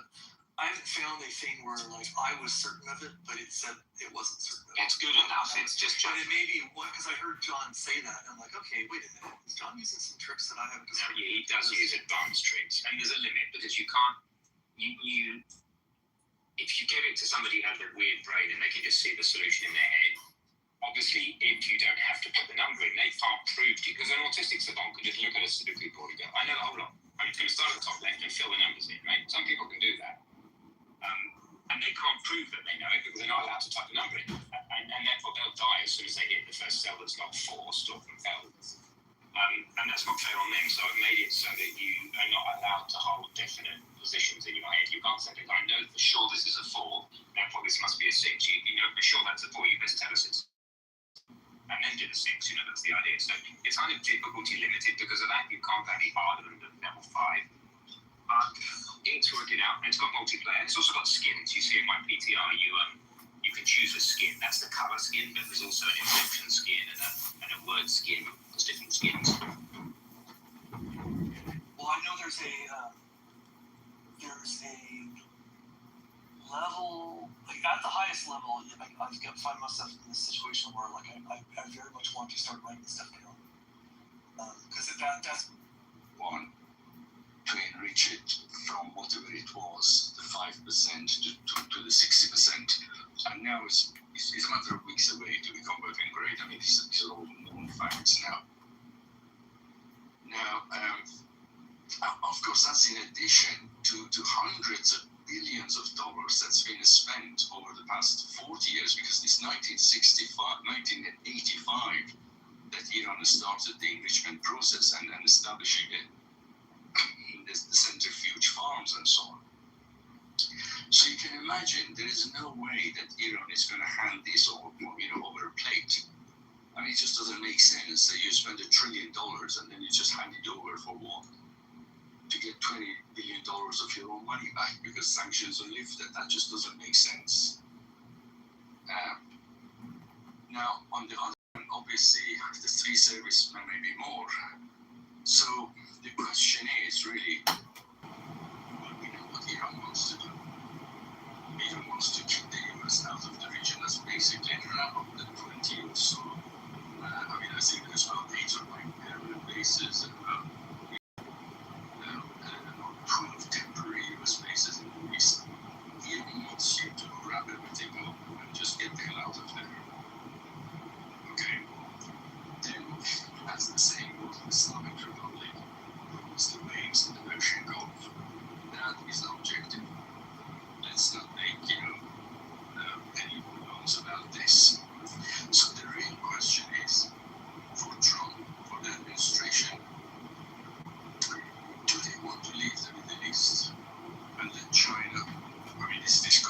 thing where like I was certain of it, but it said it wasn't certain of it. It's good enough. It's just. But it may be because I heard John say that, and I'm like, okay, wait a minute, is John using some tricks that I haven't discovered? No, he does use advanced tricks, and there's a limit because you can't. You if you give it to somebody who has a weird brain and they can just see the solution in their head. Obviously, if you don't have to put the number in, they can't prove to you, because an autistic savant can just look at a Sudoku board and go, I know the whole lot. I'm just going to start at the top left and fill the numbers in, right? Some people can do that. And they can't prove that they know it because they're not allowed to type the number in. And therefore, they'll die as soon as they hit the first cell that's not forced or compelled. And that's not fair on them. So I've made it so that you are not allowed to hold definite positions in your head. You can't say, I know for sure this is a 4, therefore this must be a 6. You know for sure that's a 4, you best tell us it's and then do the 6, that's the idea. So it's kind of difficulty limited because of that. You can't go any harder than level 5. But it's working out. And it's got multiplayer. It's also got skins. You see in my PTR, you can choose a skin. That's the color skin, but there's also an inflection skin and a word skin. There's different skins. Well, I know there's a level, like at the highest level, I've got to find myself in this situation where like I very much want to start writing stuff down. Because that's one, to enrich it from whatever it was, the 5% to the 60%. And now it's a matter of weeks away to be converting grade. I mean, these are all known facts now. Now, of course, that's in addition to hundreds of billions of dollars that's been spent over the past 40 years, because it's 1985 that Iran started the enrichment process and establishing the centrifuge farms and so on. So you can imagine there is no way that Iran is going to hand this over a plate. I mean, it just doesn't make sense that you spend $1 trillion and then you just hand it over for what? To get $20 billion of your own money back because sanctions are lifted. That just doesn't make sense. Now, on the other hand, obviously, the 3 servicemen may be more. So the question is really, we know what Iran wants to do. Iran wants to keep the US out of the region. That's basically around the 20 or so. I think there's about 8 or 9 permanent bases and about 12 temporary US bases in the east. Iran wants you to wrap everything up and just get the hell out of there. Okay? Then that's the same with the Islamic Republic, rules the waves in the Persian Gulf. That is the objective. Let's not make, any balloons about this. So the real question is, for Trump, for the administration, do they want to leave the Middle East and let China? I mean, is this